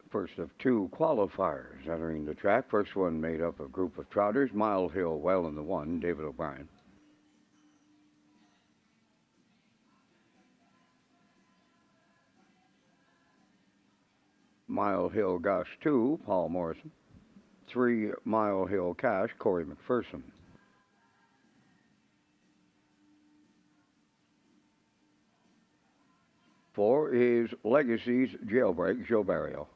First of two qualifiers entering the track. First one made up of a group of trotters. Mile Hill well in the one, David O'Brien. Mile Hill Gosh 2, Paul Morrison. 3 Mile Hill Cash, Corey McPherson. 4 is Legacy's Jailbreak, Joe Barrio.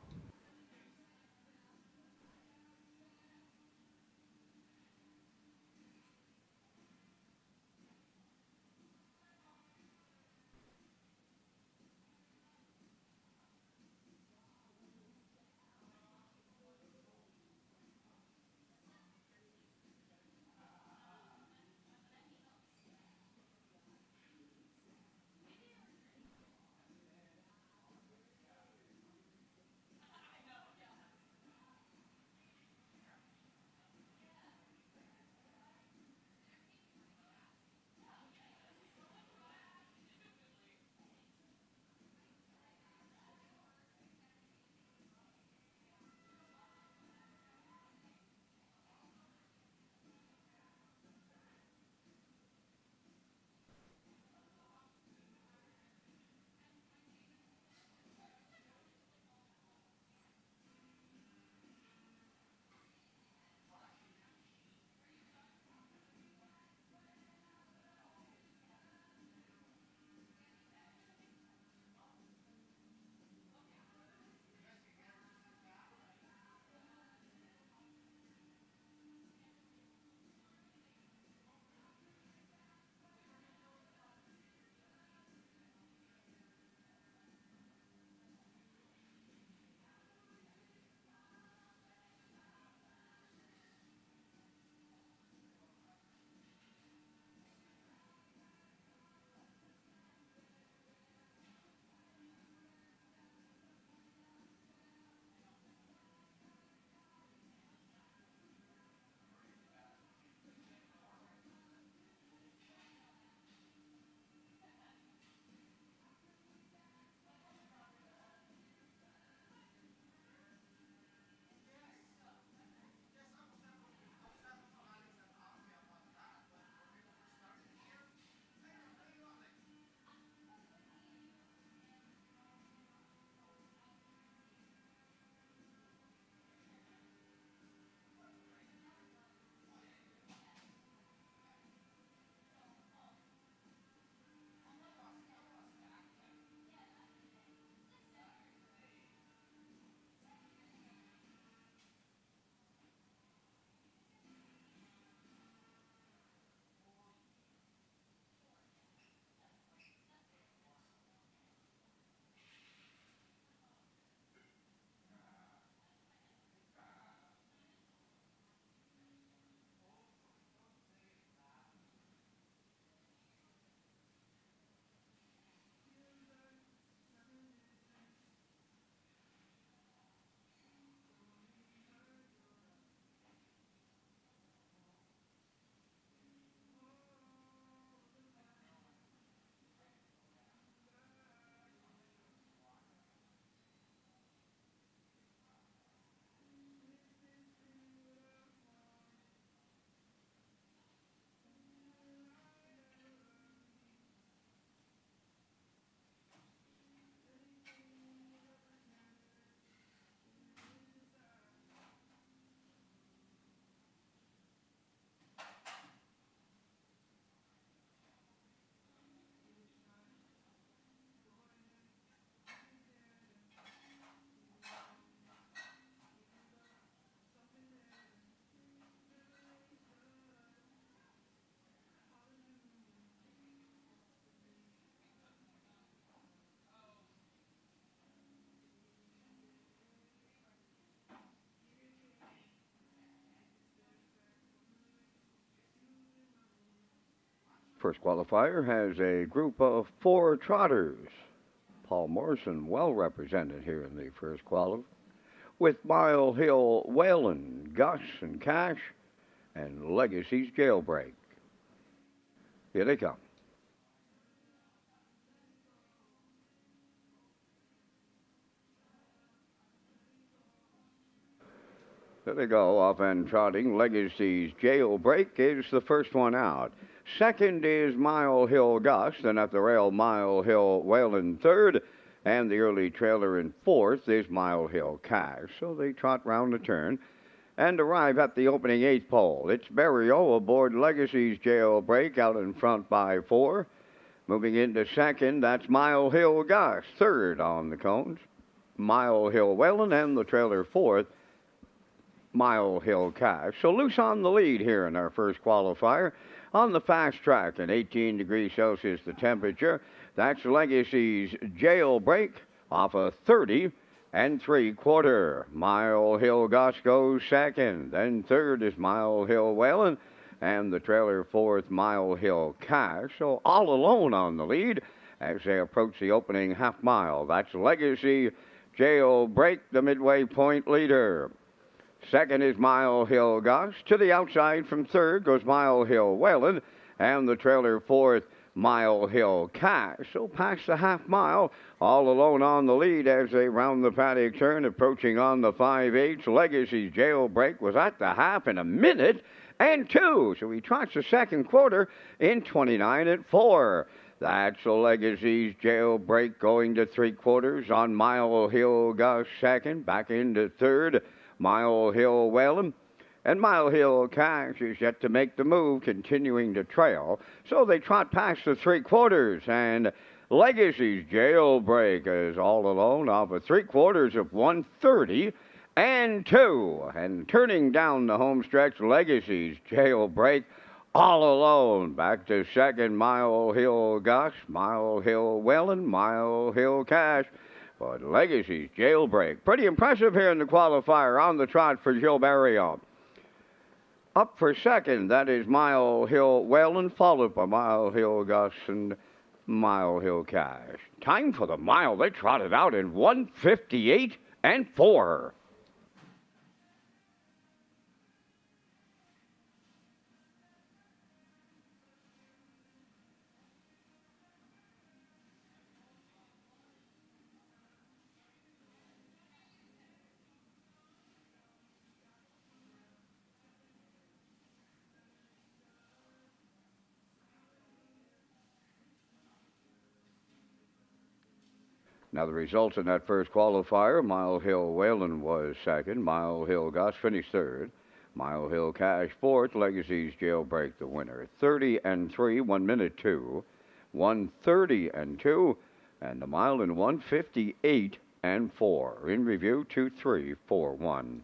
First qualifier has a group of 4 trotters. Paul Morrison well represented here in the first qualif, with Mile Hill Whalen, Gus and Cash, and Legacy's Jailbreak. Here they come. There they go, off and trotting. Legacy's Jailbreak is the first one out. Second is Mile Hill Gus, then at the rail, Mile Hill Whalen third, and the early trailer in fourth is Mile Hill Cash. So they trot round the turn and arrive at the opening eighth pole. It's Barrio aboard Legacy's Jailbreak out in front by 4. Moving into second, that's Mile Hill Gus. Third on the cones, Mile Hill Whalen, and the trailer fourth, Mile Hill Cash. So loose on the lead here in our first qualifier. On the fast track at 18 degrees Celsius the temperature, that's Legacy's Jailbreak off a 30 and 3/4. Mile Hill Gus goes second. Then third is Mile Hill Whalen, and the trailer fourth, Mile Hill Cash. So all alone on the lead as they approach the opening half mile. That's Legacy Jailbreak, the midway point leader. Second is Mile Hill Gus. To the outside from third goes Mile Hill Whalen, and the trailer fourth, Mile Hill Cash. So past the half mile, all alone on the lead as they round the paddock turn, approaching on the 5/8. Legacy's Jailbreak was at the half in a minute and 2. So he trots the second quarter in 29 and 4. That's Legacy's Jailbreak going to 3/4 on Mile Hill Gus second, back into third, Mile Hill Whalen. And Mile Hill Cash is yet to make the move, continuing to trail. So they trot past the 3/4, and Legacy's Jailbreak is all alone off of 3/4 of 130 and 2. And turning down the home stretch, Legacy's Jailbreak all alone. Back to second, Mile Hill Gus, Mile Hill Whalen, Mile Hill Cash. But Legacy's Jailbreak, pretty impressive here in the qualifier on the trot for Gil Barrio. Up for second, that is Mile Hill Whalen, followed by Mile Hill Gus and Mile Hill Cash. Time for the mile, they trotted out in 1:58 and 4. Now, the results in that first qualifier, Mile Hill Whalen was second, Mile Hill Gus finished third, Mile Hill Cash fourth, Legacy's Jailbreak the winner. 30 and 3, 1 minute 2, 130 and 2, and the mile in 1:58 and 4. In review, 2, 3, 4, 1.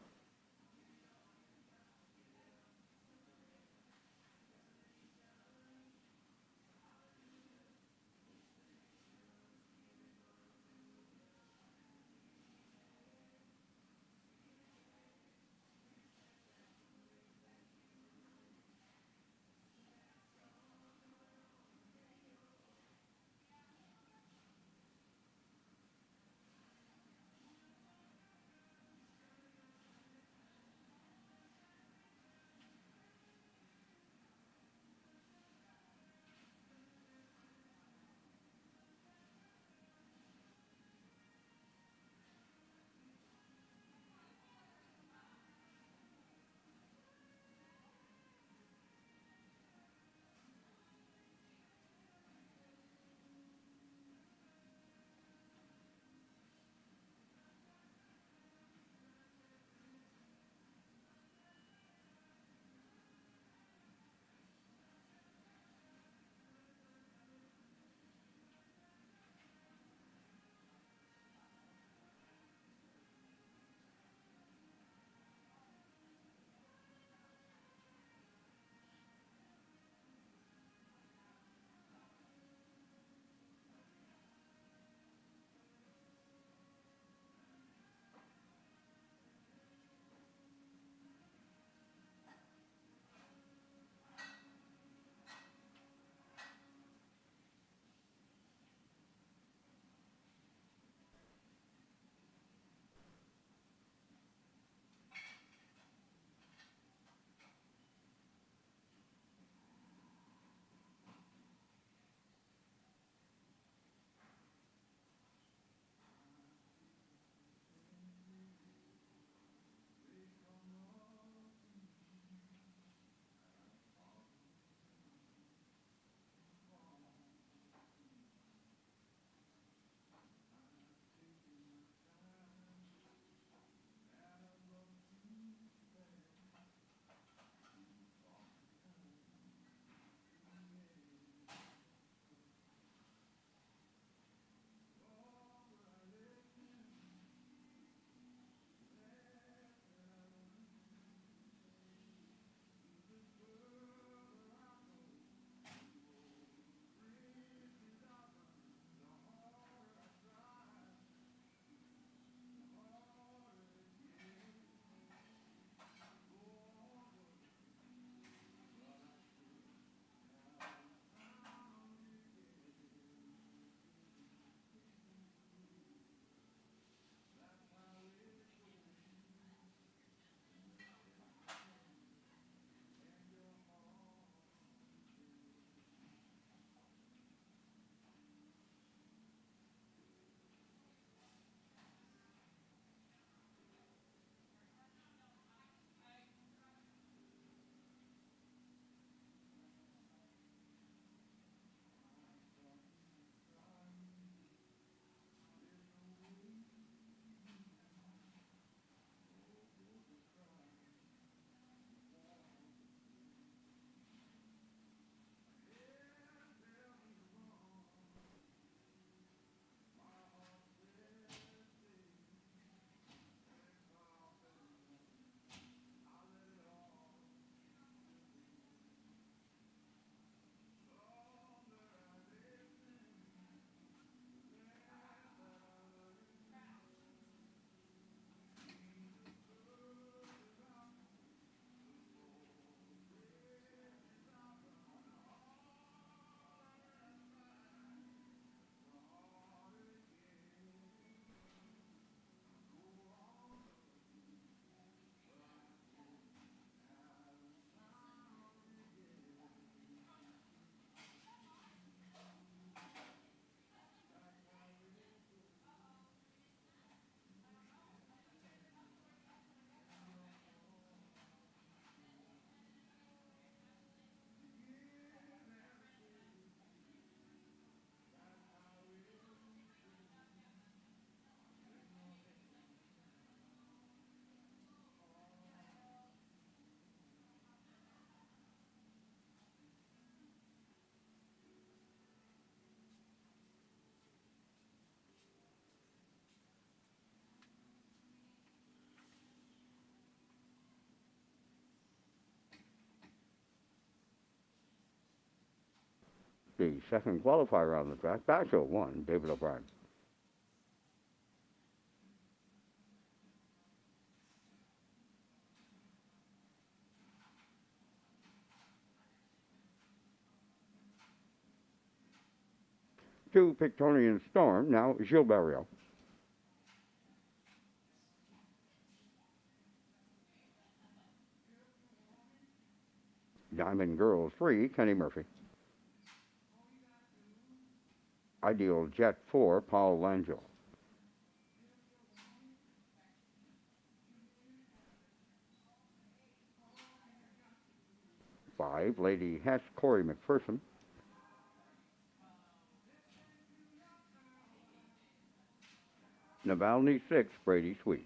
The second qualifier on the track, Basho won, David O'Brien. To Pictonian Storm, now Gilles Barrio. Diamond Girls 3, Kenny Murphy. Ideal Jet 4, Paul Langell. 5, Lady Hess, Corey McPherson. Navalny 6, Brady Sweet.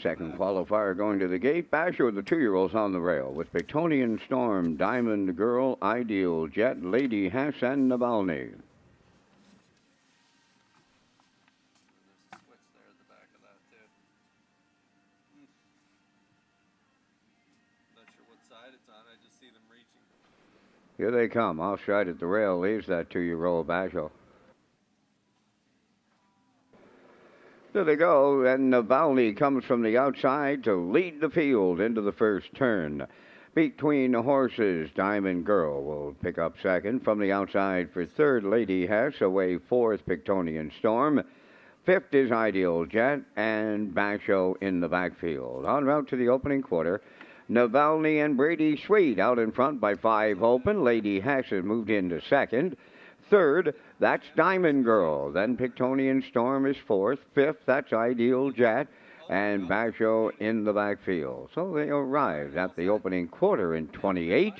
second qualifier going to the gate. Basher with the 2-year-olds on the rail with Victonian Storm, Diamond Girl, Ideal Jet, Lady Hess, and Navalny. Here they come. Offside at the rail leaves that 2-year-old Basho. There they go, and Navalny comes from the outside to lead the field into the first turn. Between the horses, Diamond Girl will pick up second. From the outside for third, Lady Hess. Away fourth, Pictonian Storm. Fifth is Ideal Jet, and Basho in the backfield. En route to the opening quarter, Navalny and Brady Sweet out in front by 5 open. Lady Hess has moved into second. Third, that's Diamond Girl. Then Pictonian Storm is fourth. Fifth, that's Ideal Jet. And Basho in the backfield. So they arrived at the opening quarter in 28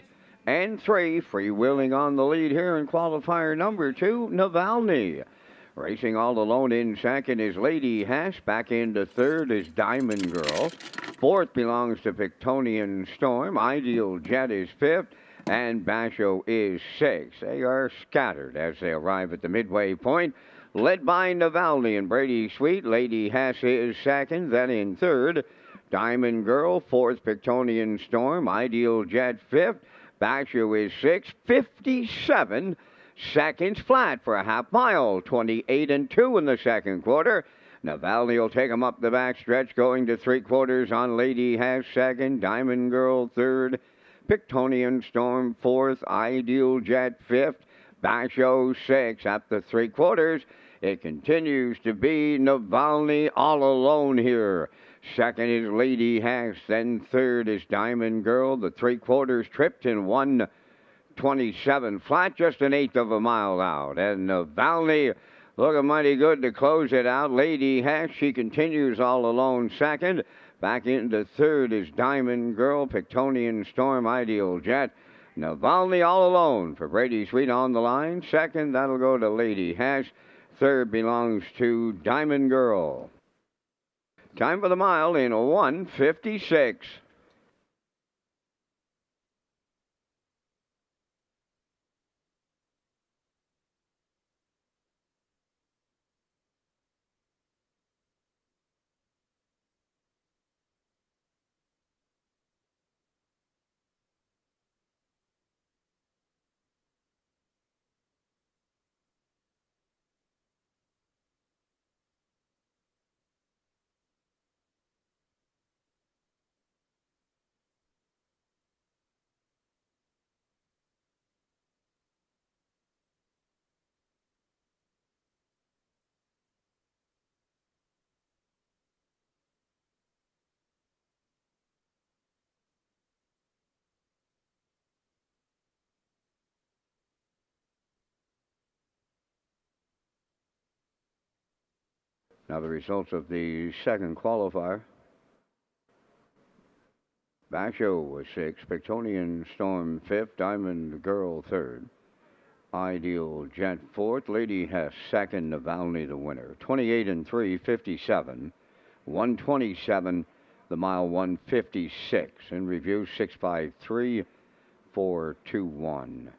and 3. Freewheeling on the lead here in qualifier number 2, Navalny. Racing all alone in second is Lady Hess. Back into third is Diamond Girl. Fourth belongs to Pictonian Storm. Ideal Jet is fifth. And Basho is sixth. They are scattered as they arrive at the midway point. Led by Navalny and Brady Sweet. Lady Hess is second. Then in third, Diamond Girl. Fourth, Pictonian Storm. Ideal Jet fifth. Basho is sixth. 57 seconds flat for a half mile. 28 and 2 in the second quarter. Navalny will take him up the back stretch, going to 3/4 on Lady Hess second. Diamond Girl third. Pictonian Storm fourth. Ideal Jet fifth. Basho sixth. At the 3/4, it continues to be Navalny all alone here. Second is Lady Hess. Then third is Diamond Girl. The 3/4 tripped in 1:27 flat, just an eighth of a mile out. And Navalny looking mighty good to close it out. Lady Hess, she continues all alone second. Back into third is Diamond Girl, Pictonian Storm, Ideal Jet. Navalny all alone for Brady Sweet on the line. Second, that'll go to Lady Hess. Third belongs to Diamond Girl. Time for the mile in 1:56. Now the results of the second qualifier. Basho was sixth, Pictonian Storm fifth, Diamond Girl third, Ideal Jet fourth, Lady Hess second, Navalny the winner. 28 and 3, 57, 127, the mile 156. In review, 653, 421.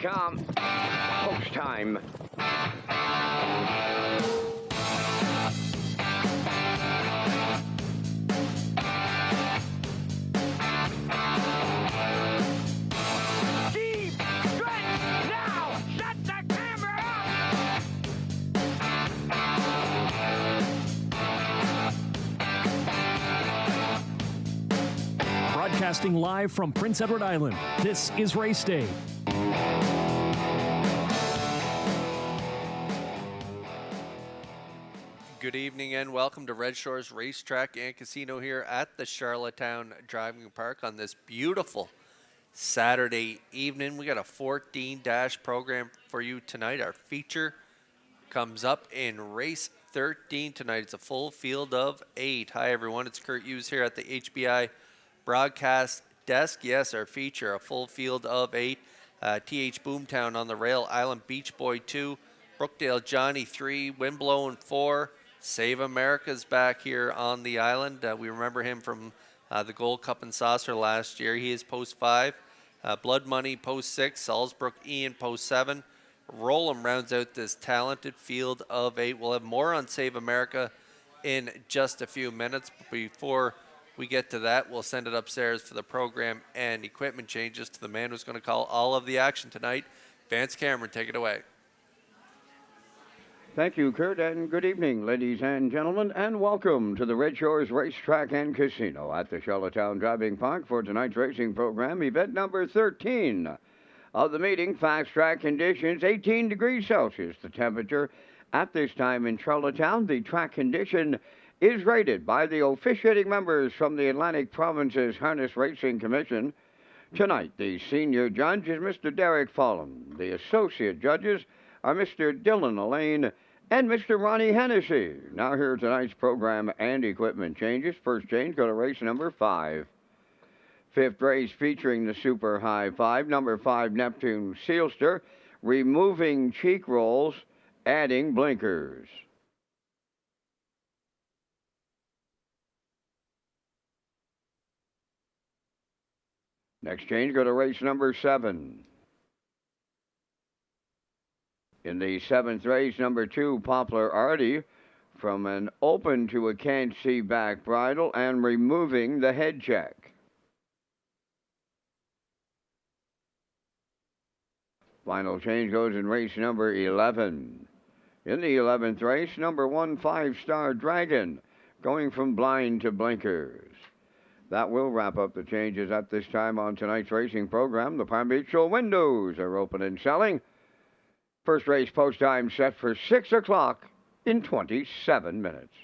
Racetrack.com. Post time. Deep stretch now. Set the camera up. Broadcasting live from Prince Edward Island, this is Race Day. Good evening and welcome to Red Shores Racetrack and Casino here at the Charlottetown Driving Park on this beautiful Saturday evening. We got a 14-dash program for you tonight. Our feature comes up in race 13 tonight. It's a full field of 8. Hi everyone, it's Kurt Hughes here at the HBI broadcast desk. Yes, our feature, a full field of 8. TH Boomtown on the rail, Island Beach Boy 2, Brookdale Johnny 3, Windblown 4, Save America's back here on the island. We remember him from the Gold Cup and Saucer last year. He is post 5. Blood Money post 6. Salzbrook Ian post 7. Roll'em rounds out this talented field of 8. We'll have more on Save America in just a few minutes. But before we get to that, we'll send it upstairs for the program and equipment changes to the man who's going to call all of the action tonight. Vance Cameron, take it away. Thank you, Kurt, and good evening, ladies and gentlemen, and welcome to the Red Shores Racetrack and Casino at the Charlottetown Driving Park for tonight's racing program, event number 13 of the meeting. Fast track conditions, 18 degrees Celsius, the temperature at this time in Charlottetown. The track condition is rated by the officiating members from the Atlantic Province's Harness Racing Commission. Tonight, the senior judge is Mr. Derek Follum. The associate judges are Mr. Dylan Elaine and Mr. Ronnie Hennessy. Now here are tonight's program and equipment changes. First change, go to race number 5. Fifth race featuring the Super High 5, number 5 Neptune Sealster, removing cheek rolls, adding blinkers. Next change, go to race number 7. In the 7th race, number 2, Poplar Artie, from an open to a can't see back bridle and removing the head check. Final change goes in race number 11. In the 11th race, number 1, 5-Star Dragon, going from blind to blinkers. That will wrap up the changes at this time on tonight's racing program. The Palm Beach Show windows are open and selling. First race post time set for 6 o'clock in 27 minutes.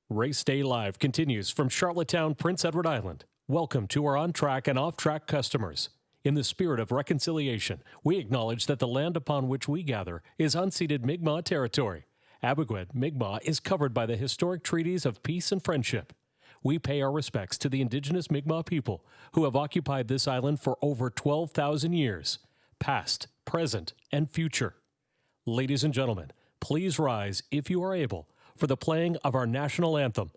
Race Day Live continues from Charlottetown, Prince Edward Island. Welcome to our on-track and off-track customers. In the spirit of reconciliation, we acknowledge that the land upon which we gather is unceded Mi'kmaq territory. Abogwed, Mi'kmaq is covered by the historic treaties of peace and friendship. We pay our respects to the indigenous Mi'kmaq people who have occupied this island for over 12,000 years, past, present, and future. Ladies and gentlemen, please rise, if you are able, for the playing of our national anthem.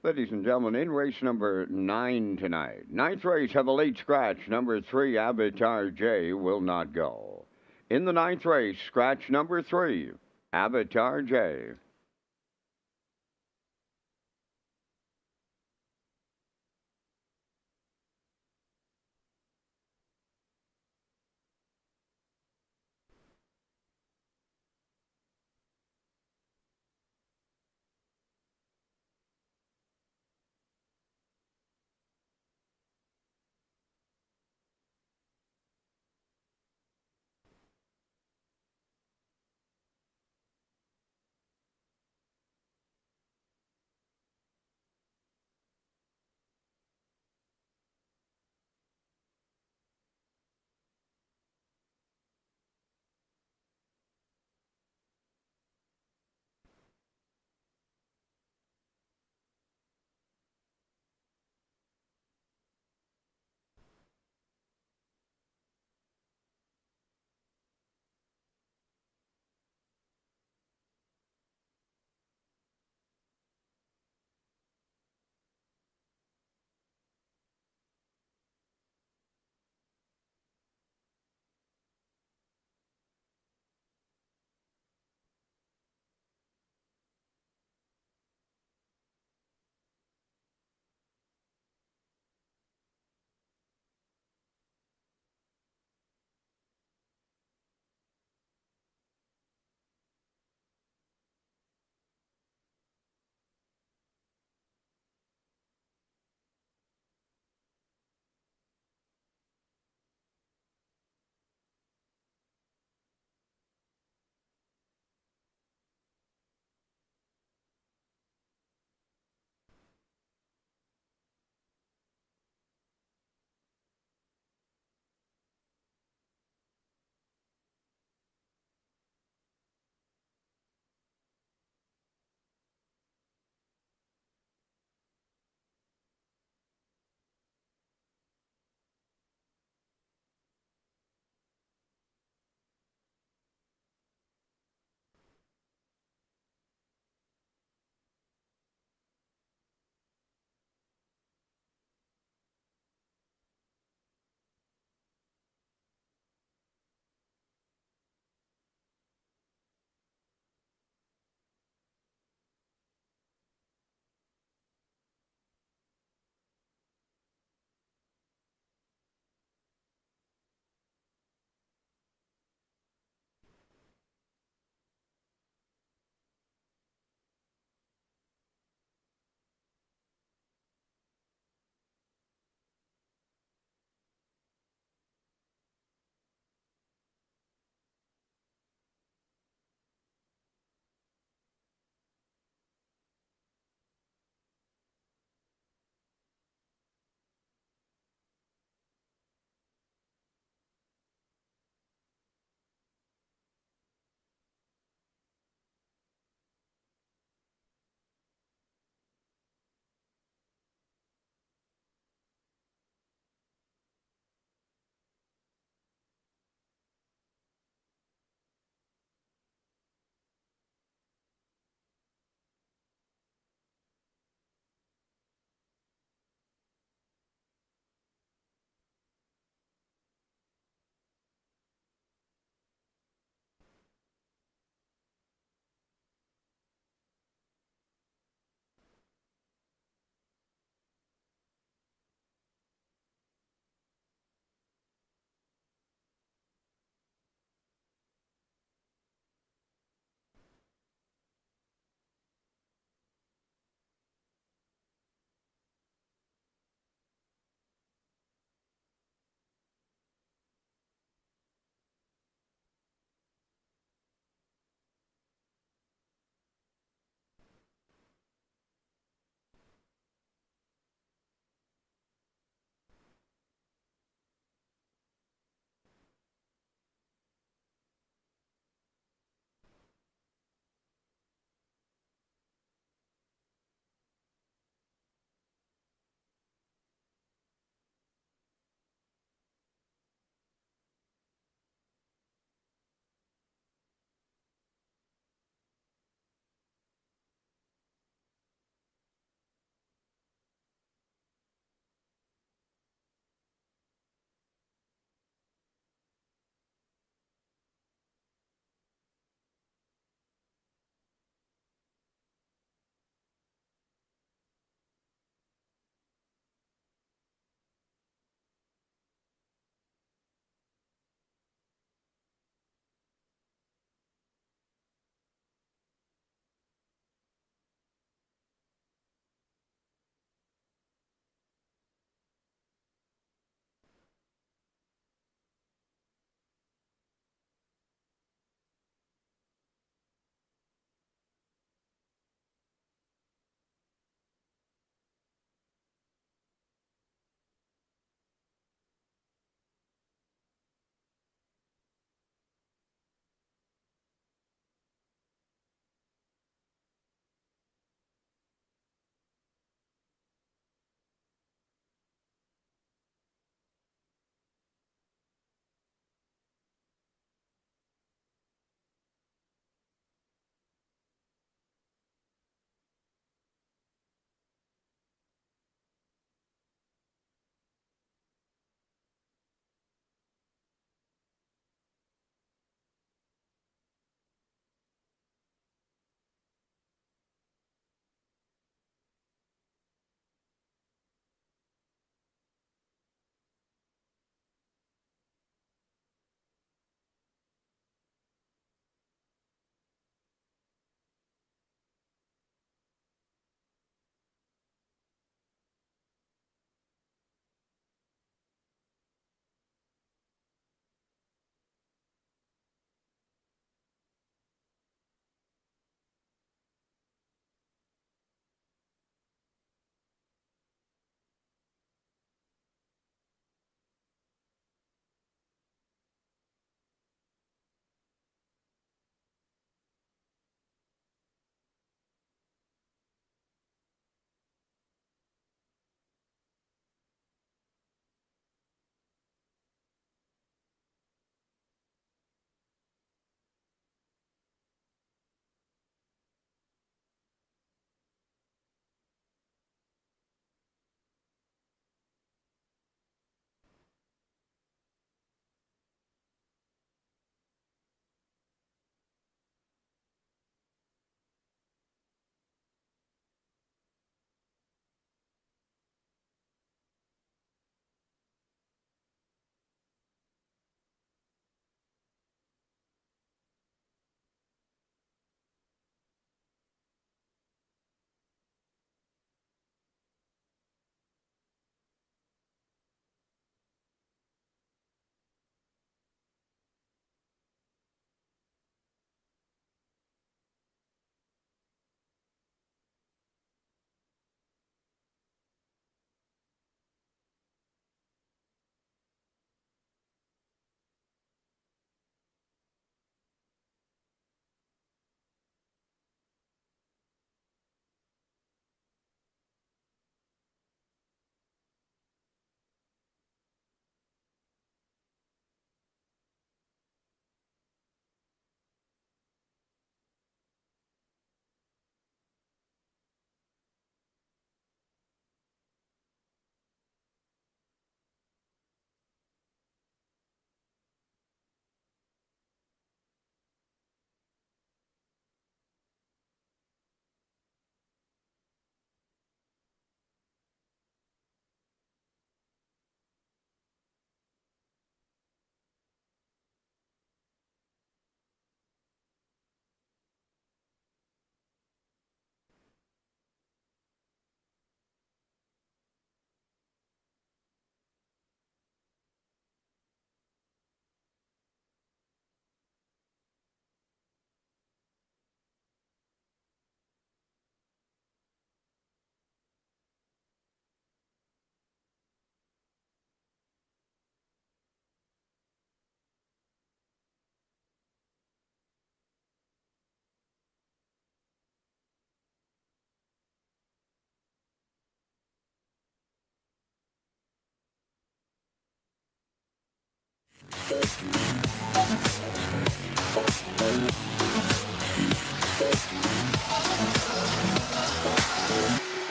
Ladies and gentlemen, in race number 9 tonight. Ninth race, have a late scratch. Number 3, Avatar J, will not go. In the ninth race, scratch number 3, Avatar J.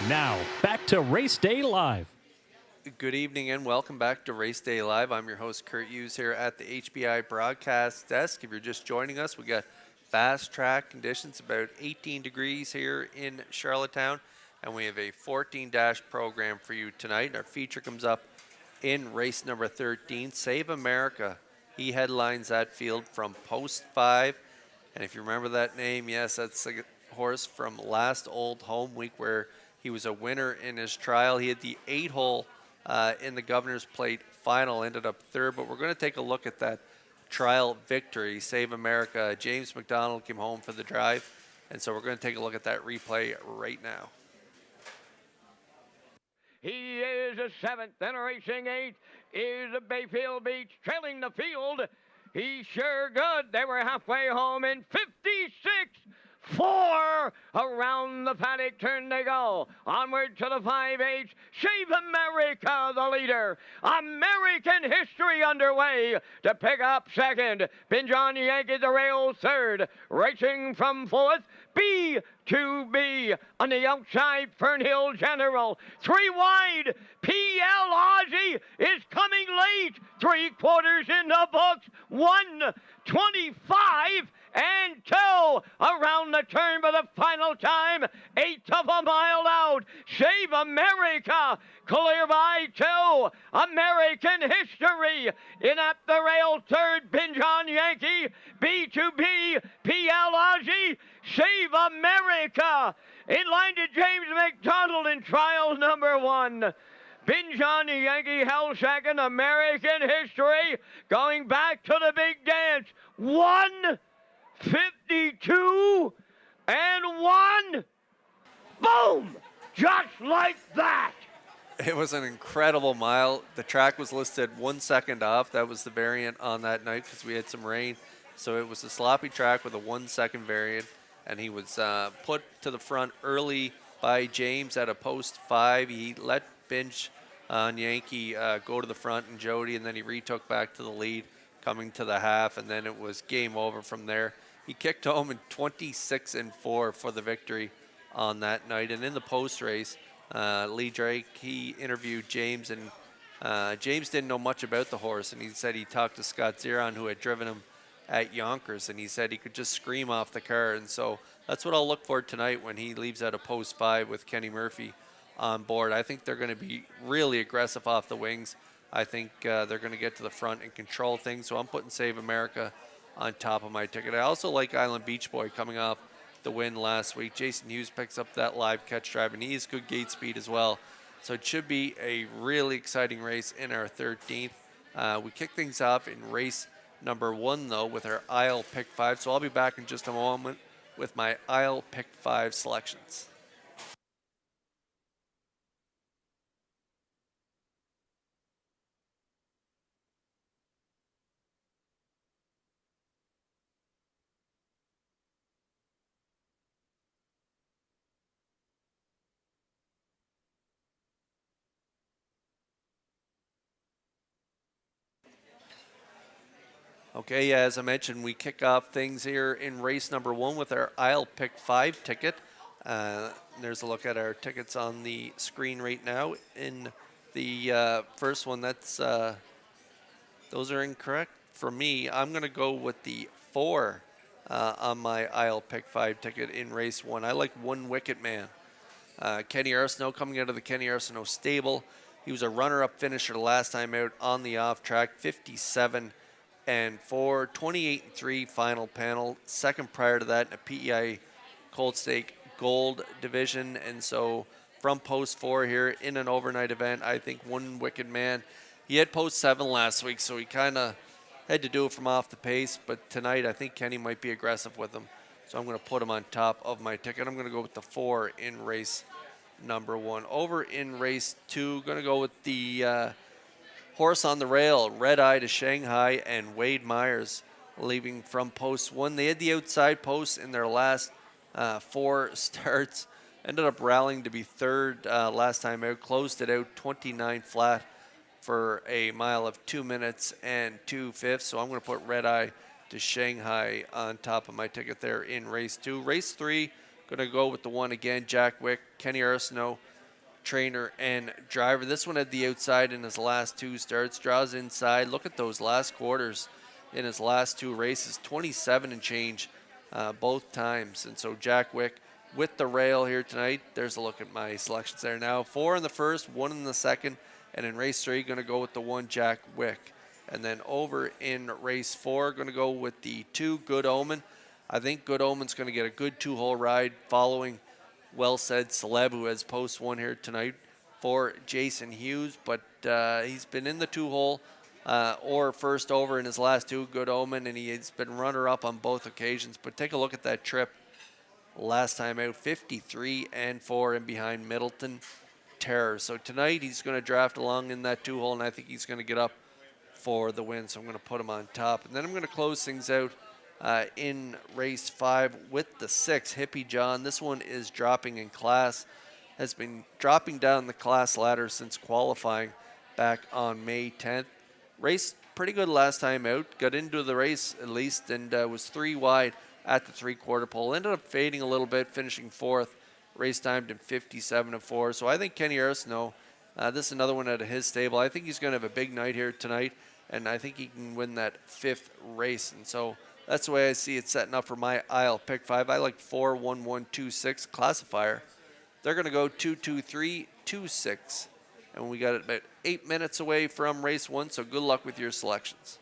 Now, back to Race Day Live. Good evening and welcome back to Race Day Live. I'm your host, Kurt Hughes, here at the HBI broadcast desk. If you're just joining us, we got fast track conditions, about 18 degrees here in Charlottetown, and we have a 14-dash program for you tonight. Our feature comes up in race number 13, Save America. He headlines that field from post 5. And if you remember that name, yes, that's a horse from last Old Home Week where he was a winner in his trial. He had the 8-hole in the Governor's Plate final, ended up 3rd. But we're going to take a look at that trial victory, Save America. James McDonald came home for the drive. And so we're going to take a look at that replay right now. He is a 7th and racing 8th is a Bayfield Beach trailing the field. He's sure good. They were halfway home in 56-4. Around the paddock turn they go. Onward to the 5-8. Save America, the leader. American history underway to pick up 2nd. Pinjon Yankee the rail 3rd. Racing from 4th. B2B on the outside, Fernhill General. 3 wide. PL Ozzy is coming late. 3/4 in the books. 1:25 and 2 around the turn for the final time. 1/8 of a mile out. Save America. Clear by 2. American history in at the rail 3rd. Pinjon Yankee. B2B. PL Ozzy. Save America. In line to James McDonald in trial number 1. Pinjon Yankee held 2nd. American history going back to the big dance. 1:52 and 1. Boom! Just like that. It was an incredible mile. The track was listed 1 second off. That was the variant on that night because we had some rain. So it was a sloppy track with a 1 second variant. And he was put to the front early by James at a post 5. He let Binge on Yankee go to the front and Jody, and then he retook back to the lead coming to the half, and then it was game over from there. He kicked home in 26-4 for the victory on that night. And in the post race, Lee Drake, he interviewed James, and James didn't know much about the horse, and he said he talked to Scott Ziron, who had driven him at Yonkers, and he said he could just scream off the car. And so that's what I'll look for tonight when he leaves out of post 5 with Kenny Murphy on board. I think they're going to be really aggressive off the wings. I think they're going to get to the front and control things. So I'm putting Save America on top of my ticket. I also like Island Beach Boy coming off the win last week. Jason Hughes picks up that live catch drive, and he has good gate speed as well. So it should be a really exciting race in our 13th. We kick things off in race number 1, though, with our aisle pick 5. So I'll be back in just a moment with my aisle pick 5 selections. Okay, yeah, as I mentioned, we kick off things here in race number 1 with our aisle pick 5 ticket. There's a look at our tickets on the screen right now. In the first one, those are incorrect for me. I'm going to go with the 4 on my aisle pick 5 ticket in race 1. I like One Wicket Man. Kenny Arsenault coming out of the Kenny Arsenault stable. He was a runner-up finisher the last time out on the off track, 57-4, 28-3 final panel. Second prior to that in a PEI Cold Stake Gold division. And so from post 4 here in an overnight event, I think One Wicked Man. He had post 7 last week, so he kind of had to do it from off the pace. But tonight, I think Kenny might be aggressive with him. So I'm going to put him on top of my ticket. I'm going to go with the 4 in race number 1. Over in race 2, going to go with the horse on the rail, Red Eye to Shanghai, and Wade Myers leaving from post 1. They had the outside post in their last 4 starts. Ended up rallying to be 3rd last time out. Closed it out 29 flat for a mile of 2 minutes and 2/5. So I'm going to put Red Eye to Shanghai on top of my ticket there in race 2. Race 3, going to go with the one again, Jack Wick, Kenny Arsenault, trainer and driver. This one had the outside in his last 2 starts, draws inside. Look at those last quarters in his last 2 races, 27 and change both times. And so Jack Wick with the rail here tonight. There's a look at my selections there now. 4 in the first, 1 in the second, and in race 3, going to go with the 1 Jack Wick. And then over in race 4, going to go with the 2 Good Omen. I think Good Omen's going to get a good 2-hole ride following Well Said Celeb, who has post 1 here tonight for Jason Hughes. But he's been in the 2-hole or first over in his last 2, Good Omen, and he's been runner-up on both occasions. But take a look at that trip last time out, 53 and 4 in behind Middleton Terror. So tonight he's going to draft along in that 2-hole, and I think he's going to get up for the win. So I'm going to put him on top. And then I'm going to close things out in race 5 with the 6, Hippie John. This one is dropping in class, has been dropping down the class ladder since qualifying back on May 10th. Raced pretty good last time out, got into the race at least, and was 3 wide at the 3/4 pole. Ended up fading a little bit, finishing 4th. Race timed in 57-4. So I think Kenny Arsenault, this is another one out of his stable. I think he's going to have a big night here tonight, and I think he can win that 5th race. And so that's the way I see it setting up for my aisle pick 5. I like 4-1-1-2-6 classifier. They're going to go 2-2-3-2-6. And we got it about 8 minutes away from race 1, so good luck with your selections.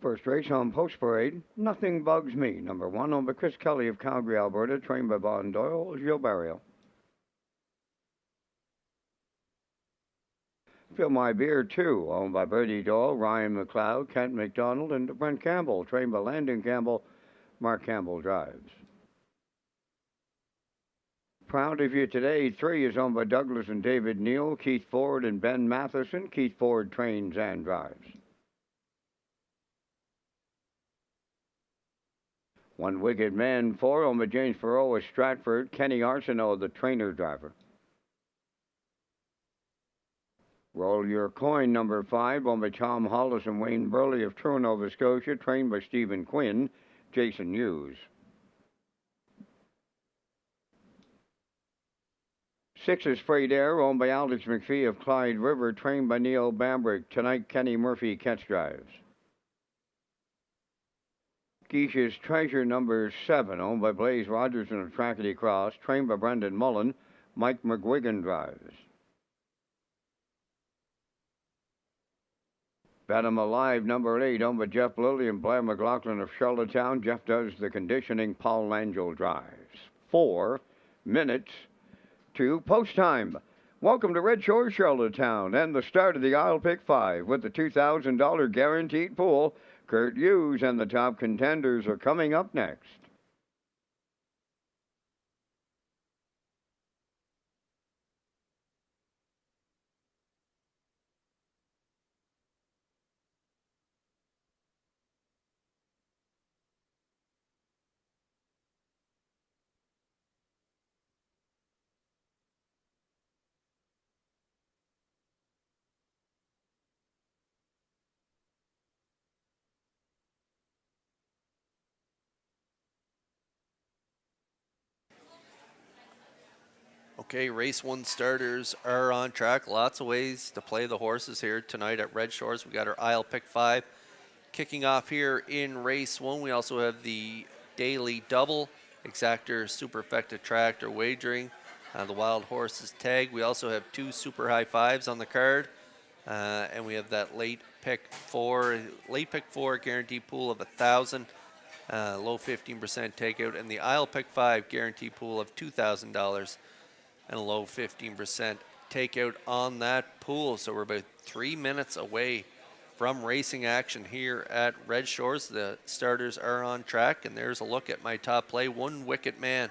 First race on Post Parade, Nothing Bugs Me. Number 1 owned by Chris Kelly of Calgary, Alberta, trained by Bon Doyle, Gilles Barrio. Fill My Beer 2, owned by Bertie Doyle, Ryan McLeod, Kent McDonald, and Brent Campbell, trained by Landon Campbell, Mark Campbell drives. Proud of You Today 3 is owned by Douglas and David Neal, Keith Ford and Ben Matheson. Keith Ford trains and drives. One Wicked Man 4 owned by James Farrow of Stratford, Kenny Arsenault, the trainer driver. Roll Your Coin number 5 owned by Tom Hollis and Wayne Burley of Truro, Nova Scotia, trained by Stephen Quinn, Jason Hughes. 6 is Freight Air, owned by Alex McPhee of Clyde River, trained by Neil Bambrick. Tonight, Kenny Murphy catch drives. Geish's Treasure number 7, owned by Blaze Rogers and of Trackety Cross, trained by Brendan Mullen. Mike McGuigan drives. Bet 'em Alive number 8, owned by Jeff Lilly and Blair McLaughlin of Charlottetown. Jeff does the conditioning. Paul Langell drives. 4 minutes to post time. Welcome to Red Shores, Charlottetown, and the start of the Isle Pick 5 with the $2,000 guaranteed pool. Kurt Hughes and the top contenders are coming up next. Okay, race 1 starters are on track. Lots of ways to play the horses here tonight at Red Shores. We got our Isle Pick 5 kicking off here in race 1. We also have the daily double, exactor, superfecta tractor wagering, the wild horses tag. We also have 2 super high fives on the card, and we have that late pick 4 guaranteed pool of 1,000, low 15% takeout, and the Isle Pick 5 guaranteed pool of $2,000 and a low 15% takeout on that pool. So we're about 3 minutes away from racing action here at Red Shores. The starters are on track, and there's a look at my top play. One Wicked Man,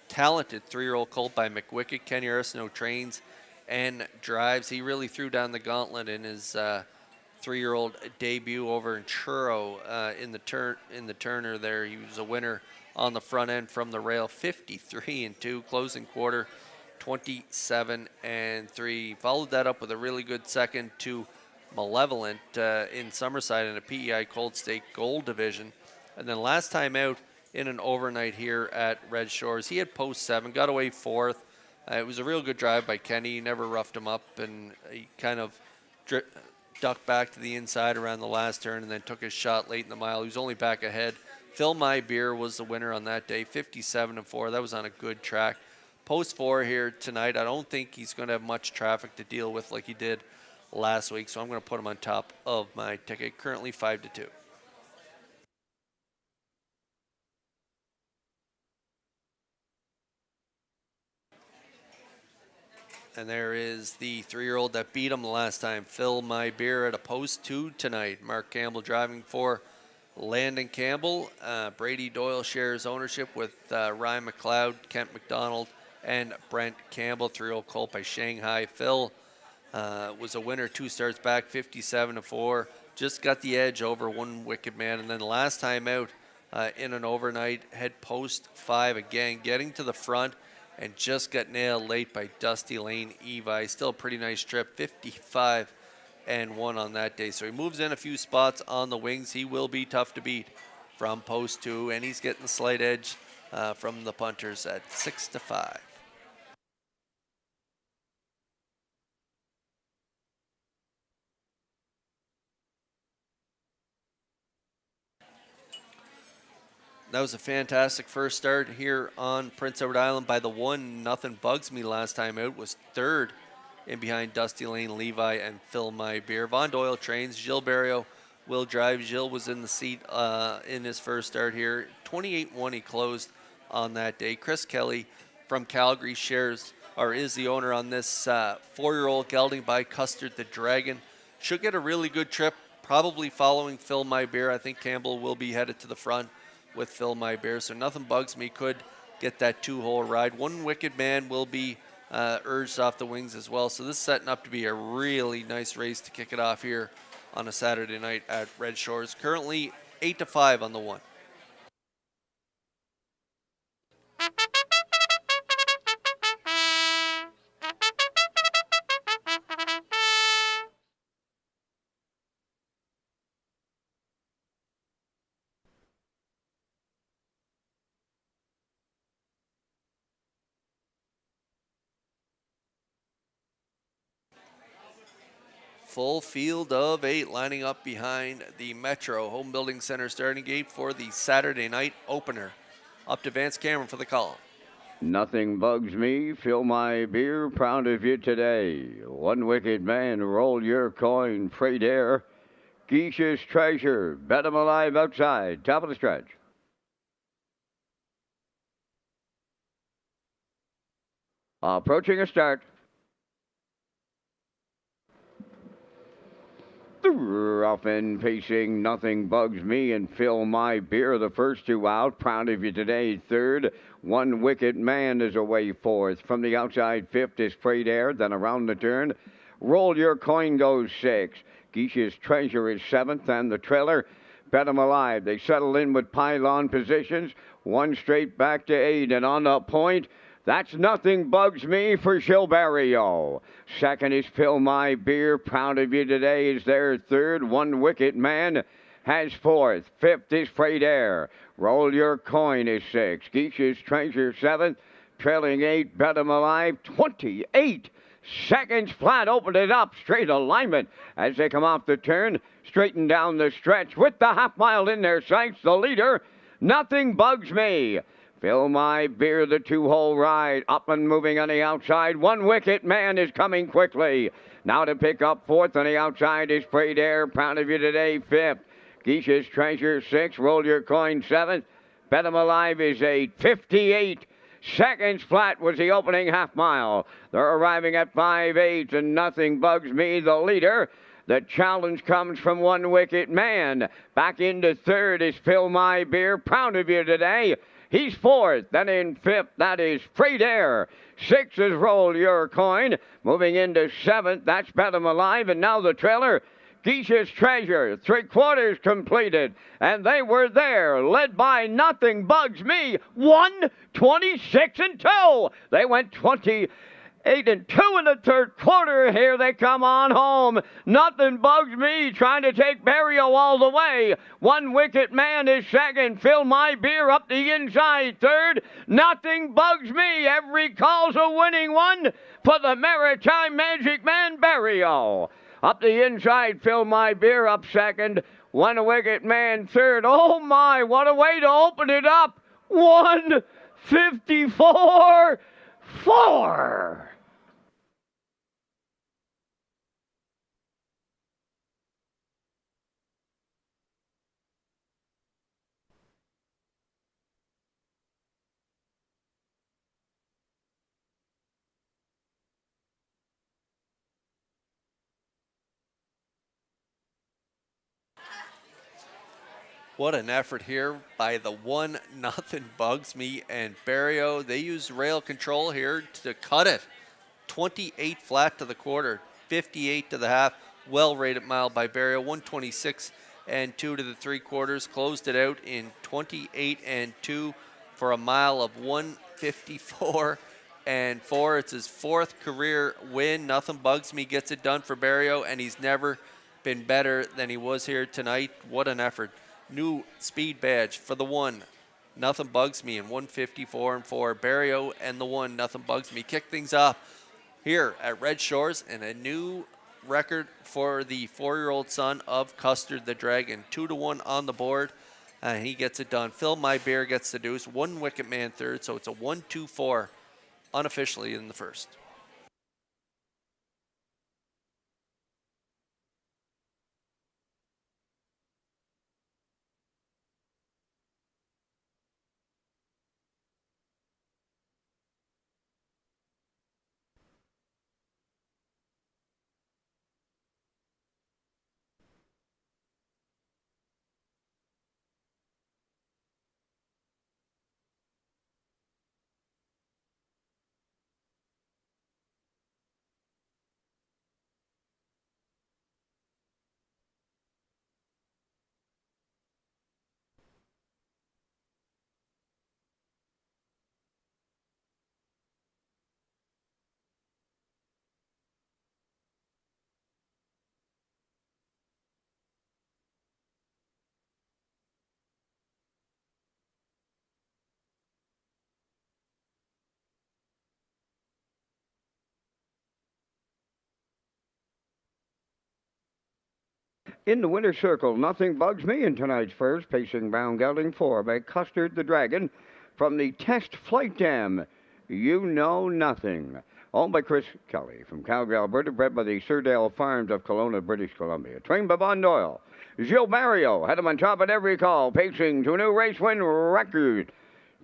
talented 3-year-old colt by McWicked. Kenny Arsenault trains and drives. He really threw down the gauntlet in his 3-year-old debut over in Truro in the Turner there. He was a winner on the front end from the rail, 53-2, closing quarter 27-3. Followed that up with a really good second to Malevolent in Summerside in a PEI Cold Stake Gold Division. And then last time out in an overnight here at Red Shores, he had post 7, got away 4th. It was a real good drive by Kenny. He never roughed him up, and he kind of ducked back to the inside around the last turn and then took his shot late in the mile. He was only back ahead. Fill My Beer was the winner on that day, 57-4. That was on a good track. Post 4 here tonight. I don't think he's going to have much traffic to deal with like he did last week, so I'm going to put him on top of my ticket, currently 5-2. And there is the 3-year-old that beat him the last time, Fill My Beer, at a post 2 tonight. Mark Campbell driving for Landon Campbell. Brady Doyle shares ownership with Ryan McLeod, Kent McDonald, and Brent Campbell. 3-year-old colt by Shanghai Phil was a winner 2 starts back, 57-4. Just got the edge over One Wicked Man. And then last time out in an overnight, had post 5 again, getting to the front, and just got nailed late by Dusty Lane Evi. Still a pretty nice trip, 55-1 on that day. So he moves in a few spots on the wings. He will be tough to beat from post 2, and he's getting the slight edge from the punters at 6-5. That was a fantastic first start here on Prince Edward Island by the 1. Nothing Bugs Me last time out. Was 3rd in behind Dusty Lane, Levi, and Fill My Beer. Von Doyle trains. Gilles Barrio will drive. Gilles was in the seat in his first start here. 28-1 he closed on that day. Chris Kelly from Calgary shares or is the owner on this 4-year-old gelding by Custard the Dragon. Should get a really good trip, probably following Fill My Beer. I think Campbell will be headed to the front with Fill My Beer, so Nothing Bugs Me could get that 2-hole ride. One Wicked Man will be urged off the wings as well, so this is setting up to be a really nice race to kick it off here on a Saturday night at Red Shores. Currently 8-5 on the one. Full field of 8 lining up behind the Metro Home Building Center starting gate for the Saturday night opener. Up to Vance Cameron for the call. Nothing bugs me, fill my beer, proud of you today. One Wicked Man, roll your coin, freight air. Geisha's treasure, bet 'em alive outside, top of the stretch. Approaching a start. Rough and pacing, nothing bugs me, and fill my beer. The first two out, proud of you today. Third, One Wicked Man is away fourth. From the outside, fifth is Freight Air. Then around the turn, Roll Your Coin goes sixth. Geisha's Treasure is seventh, and the trailer, Bet 'em Alive. They settle in with pylon positions. One straight back to 8, and on the point, that's Nothing Bugs Me for Gilberto. Second is Fill My Beer. Proud of you today is their third. One Wicked Man has fourth. Fifth is Freight Air. Roll Your Coin is sixth. Geisha's Treasure seventh. Trailing 8, Bet 'em Alive. 28 seconds flat. Opened it up. Straight alignment as they come off the turn. Straighten down the stretch with the half mile in their sights. The leader, Nothing Bugs Me. Fill My Beer, the 2-hole ride. Up and moving on the outside. One Wicked Man is coming quickly. Now to pick up fourth on the outside is Freight Air. Proud of you today, fifth. Geisha's Treasure, sixth. Roll Your Coin, seventh. Bet 'em Alive is 8. 58 seconds flat was the opening half mile. They're arriving at 5-8, and Nothing Bugs Me, the leader. The challenge comes from One Wicked Man. Back into third is Fill My Beer. Proud of you today. He's fourth. Then in fifth, that is Freight Air. Sixth is Roll Your Coin. Moving into seventh, that's Bet 'em Alive. And now the trailer, Geisha's Treasure. 3/4 completed. And they were there, led by Nothing Bugs Me. 1:26-2. They went 28-2 in the third quarter. Here they come on home. Nothing Bugs Me trying to take Barrio all the way. One Wicked Man is second. Fill My Beer up the inside third. Nothing Bugs Me. Every call's a winning one for the Maritime Magic Man Barrio. Up the inside, Fill My Beer up second. One Wicked Man third. Oh my, what a way to open it up. 1:54.4. What an effort here by the one Nothing Bugs Me and Barrio. They used rail control here to cut it. 28 flat to the quarter, 58 to the half. Well rated mile by Barrio. 1:26-2 to the 3/4. Closed it out in 28-2 for a mile of 1:54.4. It's his fourth career win. Nothing Bugs Me gets it done for Barrio, and he's never been better than he was here tonight. What an effort. New speed badge for the one, Nothing Bugs Me in 1:54.4. Barrio and the one, Nothing Bugs Me, kick things off here at Red Shores, and a new record for the 4-year-old son of Custard the Dragon. 2-1 on the board, and he gets it done. Fill My Beer gets the deuce. One Wicked Man third, so it's a 1-2-4 unofficially in the first. In the winner's circle, Nothing Bugs Me in tonight's first, pacing bound gelding 4 by Custard the Dragon from the Test Flight Dam. You Know Nothing. Owned by Chris Kelly from Calgary, Alberta, bred by the Surdale Farms of Kelowna, British Columbia. Trained by Von Doyle. Gilles Mario had him on top at every call, pacing to a new race win record.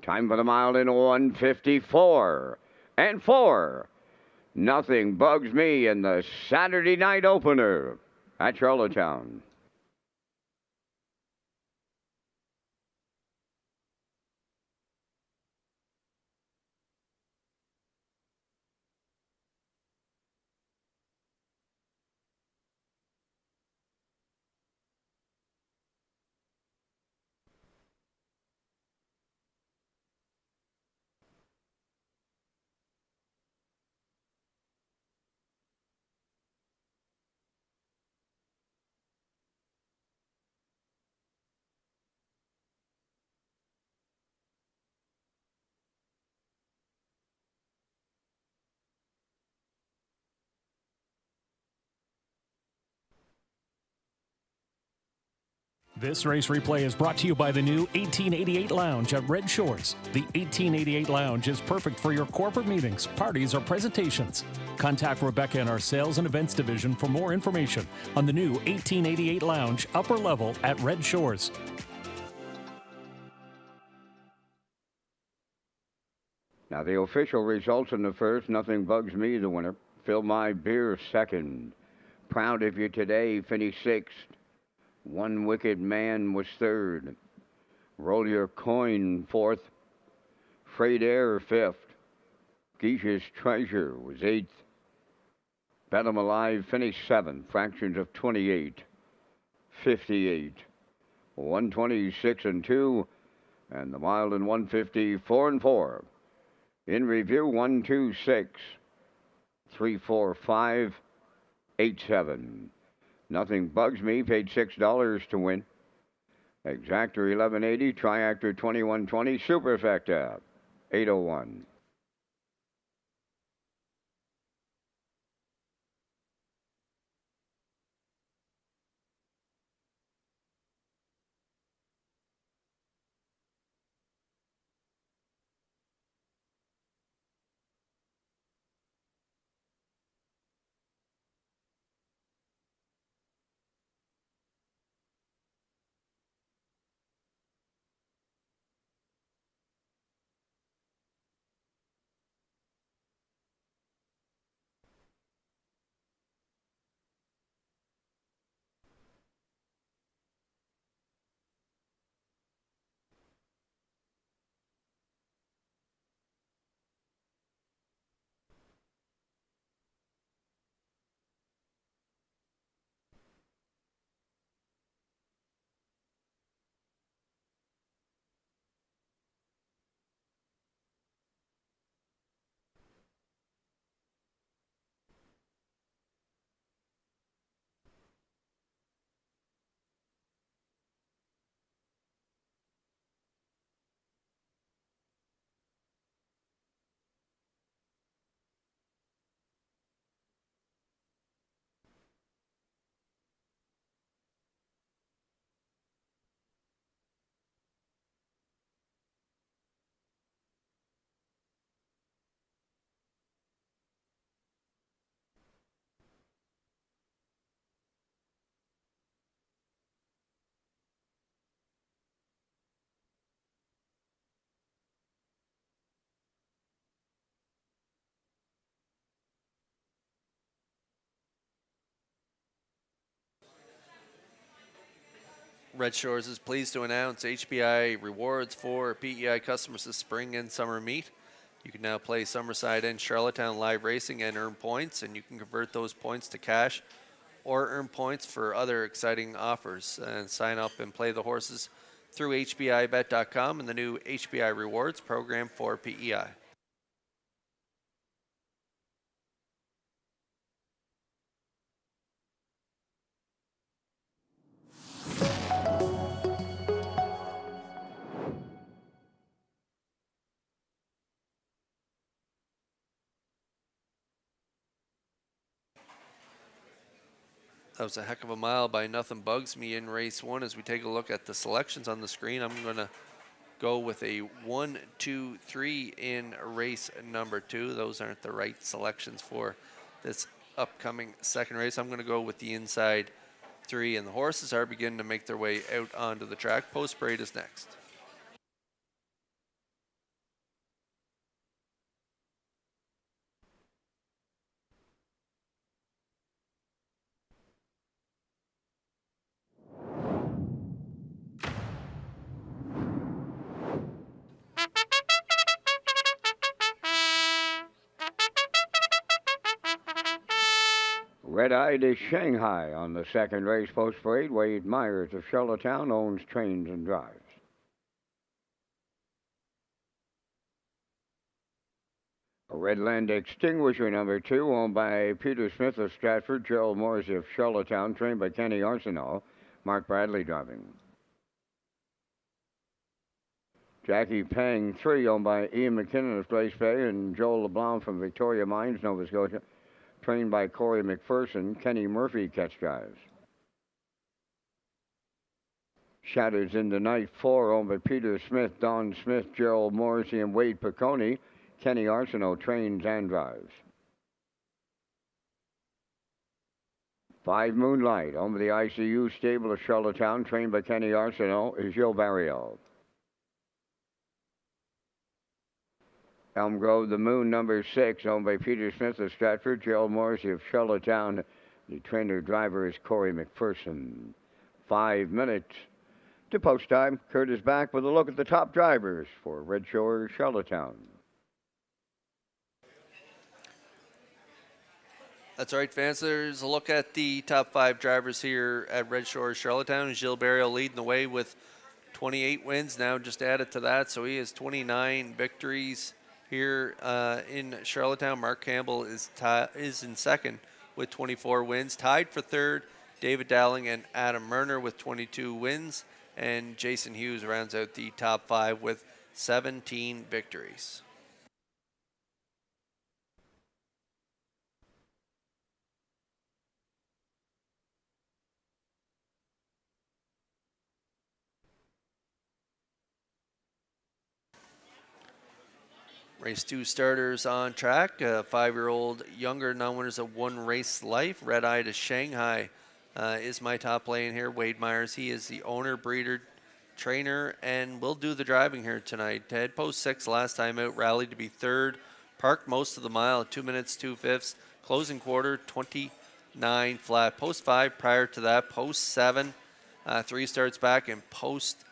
Time for the mile in 1:54 and 4. Nothing Bugs Me in the Saturday night opener at Charlottetown. This race replay is brought to you by the new 1888 Lounge at Red Shores. The 1888 Lounge is perfect for your corporate meetings, parties, or presentations. Contact Rebecca in our Sales and Events Division for more information on the new 1888 Lounge upper level at Red Shores. Now the official results in the first, Nothing Bugs Me the winner. Fill My Beer second. Proud of You Today finished sixth. One Wicked Man was third. Roll Your Coin fourth. Freight Air fifth. Geisha's Treasure was eighth. Bet 'em Alive finished seventh. Fractions of 28. 58. 126 and 2. And the mile in 154 and 4. In review, 126. 345. 87. Nothing Bugs Me paid $6 to win. Exactor 1180, Triactor 2120, Superfecta 801. Red Shores is pleased to announce HBI rewards for PEI customers this spring and summer meet. You can now play Summerside and Charlottetown live racing and earn points, and you can convert those points to cash or earn points for other exciting offers. And sign up and play the horses through HBIBet.com and the new HBI rewards program for PEI. That was a heck of a mile by Nothing Bugs Me in race 1. As we take a look at the selections on the screen, I'm going to go with a 1, 2, 3 in race number 2. Those aren't the right selections for this upcoming second race. I'm going to go with the inside 3, and the horses are beginning to make their way out onto the track. Post parade is next. Red Eye to Shanghai on the second race post parade. Wade Myers of Charlottetown owns, trains, and drives. Redland Extinguisher number 2, owned by Peter Smith of Stratford, Gerald Morrissey of Charlottetown, trained by Kenny Arsenault, Mark Bradley driving. Jackie Pang 3, owned by Ian McKinnon of Glace Bay and Joel LeBlanc from Victoria Mines, Nova Scotia, trained by Corey McPherson. Kenny Murphy catch drives. Shatters in the Night 4, owned by Peter Smith, Don Smith, Gerald Morrissey, and Wade Piccone. Kenny Arsenault trains and drives. 5 Moonlight, owned by the ICU stable of Charlottetown, trained by Kenny Arsenault, is Gilles Barriel. Elm Grove, the Moon number 6, owned by Peter Smith of Stratford, Gerald Morrissey of Charlottetown. The trainer-driver is Corey McPherson. 5 minutes to post time. Kurt is back with a look at the top drivers for Red Shore Charlottetown. That's right, fans. There's a look at the top 5 drivers here at Red Shore Charlottetown. Gilles Barriel leading the way with 28 wins now, just added to that. So he has 29 victories here in Charlottetown. Mark Campbell is in second with 24 wins. Tied for third, David Dowling and Adam Murner with 22 wins. And Jason Hughes rounds out the top 5 with 17 victories. Race 2 starters on track. 5-year-old younger non-winners of One Race Life. Red Eye to Shanghai is my top lane here. Wade Myers, he is the owner, breeder, trainer, and will do the driving here tonight. Head post 6 last time out, rallied to be third. Parked most of the mile, 2 minutes, 2/5. Closing quarter, 29 flat. Post 5 prior to that. Post 7, 3 starts back. And post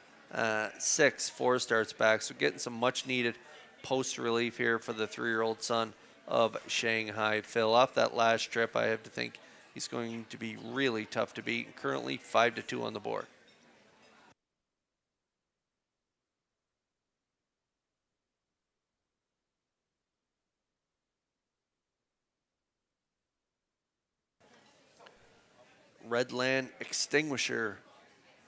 6, 4 starts back. So getting some much needed post relief here for the 3-year-old son of Shanghai Phil. Off that last trip, I have to think he's going to be really tough to beat. Currently 5-2 on the board. Redland Extinguisher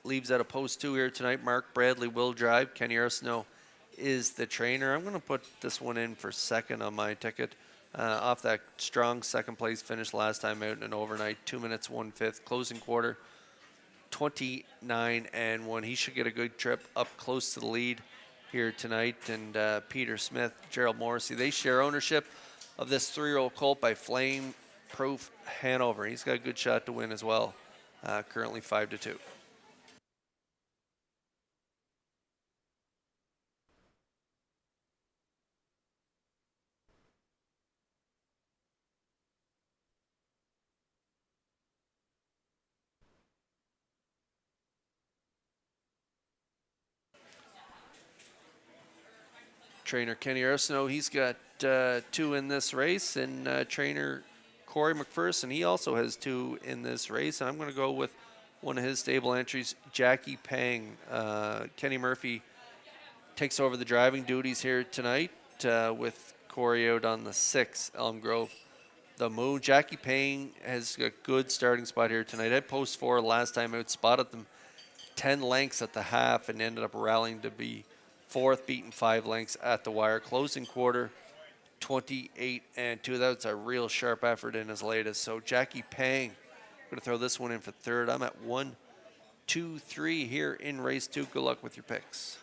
leaves out of post 2 here tonight. Mark Bradley will drive. Kenny Arsenault is the trainer. I'm going to put this one in for second on my ticket. Off that strong second place finish last time out in an overnight, 2 minutes, 1/5. Closing quarter, 29-1. He should get a good trip up close to the lead here tonight. And Peter Smith, Gerald Morrissey, they share ownership of this 3-year-old colt by Flame Proof Hanover. He's got a good shot to win as well. Currently 5-2. Trainer Kenny Arsenault, he's got 2 in this race, and trainer Corey McPherson, he also has 2 in this race. And I'm going to go with one of his stable entries, Jackie Pang. Kenny Murphy takes over the driving duties here tonight with Corey out on the 6, Elm Grove. The Moon, Jackie Pang has a good starting spot here tonight. At post 4 last time out, spotted them 10 lengths at the half and ended up rallying to be 4th, beaten 5 lengths at the wire. Closing quarter, 28-2. That's a real sharp effort in his latest. So Jackie Pang Going to throw this one in for third. I'm at 1, 2, 3 here in race 2. Good luck with your picks.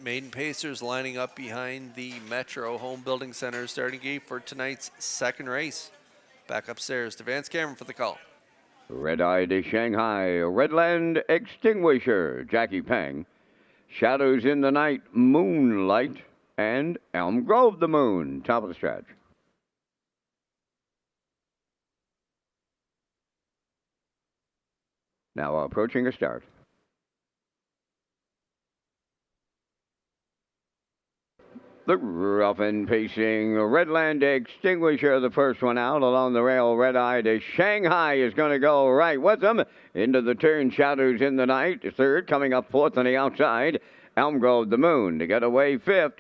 Maiden Pacers lining up behind the Metro Home Building Center starting gate for tonight's second race. Back upstairs to Vance Cameron for the call. Red Eye to Shanghai, Redland Extinguisher, Jackie Pang. Shadows in the Night, Moonlight, and Elm Grove the Moon, top of the stretch. Now approaching a start. The rough and pacing Redland Extinguisher, the first one out along the rail. Red Eye to Shanghai is going to go right with them. Into the turn, Shadows in the Night. Third, coming up fourth on the outside. Elm Grove the Moon to get away fifth.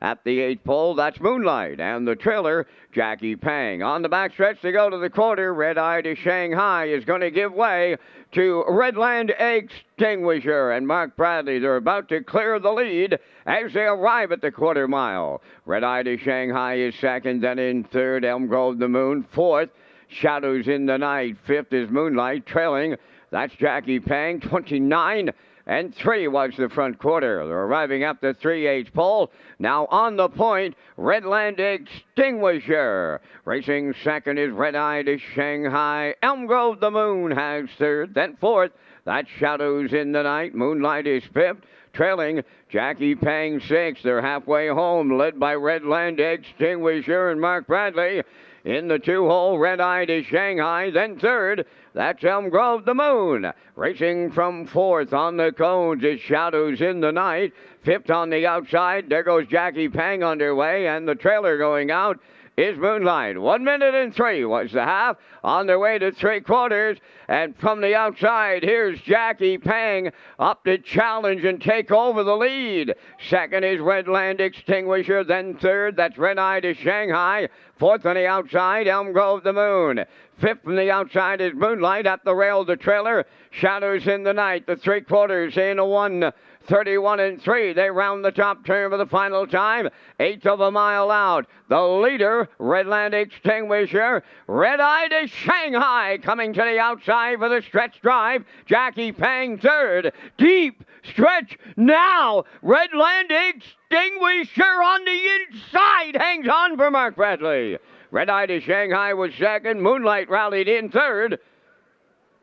At the eighth pole, that's Moonlight. And the trailer, Jackie Pang. On the backstretch to go to the quarter, Red Eye to Shanghai is going to give way to Redland Extinguisher. And Mark Bradley, they're about to clear the lead as they arrive at the quarter mile. Red Eye to Shanghai is second, then in third, Elm Grove the Moon. Fourth, Shadows in the Night. Fifth is Moonlight, trailing. That's Jackie Pang, 29. And 3 was the front quarter. They're arriving up the 3/8 pole. Now on the point, Redland Extinguisher. Racing second is Red Eye to Shanghai. Elm Grove the Moon has third. Then fourth, that's Shadows in the Night. Moonlight is fifth. Trailing Jackie Pang sixth. They're halfway home, led by Redland Extinguisher and Mark Bradley. In the 2-hole, Red Eye to Shanghai. Then third, that's Elm Grove the Moon. Racing from fourth on the cones is Shadows in the Night. Fifth on the outside, there goes Jackie Pang underway, and the trailer going out is Moonlight. 1 minute and 3 was the half. On their way to 3/4. And from the outside, here's Jackie Pang up to challenge and take over the lead. Second is Redland Extinguisher. Then third, that's Red Eye to Shanghai. Fourth on the outside, Elm Grove the Moon. Fifth from the outside is Moonlight. Up the rail, the trailer. Shadows in the Night. The 3/4 in a 1:31 and 3. They round the top turn for the final time. Eighth of a mile out. The leader, Redland Extinguisher. Red-Eye to Shanghai coming to the outside for the stretch drive. Jackie Pang third. Deep stretch now. Redland Extinguisher on the inside hangs on for Mark Bradley. Red-Eye to Shanghai was second. Moonlight rallied in third.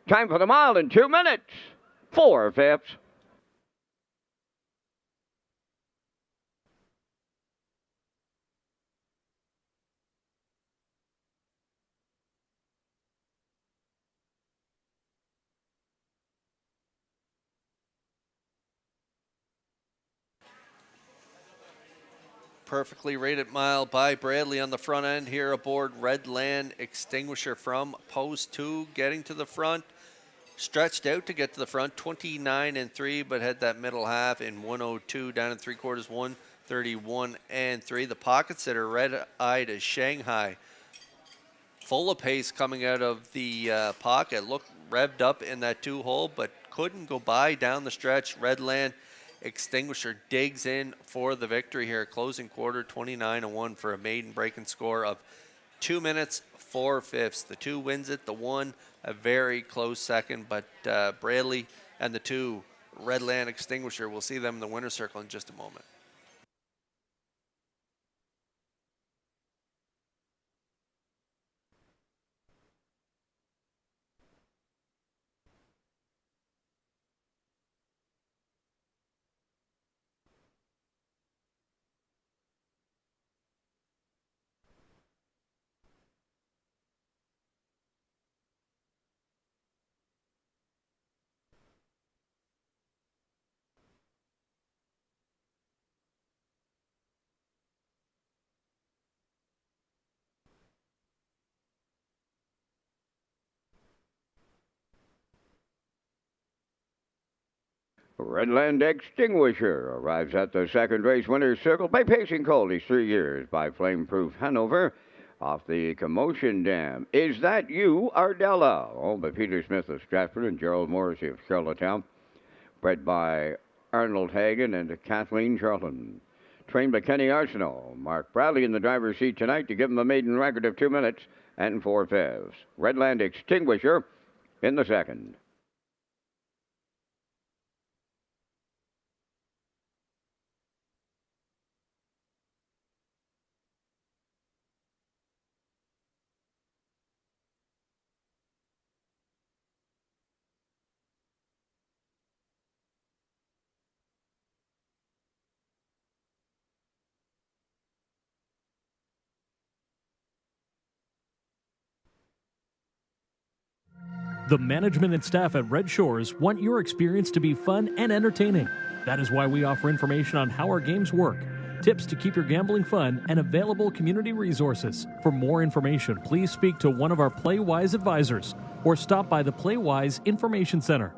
Time for the mile in 2 minutes. 4/5. Perfectly rated mile by Bradley on the front end here aboard Redland Extinguisher from post 2, getting to the front. Stretched out to get to the front, 29 and 3, but had that middle half in 102 down in 3/4, 131 and 3. The pocket sitter, Red-Eye to Shanghai, full of pace coming out of the pocket. Looked revved up in that 2-hole, but couldn't go by down the stretch. Redland Extinguisher digs in for the victory here. Closing quarter, 29 and 1 for a maiden breaking score of 2 minutes, 4/5. The 2 wins it. The 1, a very close second, but Bradley and the 2, Redland Extinguisher, we'll see them in the winner's circle in just a moment. Redland Extinguisher arrives at the second race winner's circle by pacing Coley's 3 years by Flameproof Hanover off the Commotion Dam. Is That You, Ardella? Owned by Peter Smith of Stratford and Gerald Morrissey of Charlottetown. Bred by Arnold Hagen and Kathleen Charlton. Trained by Kenny Arsenault. Mark Bradley in the driver's seat tonight to give him a maiden record of 2 minutes and 4/5. Redland Extinguisher in the second. The management and staff at Red Shores want your experience to be fun and entertaining. That is why we offer information on how our games work, tips to keep your gambling fun, and available community resources. For more information, please speak to one of our PlayWise advisors or stop by the PlayWise Information Center.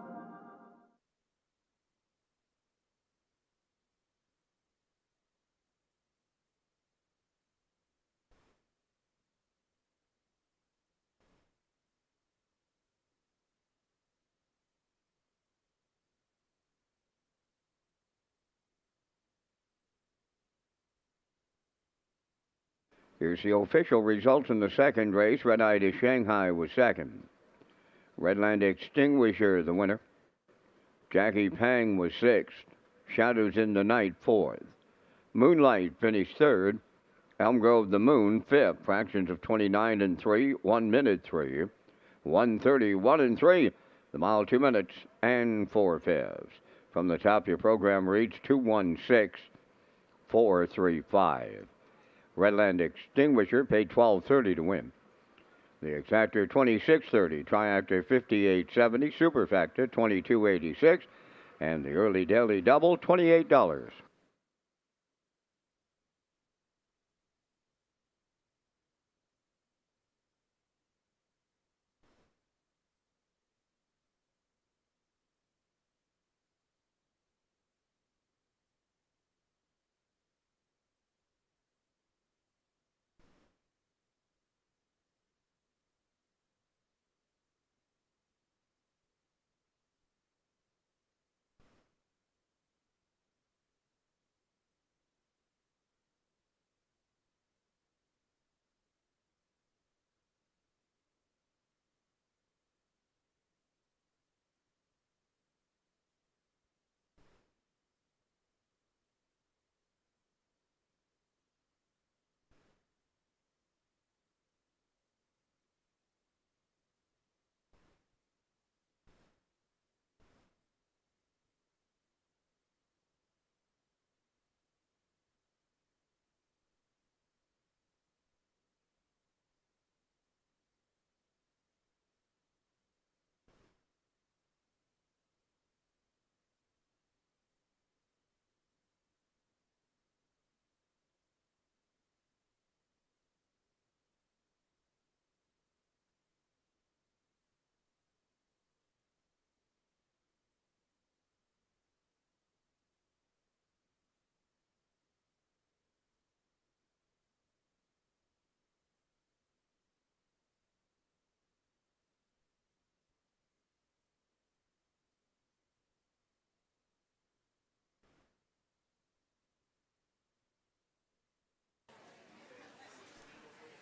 Here's the official results in the second race. Red-Eye to Shanghai was second. Redland Extinguisher, the winner. Jackie Pang was sixth. Shadows in the Night, fourth. Moonlight finished third. Elm Grove the Moon, fifth. Fractions of 29 and 3, 1 minute 3. 1:31 and 3. The mile, 2 minutes and 4/5. From the top, your program reads 216-435. Redland Extinguisher paid $12.30 to win. The Exactor $26.30, Triactor $58.70, Superfactor $22.86, and the Early Daily Double $28.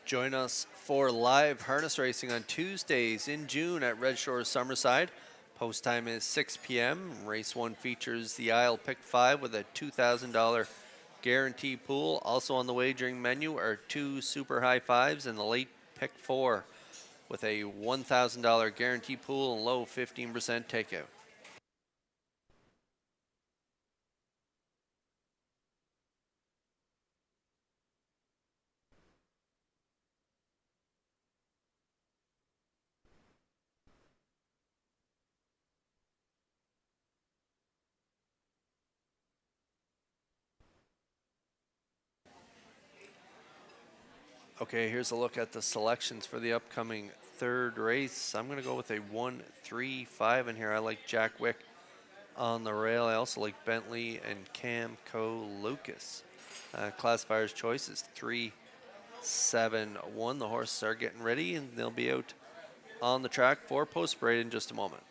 Join us for live harness racing on Tuesdays in June at Red Shores Summerside. Post time is 6 p.m. Race 1 features the Isle Pick 5 with a $2,000 guarantee pool. Also on the wagering menu are 2 super high fives and the late Pick 4 with a $1,000 guarantee pool and low 15% takeout. Okay, here's a look at the selections for the upcoming third race. I'm going to go with a 1-3-5 in here. I like Jack Wick on the rail. I also like Bentley and Camco Lucas. Classifier's choice is 3-7-1. The horses are getting ready and they'll be out on the track for post parade in just a moment.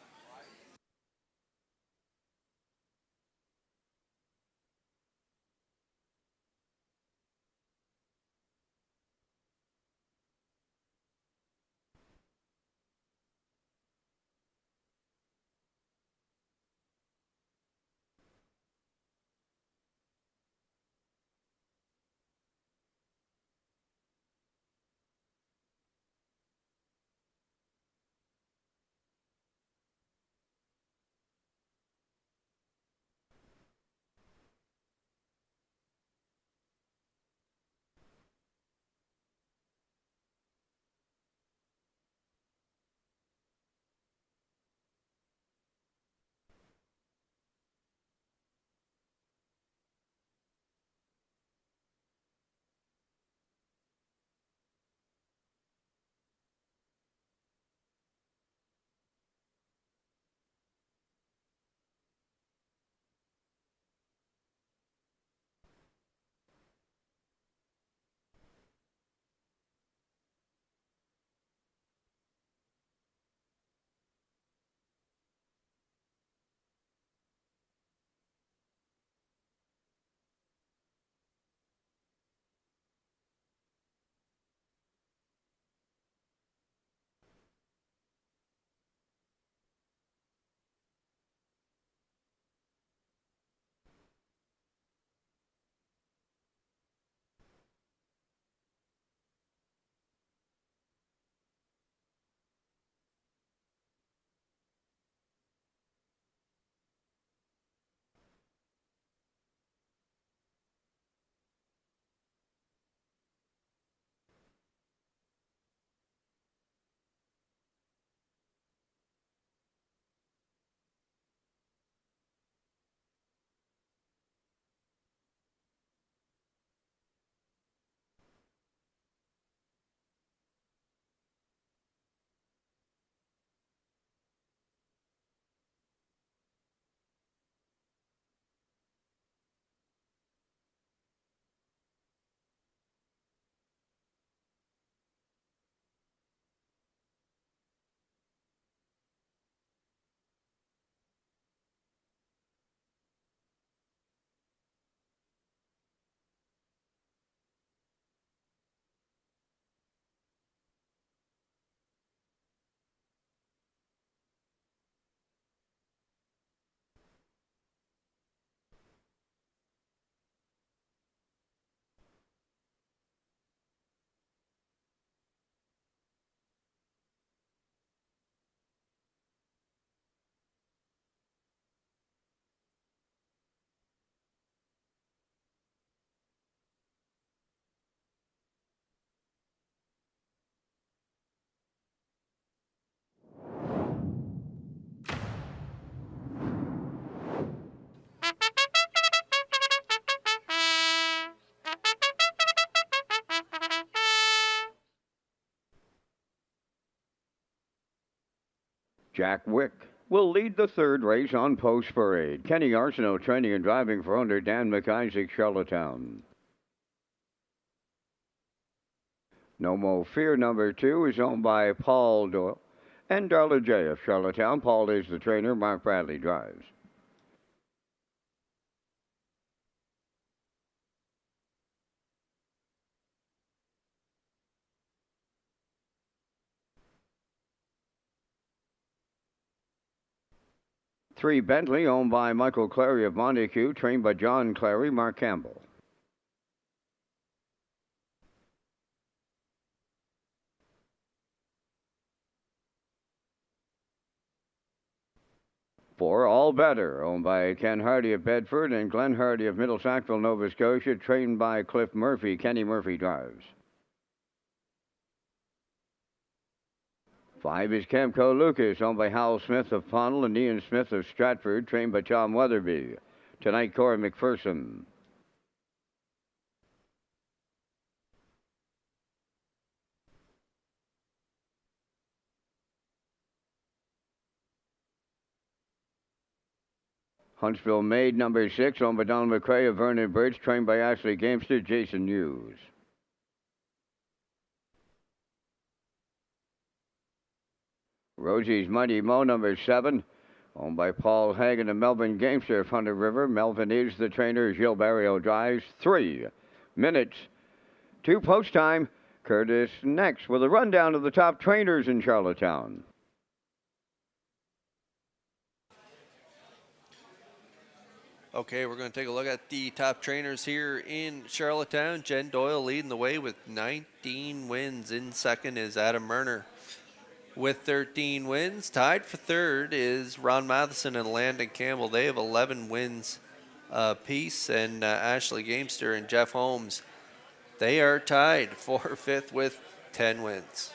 Jack Wick will lead the third race on post parade. Kenny Arsenault training and driving for under Dan McIsaac, Charlottetown. No Mo Fear number 2 is owned by Paul Doyle and Darla J of Charlottetown. Paul is the trainer. Mark Bradley drives. 3 Bentley, owned by Michael Clary of Montague, trained by John Clary, Mark Campbell. 4 All Better, owned by Ken Hardy of Bedford and Glenn Hardy of Middle Sackville, Nova Scotia, trained by Cliff Murphy. Kenny Murphy drives. 5 is Camco Lucas, owned by Hal Smith of Pownell and Ian Smith of Stratford, trained by Tom Weatherby. Tonight, Corey McPherson. Huntsville Maid, number 6, owned by Donald McCrae of Vernon Birch, trained by Ashley Gamester, Jason Hughes. Rosie's Mighty Mo, number 7, owned by Paul Hagan and Melvin Gamester of Hunter River. Melvin is the trainer. Gilles Barrio drives. 3 minutes to post time. Curtis next with a rundown of the top trainers in Charlottetown. Okay, we're going to take a look at the top trainers here in Charlottetown. Jen Doyle leading the way with 19 wins. In second is Adam Murner with 13 wins. Tied for third is Ron Matheson and Landon Campbell. They have 11 wins apiece. And Ashley Gamester and Jeff Holmes, they are tied for fifth with 10 wins.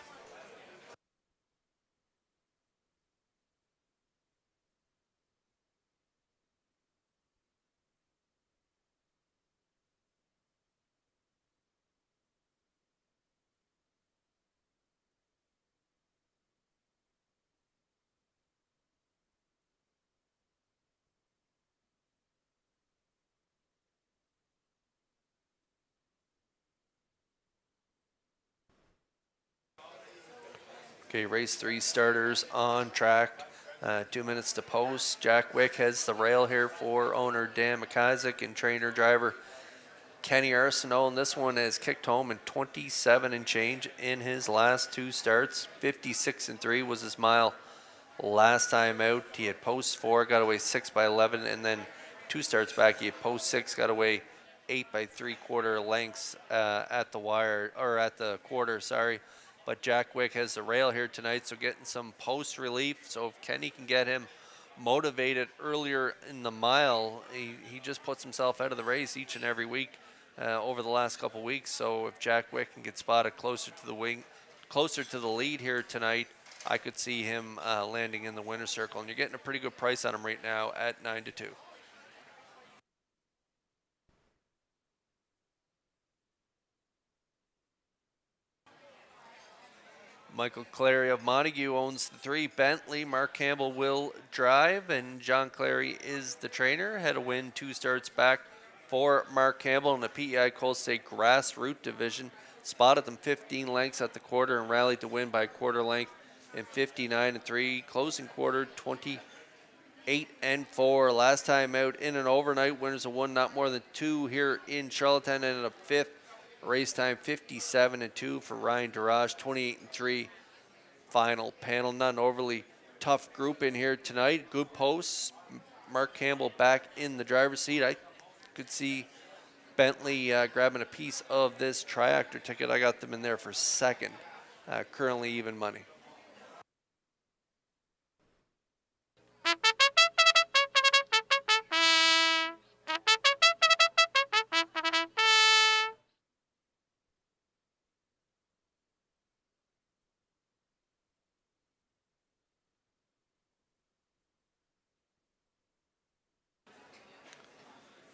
Okay, race 3 starters on track. 2 minutes to post. Jack Wick has the rail here for owner Dan McIsaac and trainer driver Kenny Arsenault. And this one has kicked home in 27 and change in his last 2 starts. 56 and 3 was his mile last time out. He had post 4, got away 6 by 11, and then 2 starts back he had post 6, got away 8 by 3/4 lengths at the wire, or at the quarter, sorry. But Jack Wick has the rail here tonight, so getting some post relief. So if Kenny can get him motivated earlier in the mile, he just puts himself out of the race each and every week over the last couple weeks. So if Jack Wick can get spotted closer to the lead here tonight, I could see him landing in the winner's circle. And you're getting a pretty good price on him right now at 9-2. Michael Clary of Montague owns the 3 Bentley. Mark Campbell will drive, and John Clary is the trainer. Had a win 2 starts back for Mark Campbell in the PEI Coal State Grassroots Division. Spotted them 15 lengths at the quarter and rallied to win by a quarter length in 59 and 3. Closing quarter 28 and 4. Last time out in an overnight, winners of 1, not more than 2 here in Charlottetown. Ended up 5th. Race time 57 and 2 for Ryan Darage. 28 and 3 final panel. Not an overly tough group in here tonight. Good posts. Mark Campbell back in the driver's seat. I could see Bentley grabbing a piece of this triactor ticket. I got them in there for second. Currently even money.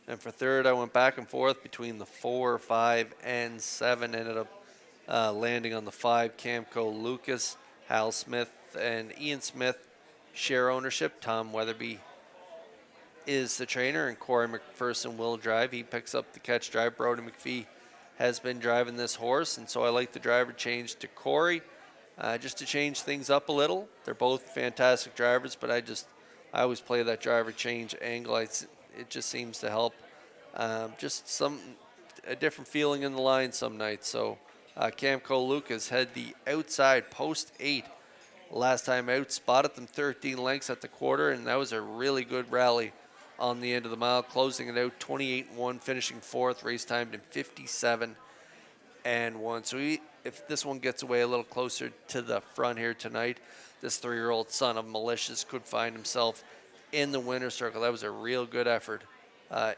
And for third, I went back and forth between the 4, 5, and 7. Ended up landing on the 5, Camco Lucas. Hal Smith and Ian Smith share ownership. Tom Weatherby is the trainer, and Corey McPherson will drive. He picks up the catch drive. Brody McPhee has been driving this horse, and so I like the driver change to Corey just to change things up a little. They're both fantastic drivers, but I always play that driver change angle. It just seems to help. Just a different feeling in the line some nights. So Camco Lucas had the outside post 8 last time out. Spotted them 13 lengths at the quarter, and that was a really good rally on the end of the mile, closing it out 28-1, finishing fourth. Race timed in 57-1. So if this one gets away a little closer to the front here tonight, this 3-year-old son of Malicious could find himself in the winner's circle. That was a real good effort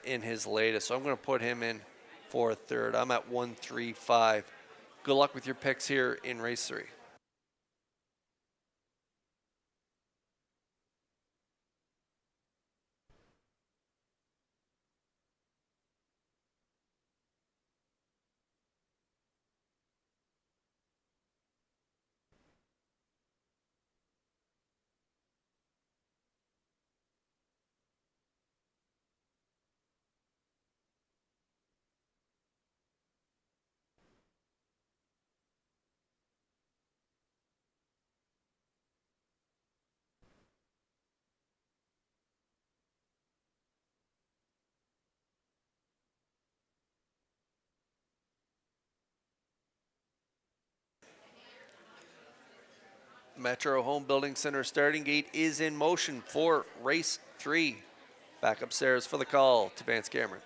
in his latest. So I'm going to put him in for a third. I'm at 135. Good luck with your picks here in race 3. Metro Home Building Center starting gate is in motion for race 3. Back upstairs for the call to Vance Cameron.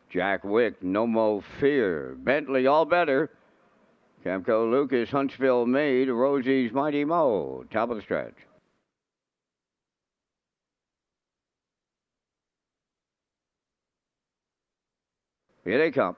Jack Wick, No Mo Fear. Bentley, All Better. Camco Lucas, Huntsville Made. Rosie's Mighty Mo. Top of the stretch. Here they come.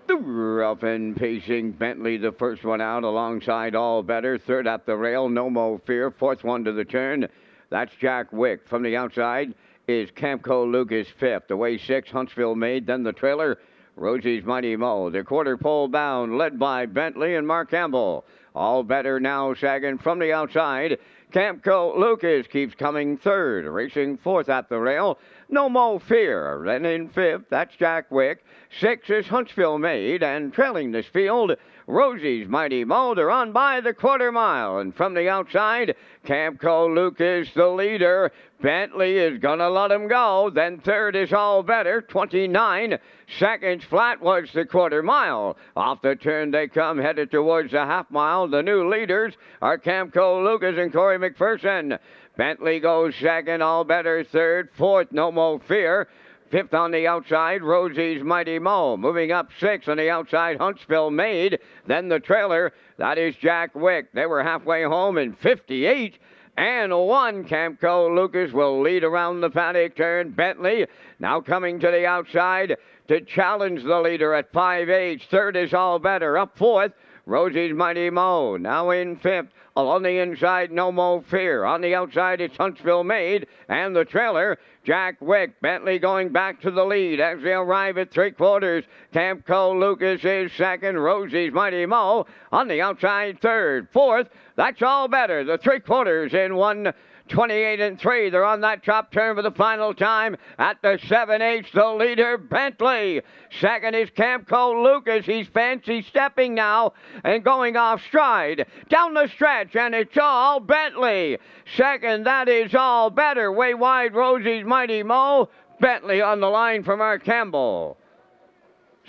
The rough and pacing Bentley, the first one out alongside All Better. Third up the rail, No Mo Fear. Fourth one to the turn. That's Jack Wick. From the outside is Camco Lucas fifth. Away 6, Huntsville Made. Then the trailer, Rosie's Mighty Mo. The quarter pole bound, led by Bentley and Mark Campbell. All Better now sagging from the outside. Camco Lucas keeps coming third, racing fourth at the rail. No Mo Fear. Then in fifth, that's Jack Wick. 6 is Huntsville Made, and trailing this field, Rosie's Mighty Mo. They're on by the quarter mile, and from the outside, Camco Lucas the leader. Bentley is gonna let him go. Then third is All Better, 29 seconds flat was the quarter mile. Off the turn they come, headed towards the half mile. The new leaders are Camco Lucas and Corey McPherson. Bentley goes second, All Better third, fourth, No Mo Fear. Fifth on the outside, Rosie's Mighty Mo. Moving up 6 on the outside, Huntsville Made. Then the trailer, that is Jack Wick. They were halfway home in 58-1. Camco Lucas will lead around the paddock turn. Bentley now coming to the outside to challenge the leader at 5-8. Third is All Better. Up fourth, Rosie's Mighty Mo. Now in fifth. Along the inside, No Mo Fear. On the outside, it's Huntsville Made. And the trailer, Jack Wick. Bentley going back to the lead as they arrive at 3/4. Camco Lucas is second. Rosie's Mighty Mo on the outside third. Fourth, that's All Better. The 3/4 in 1:28-3. They're on that top turn for the final time. At the 7/8, the leader, Bentley. Second is Camco Lucas. He's fancy stepping now and going off stride. Down the stretch, and it's all Bentley. Second, that is All Better. Way wide, Rosie's Mighty Mo. Bentley on the line for Mark Campbell.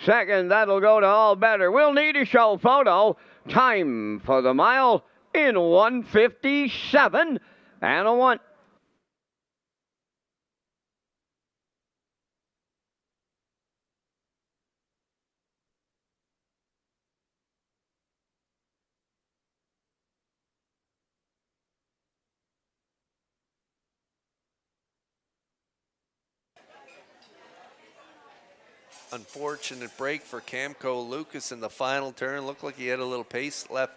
Second, that'll go to All Better. We'll need a show photo. Time for the mile in 1:57-1. Unfortunate break for Camco Lucas in the final turn. Looked like he had a little pace left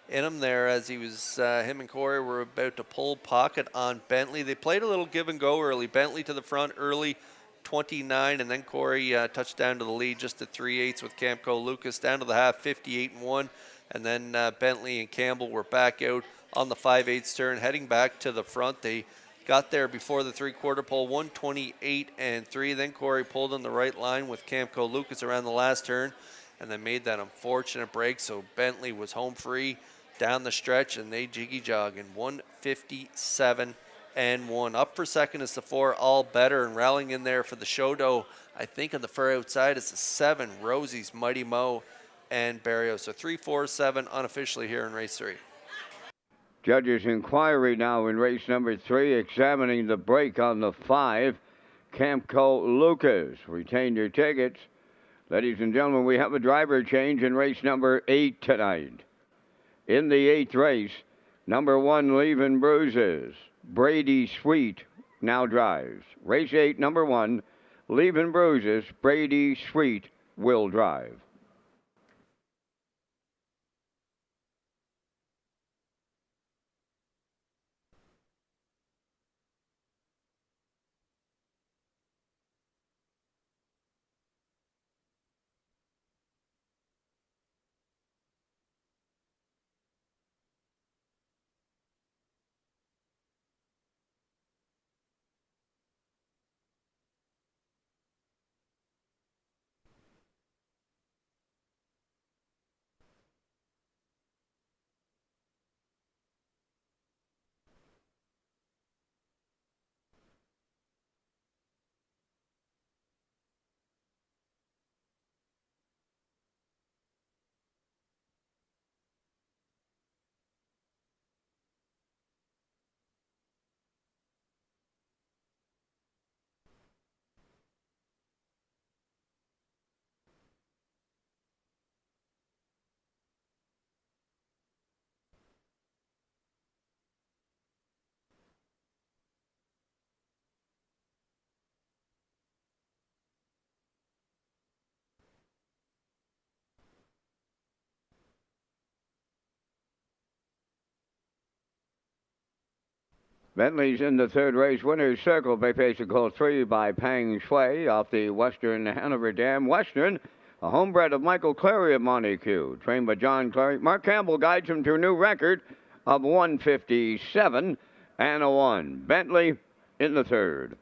in him there as he was, him and Corey were about to pull pocket on Bentley. They played a little give and go early. Bentley to the front early, 29, and then Corey touched down to the lead just at 3/8 with Camco Lucas down to the half, 58-1, and then Bentley and Campbell were back out on the 5/8 turn, heading back to the front. They got there before the 3/4 pole, 1:28-3. Then Corey pulled on the right line with Camco Lucas around the last turn, and then made that unfortunate break. So Bentley was home free down the stretch, and they jiggy jog in 1:57 and 1. Up for second is the 4, All Better, and rallying in there for the Shodo, I think on the far outside is the 7, Rosie's Mighty Mo and Barrios. So 3, 4, 7 unofficially here in race 3. Judges' inquiry now in race number 3, examining the break on the 5, Camco Lucas. Retain your tickets. Ladies and gentlemen, we have a driver change in race number 8 tonight. In the 8th race, number 1, Leaving Bruises. Brady Sweet now drives. Race 8, number 1, Leaving Bruises. Brady Sweet will drive. Bentley's in the 3rd race. Winner's Circle by Call 3 by Pang Shui off the Western Hanover Dam. Western, a homebred of Michael Clary of Montague, trained by John Clary. Mark Campbell guides him to a new record of 157 and a 1. Bentley in the 3rd.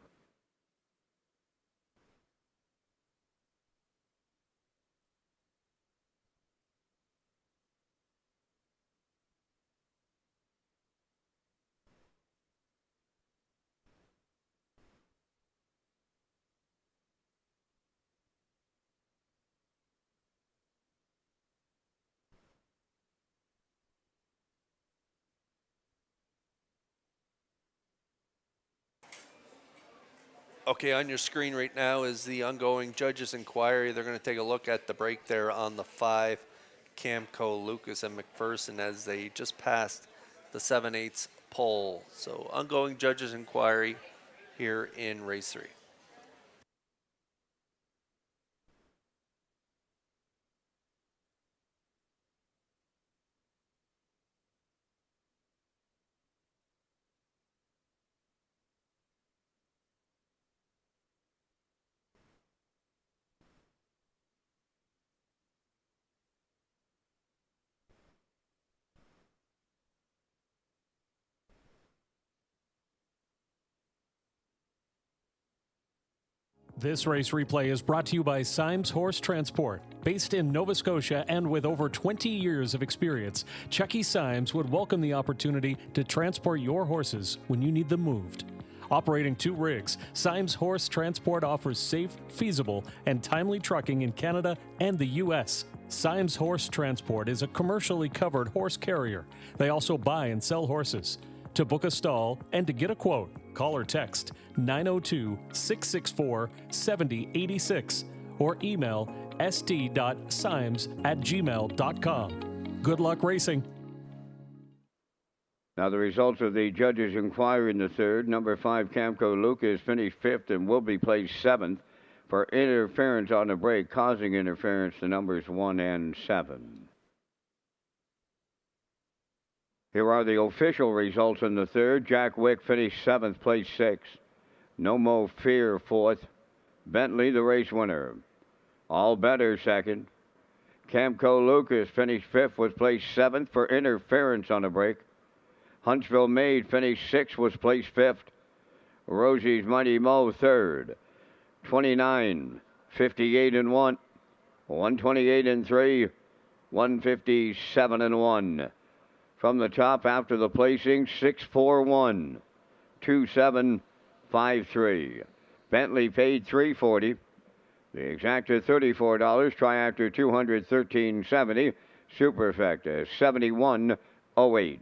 Okay, on your screen right now is the ongoing judges' inquiry. They're going to take a look at the break there on the 5, Camco Lucas and McPherson, as they just passed the 7/8 pole. So ongoing judges' inquiry here in race 3. This race replay is brought to you by Symes Horse Transport. Based in Nova Scotia and with over 20 years of experience, Chucky Symes would welcome the opportunity to transport your horses when you need them moved. Operating 2 rigs, Symes Horse Transport offers safe, feasible, and timely trucking in Canada and the U.S. Symes Horse Transport is a commercially covered horse carrier. They also buy and sell horses. To book a stall and to get a quote, call or text 902-664-7086 or email st.symes@gmail.com. Good luck racing. Now the results of the judges' inquiry in the 3rd. Number 5, Camco Lucas finished 5th and will be placed 7th for interference on the break, causing interference to numbers 1 and 7. Here are the official results in the 3rd. Jack Wick finished 7th, placed 6th. No Mo Fear 4th. Bentley, the race winner. All Better 2nd. Camco Lucas finished 5th, was placed 7th for interference on the break. Huntsville Maid finished 6th, was placed 5th. Rosie's Mighty Mo 3rd. 29, 58 and 1. 128 and 3. 157 and 1. From the top after the placing, 6-4-1. 2753. Bentley paid $340. The exacta $34. Triactor $213.70. Superfecta $71.08.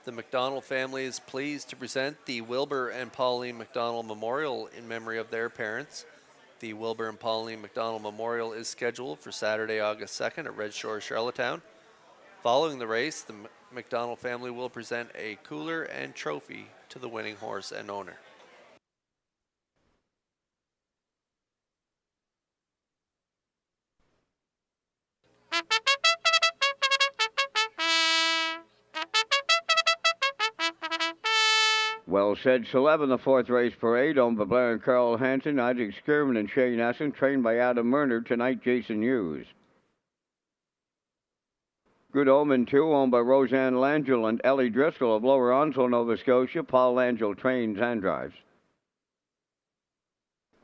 The McDonald family is pleased to present the Wilbur and Pauline McDonald Memorial in memory of their parents. The Wilbur and Pauline McDonald Memorial is scheduled for Saturday, August 2nd at Red Shores, Charlottetown. Following the race, the McDonald family will present a cooler and trophy to the winning horse and owner. Well said, 11, the fourth race parade, owned by Blair and Carl Hansen, Isaac Skirman and Shane Essen, trained by Adam Murner, tonight Jason Hughes. Good Omen 2, owned by Roseanne Langell and Ellie Driscoll of Lower Onslow, Nova Scotia. Paul Langell trains and drives.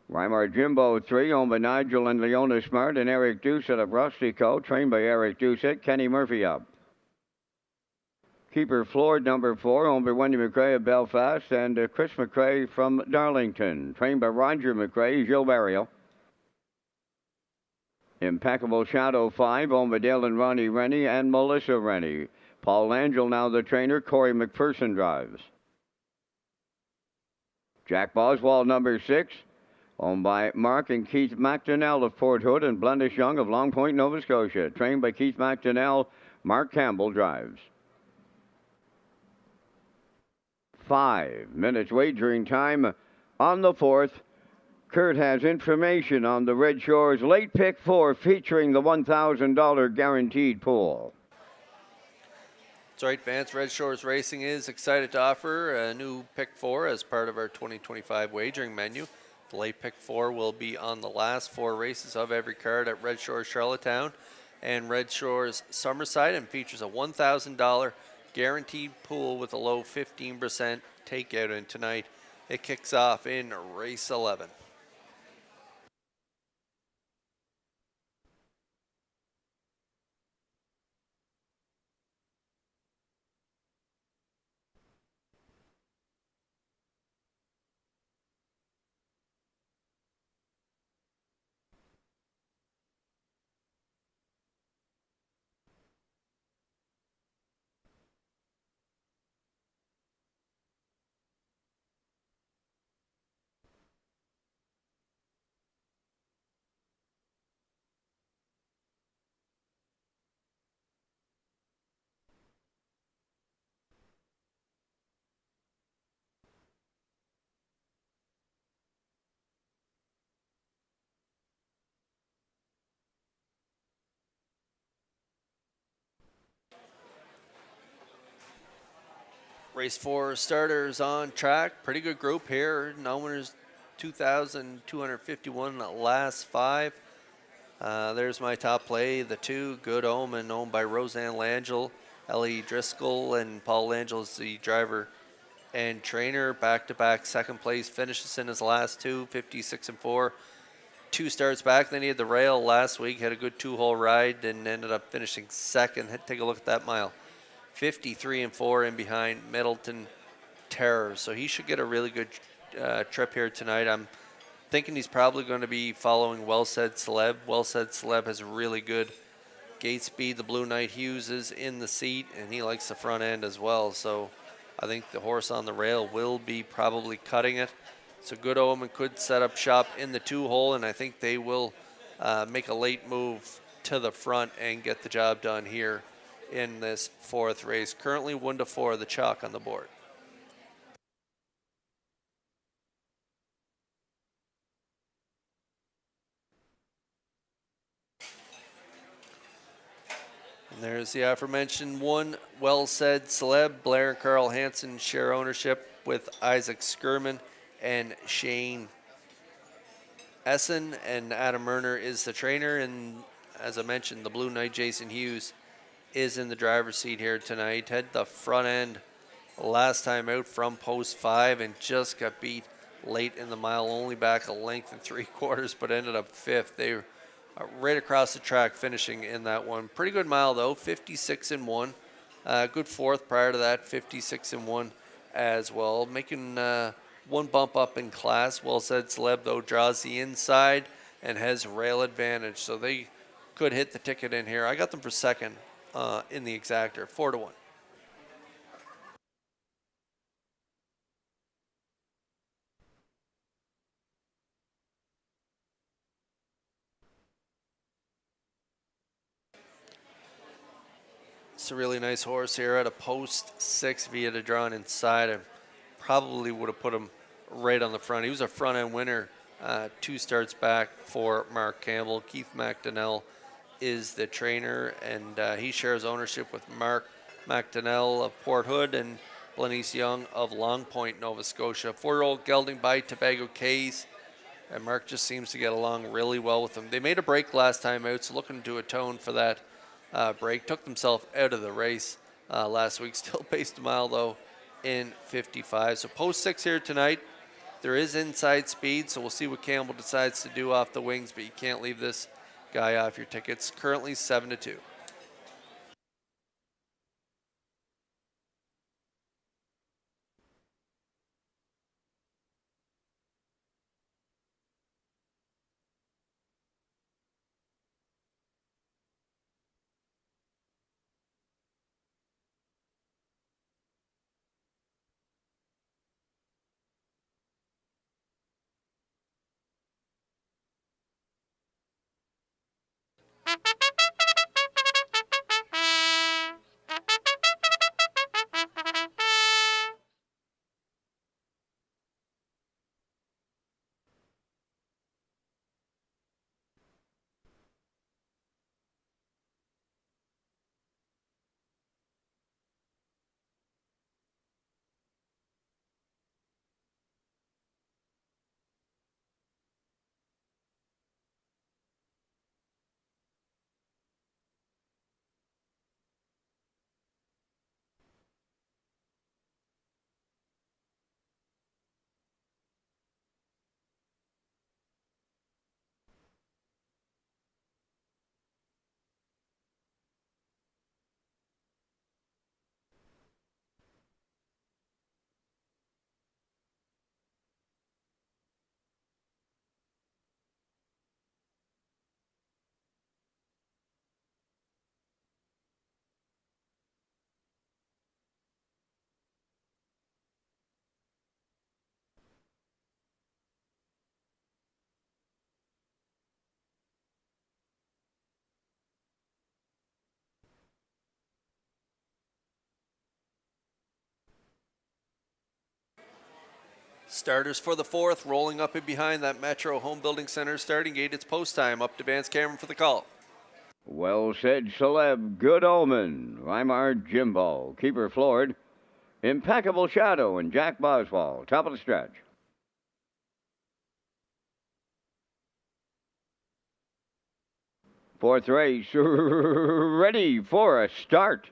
Weimar Jimbo 3, owned by Nigel and Leona Smart and Eric Doucette of Rustico, trained by Eric Doucette. Kenny Murphy up. Keeper Floor, number 4, owned by Wendy McRae of Belfast and Chris McRae from Darlington, trained by Roger McRae, Gilles Barrio. Impeccable Shadow 5, owned by Dale and Ronnie Rennie and Melissa Rennie. Paul Langell now the trainer, Corey McPherson drives. Jack Boswell, number 6, owned by Mark and Keith McDonnell of Port Hood and Blendish Young of Long Point, Nova Scotia, trained by Keith McDonnell. Mark Campbell drives. 5 minutes wagering time on the 4th. Kurt has information on the Red Shores late pick 4 featuring the $1,000 guaranteed pool. That's right, Vance. Red Shores Racing is excited to offer a new pick 4 as part of our 2025 wagering menu. The late pick 4 will be on the last 4 races of every card at Red Shores Charlottetown and Red Shores Summerside, and features a $1,000 guaranteed pool with a low 15% takeout. And tonight it kicks off in race 11. Race 4 starters on track. Pretty good group here. Now winners 2,251 last 5. There's my top play, the 2, Good Omen, owned by Roseanne Langell, Ellie Driscoll, and Paul Langell is the driver and trainer. Back-to-back second place finishes in his last 2, 56 and 4. 2 starts back. Then he had the rail last week, had a good 2-hole ride, and ended up finishing second. Take a look at that mile. 53 and 4 in behind Middleton Terror. So he should get a really good trip here tonight. I'm thinking he's probably going to be following Well Said Celeb. Well Said Celeb has a really good gate speed. The Blue Knight Hughes is in the seat, and he likes the front end as well. So I think the horse on the rail will be probably cutting it. So Good Omen could set up shop in the 2-hole, and I think they will make a late move to the front and get the job done here in this 4th race. Currently 1-4, the chalk on the board. And there's the aforementioned 1, Well Said Celeb. Blair and Carl Hansen share ownership with Isaac Skirman and Shane Essen, and Adam Murner is the trainer. And as I mentioned, the Blue Knight Jason Hughes is in the driver's seat here tonight. Had the front end last time out from post 5 and just got beat late in the mile, only back a length and 3/4, but ended up 5th. They were right across the track finishing in that one. Pretty good mile though, 56 and 1. Good 4th prior to that, 56 and 1 as well. Making one bump up in class. Well Said Celeb though draws the inside and has rail advantage, so they could hit the ticket in here. I got them for second in the exactor, 4-1. It's a really nice horse here at a post 6 via the drawn inside. I probably would have put him right on the front. He was a front end winner 2 starts back for Mark Campbell. Keith McDonnell is the trainer, and he shares ownership with Mark McDonnell of Port Hood and Blanice Young of Long Point, Nova Scotia. 4-year-old gelding by Tobago Case, and Mark just seems to get along really well with them. They made a break last time out, so looking to atone for that break. Took themselves out of the race last week. Still paced a mile, though, in 55. So post 6 here tonight. There is inside speed, so we'll see what Campbell decides to do off the wings, but you can't leave this guy off your tickets. Currently 7-2. Starters for the 4th, rolling up and behind that Metro Home Building Center starting gate. It's post time. Up to Vance Cameron for the call. Well Said Celeb, Good Omen, Weimar Jimbo, Keeper Floored, Impeccable Shadow, and Jack Boswell, top of the stretch. Fourth race, ready for a start.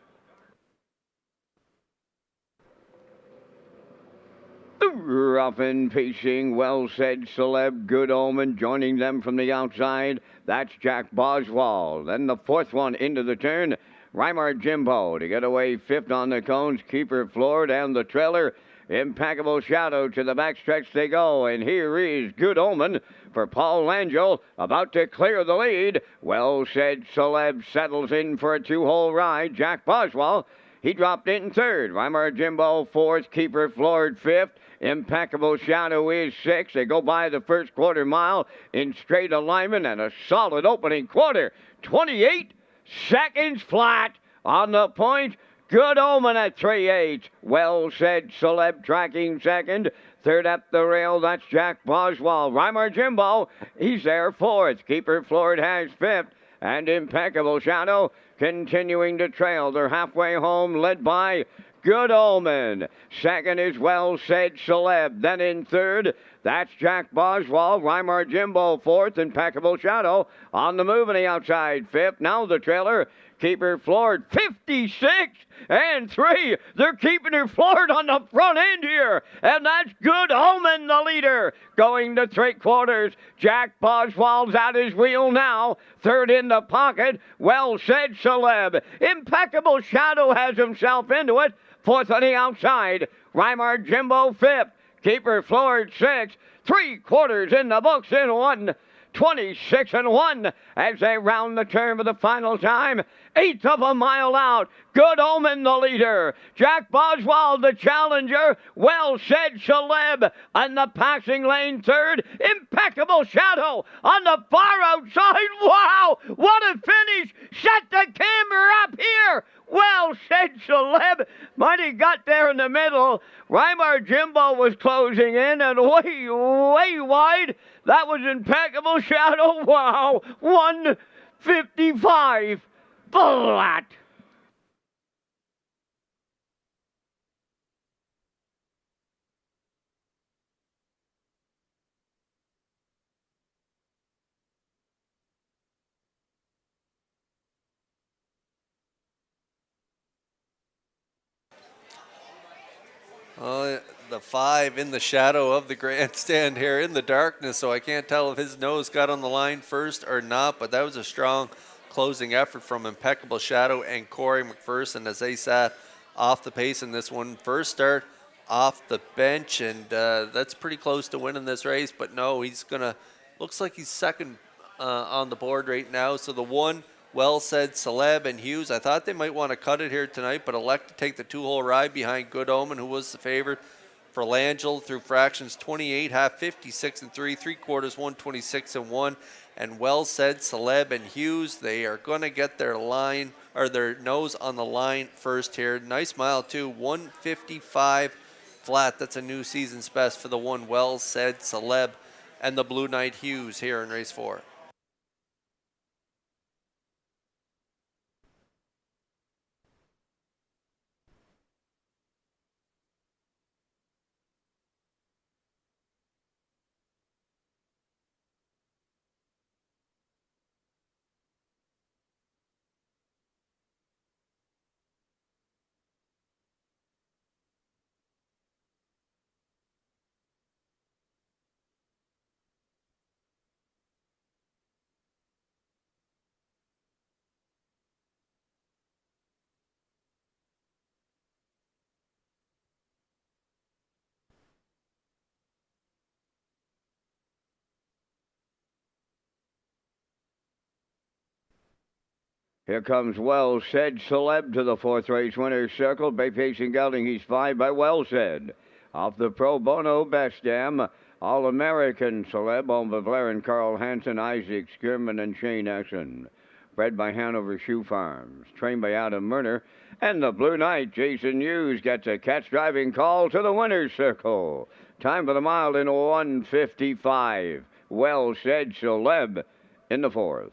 Rough and pacing, Well Said Celeb, Good Omen joining them from the outside. That's Jack Boswell. Then the fourth one into the turn. Reimer Jimbo to get away fifth on the cones. Keeper Floored and the trailer. Impeccable Shadow to the backstretch they go. And here is Good Omen for Paul Langell about to clear the lead. Well Said Celeb settles in for a two-hole ride. Jack Boswell, he dropped in third. Reimer Jimbo fourth. Keeper Floored fifth. Impeccable Shadow is sixth. They go by the first quarter mile in straight alignment and a solid opening quarter. 28 seconds flat on the point. Good Omen at 3/8. Well Said Celeb tracking second. Third up the rail, that's Jack Boswell. Reimer Jimbo, he's there fourth. Keeper Floored has fifth. And Impeccable Shadow continuing to trail. They're halfway home, led by Good Omen. Second is Well Said Celeb. Then in third, that's Jack Boswell. Reimer Jimbo fourth. Impeccable Shadow on the move on the outside fifth. Now the trailer. Keeper Floored 56 and 3. They're keeping her floored on the front end here. And that's Good Omen, the leader. Going to three quarters. Jack Boswell's at his wheel now. Third in the pocket. Well Said Celeb. Impeccable Shadow has himself into it. Fourth on the outside. Reimer Jimbo fifth. Keeper Floored sixth. Three quarters in the books in one. 26 and 1 as they round the turn for the final time. Eighth of a mile out. Good Omen, the leader. Jack Boswell, the challenger. Well Said Celeb on the passing lane third. Impeccable Shadow on the far outside. Wow, what a finish. Set the camera up here. Well Said Celeb might have got there in the middle. Reimer Jimbo was closing in and way wide. That was Impeccable Shadow. Wow, 155 flat. The 5 in the shadow of the grandstand here in the darkness, so I can't tell if his nose got on the line first or not, but that was a strong closing effort from Impeccable Shadow and Corey McPherson as they sat off the pace in this one. First start off the bench, and that's pretty close to winning this race, but no, looks like he's second on the board right now. So the one, Well Said Celeb and Hughes, I thought they might want to cut it here tonight, but elect to take the two-hole ride behind Good Omen, who was the favorite. For Langell through fractions 28, half 56 and 3, three quarters 126 and 1, and Well Said Celeb and Hughes, they are going to get their line or their nose on the line first here. Nice mile too, 155 flat. That's a new season's best for the one, Well Said Celeb and the Blue Knight Hughes here in race 4. Here comes Well Said Celeb to the fourth race winner's circle. Bay Pacing Gelding, he's 5 by Well Said. Off the Pro Bono Best Dam, All-American Celeb on Bavarian Carl Hansen, Isaac Skirman, and Shane Essen. Bred by Hanover Shoe Farms, trained by Adam Murner. And the Blue Knight, Jason Hughes, gets a catch driving call to the winner's circle. Time for the mile in 155. Well Said Celeb in the fourth.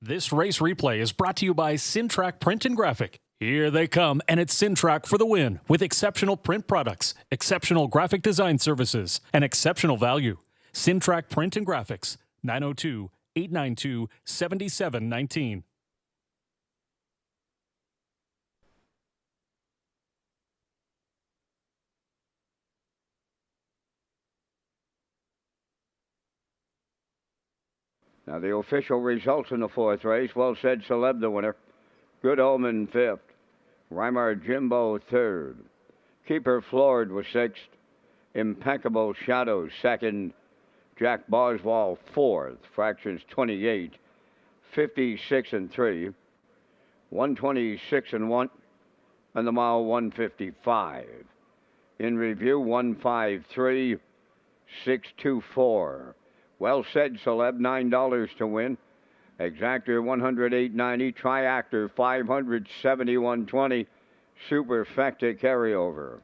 This race replay is brought to you by Racetrack Print and Graphic. Here they come, and it's Racetrack for the win with exceptional print products, exceptional graphic design services, and exceptional value. Racetrack Print and Graphics, 902-892-7719. Now the official results in the fourth race. Well Said Celeb the winner. Good Omen fifth. Reimer Jimbo third. Keeper Floored was sixth. Impeccable Shadows second. Jack Boswell fourth. Fractions 28. 56 and 3. 126 and 1. And the mile 155. In review 153. 624. Well Said Celeb, $9 to win. Exactor $108.90. Triactor $571.20. Superfecta carryover.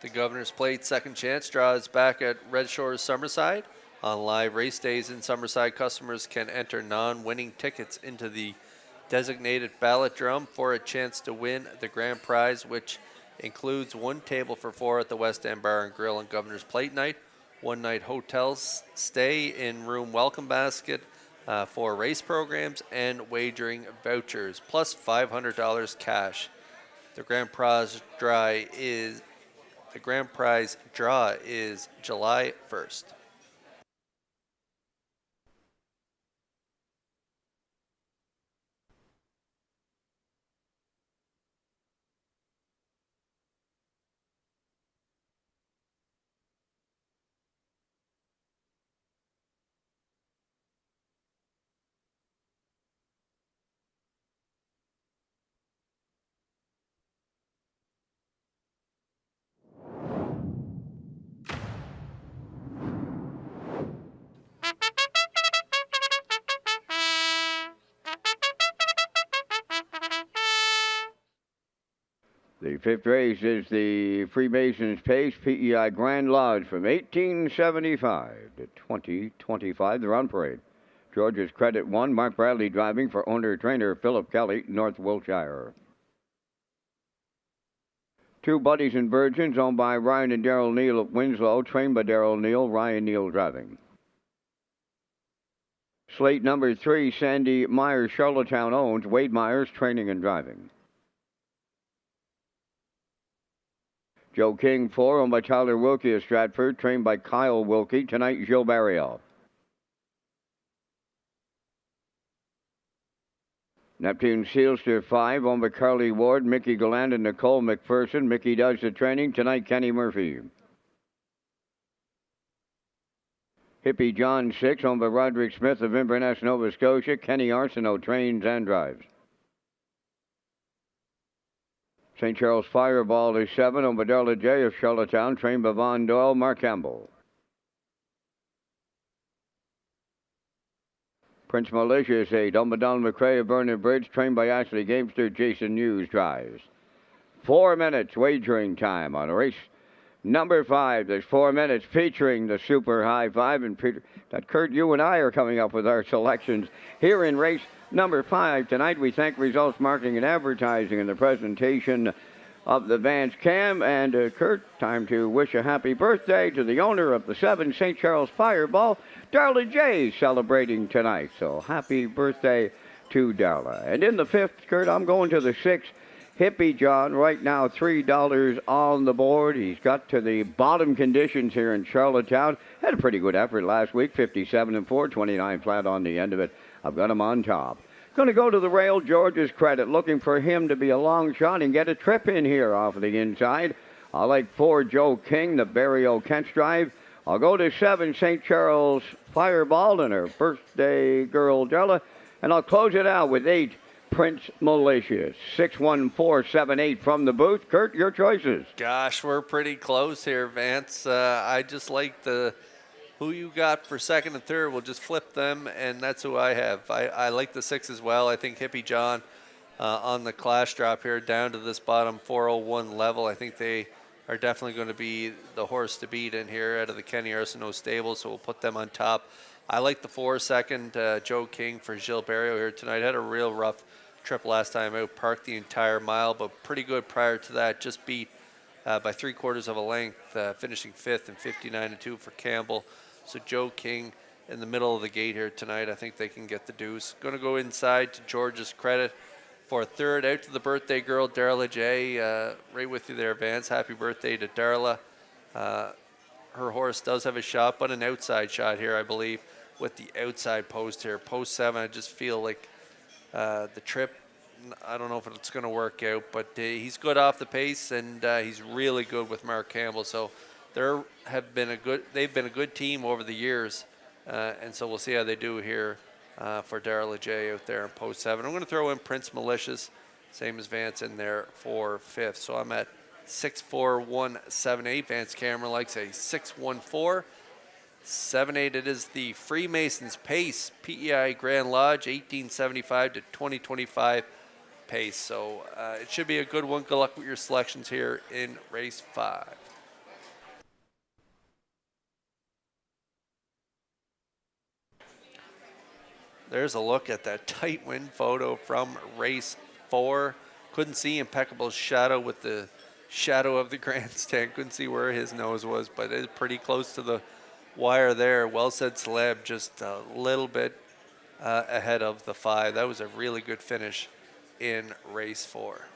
The Governor's Plate Second Chance draw is back at Red Shores, Summerside. On live race days in Summerside, customers can enter non-winning tickets into the designated ballot drum for a chance to win the grand prize, which includes one table for four at the West End Bar and Grill on Governor's Plate night, one night hotel stay in room welcome basket for race programs and wagering vouchers, plus $500 cash. The grand prize draw is July 1st. The fifth race is the Freemasons Pace PEI Grand Lodge from 1875 to 2025, the Run Parade. George's Credit 1, Mark Bradley driving for owner-trainer Philip Kelly, North Wiltshire. Two Buddies and Virgins owned by Ryan and Darrell Neal of Winslow, trained by Darrell Neal, Ryan Neal driving. Slate number 3, Sandy Myers, Charlottetown owns, Wade Myers training and driving. Joe King 4, owned by Tyler Wilkie of Stratford, trained by Kyle Wilkie. Tonight, Gilles Barriel. Neptune Sealster 5, owned by Carly Ward, Mickey Galland, and Nicole McPherson. Mickey does the training. Tonight, Kenny Murphy. Hippie John 6, owned by Roderick Smith of Inverness, Nova Scotia. Kenny Arsenault trains and drives. St. Charles Fireball is 7, owned by Darla J of Charlottetown, trained by Von Doyle, Mark Campbell. Prince Malicious 8, owned by Donald McCrae of Burnham Bridge, trained by Ashley Gamester, Jason Hughes drives. 4 minutes wagering time on race number 5. There's 4 minutes featuring the Super High Five. And Peter, that Kurt, you and I are coming up with our selections here in race number 5 tonight. We thank Results Marketing and Advertising in the presentation of the Vance Cam. And Kurt, time to wish a happy birthday to the owner of the 7 St. Charles Fireball, Darla J, celebrating tonight. So happy birthday to Darla. And in the 5th, Kurt, I'm going to the 6. Hippie John, right now $3 on the board. He's got to the bottom conditions here in Charlottetown. Had a pretty good effort last week, 57-4, 29 flat on the end of it. I've got him on top. Going to go to the rail, George's Credit, looking for him to be a long shot and get a trip in here off the inside. I like 4, Joe King, the Barry O'Kent's drive. I'll go to 7, St. Charles Fireball and her birthday girl, Della. And I'll close it out with 8, Prince Malicious. 61478 from the booth. Kurt, your choices. Gosh, we're pretty close here, Vance. I just like who you got for second and third. We'll just flip them, and that's who I have. I like the 6 as well. I think Hippie John on the class drop here down to this bottom 401 level. I think they are definitely going to be the horse to beat in here out of the Kenny Arsenault stable, so we'll put them on top. I like the 4 second, Joe King for Gilles Barrio here tonight. Had a real rough trip last time out, parked the entire mile, but pretty good prior to that. Just beat by 3/4 of a length, finishing 5th and 59-2 for Campbell. So Joe King in the middle of the gate here tonight. I think they can get the deuce. Going to go inside to George's Credit for a third. Out to the birthday girl, Darla J. Right with you there, Vance. Happy birthday to Darla. Her horse does have a shot, but an outside shot here, I believe, with the outside post here. Post 7, I just feel like the trip, I don't know if it's going to work out, but he's good off the pace, and he's really good with Mark Campbell. So they've been a good team over the years, and so we'll see how they do here for Darla J out there in post 7. I'm going to throw in Prince Malicious, same as Vance in there for 5th. So I'm at 64178. Vance Cameron likes a 614. 7-8, it is the Freemasons Pace, PEI Grand Lodge, 1875 to 2025 pace. So it should be a good one. Good luck with your selections here in race 5. There's a look at that tight wind photo from race 4. Couldn't see Impeccable's shadow with the shadow of the grandstand. Couldn't see where his nose was, but it's pretty close to the wire there. Well said, Celeb, just a little bit ahead of the 5. That was a really good finish in race 4.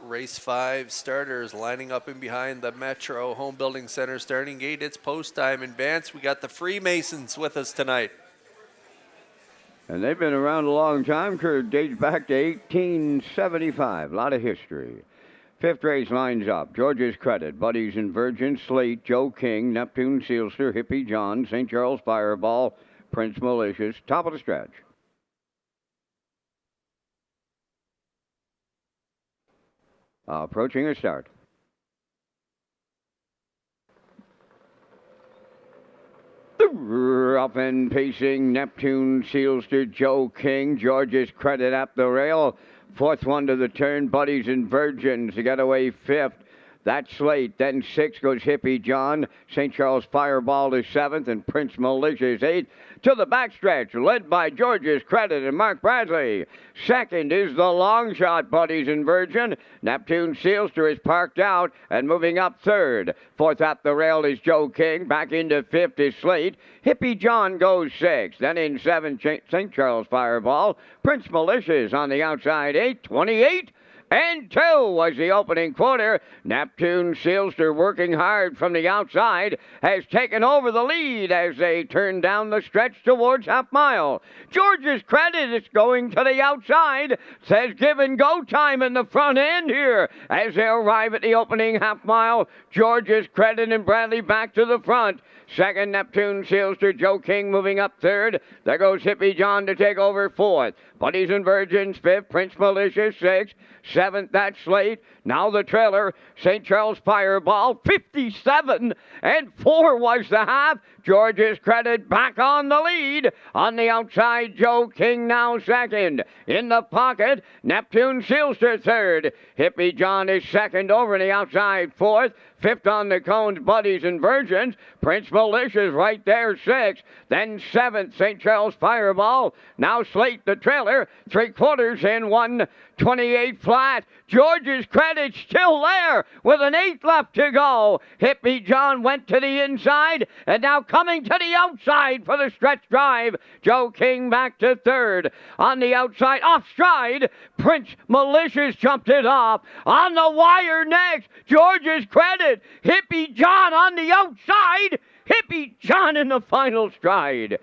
Race 5 starters lining up in behind the Metro Home Building Center starting gate. It's post time in Vance. We got the Freemasons with us tonight. And they've been around a long time. Dates back to 1875. A lot of history. Fifth race lines up. George's Credit, Buddies and Virgin, Slate, Joe King, Neptune Sealster, Hippie John, St. Charles Fireball, Prince Malicious. Top of the stretch. Approaching a start. Up and pacing, Neptune Sealster, Joe King, George's Credit up the rail. Fourth one to the turn, Buddies and Virgins to get away fifth. That's Slate. Then sixth goes Hippie John. St. Charles Fireball is seventh, and Prince Malicious eighth. To the backstretch, led by George's Credit and Mark Bradley. Second is the long shot, Buddies and Virgin. Neptune Sealster is parked out and moving up third. Fourth up the rail is Joe King. Back into fifth is Slate. Hippie John goes sixth. Then in seventh, St. Charles Fireball. Prince Malicious on the outside, 8:28. And 2 was the opening quarter. Neptune Sealster, working hard from the outside, has taken over the lead as they turn down the stretch towards half mile. George's Credit is going to the outside. Says give and go time in the front end here as they arrive at the opening half mile. George's Credit and Bradley back to the front. Second, Neptune Sealster, Joe King moving up third. There goes Hippie John to take over fourth. Buddies and Virgins fifth. Prince Malicious sixth. Seventh, that's Slate. Now the trailer, St. Charles Fireball, 57. And 4 was the half. George's Credit back on the lead. On the outside, Joe King now second. In the pocket, Neptune Sealster third. Hippie John is second over the outside fourth. Fifth on the cones, Buddies and Virgins. Prince Malicious right there, sixth. Then seventh, St. Charles Fireball. Now Slate the trailer. 3/4 in 1:28 flat. George's Credit still there with an 8 left to go. Hippie John went to the inside and now coming to the outside for the stretch drive. Joe King back to third. On the outside, off stride. Prince Malicious jumped it off. On the wire next, George's Credit. Hippie John on the outside. Hippie John in the final stride.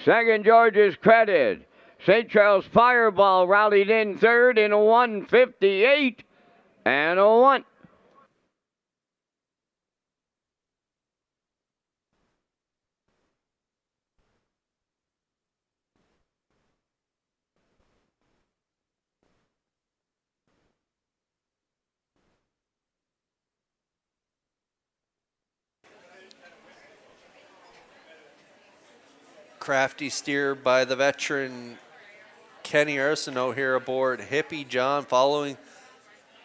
Second, George's Credit. St. Charles Fireball rallied in third in 1:58 and 1. Crafty steer by the veteran Kenny Arsenault here aboard. Hippie John following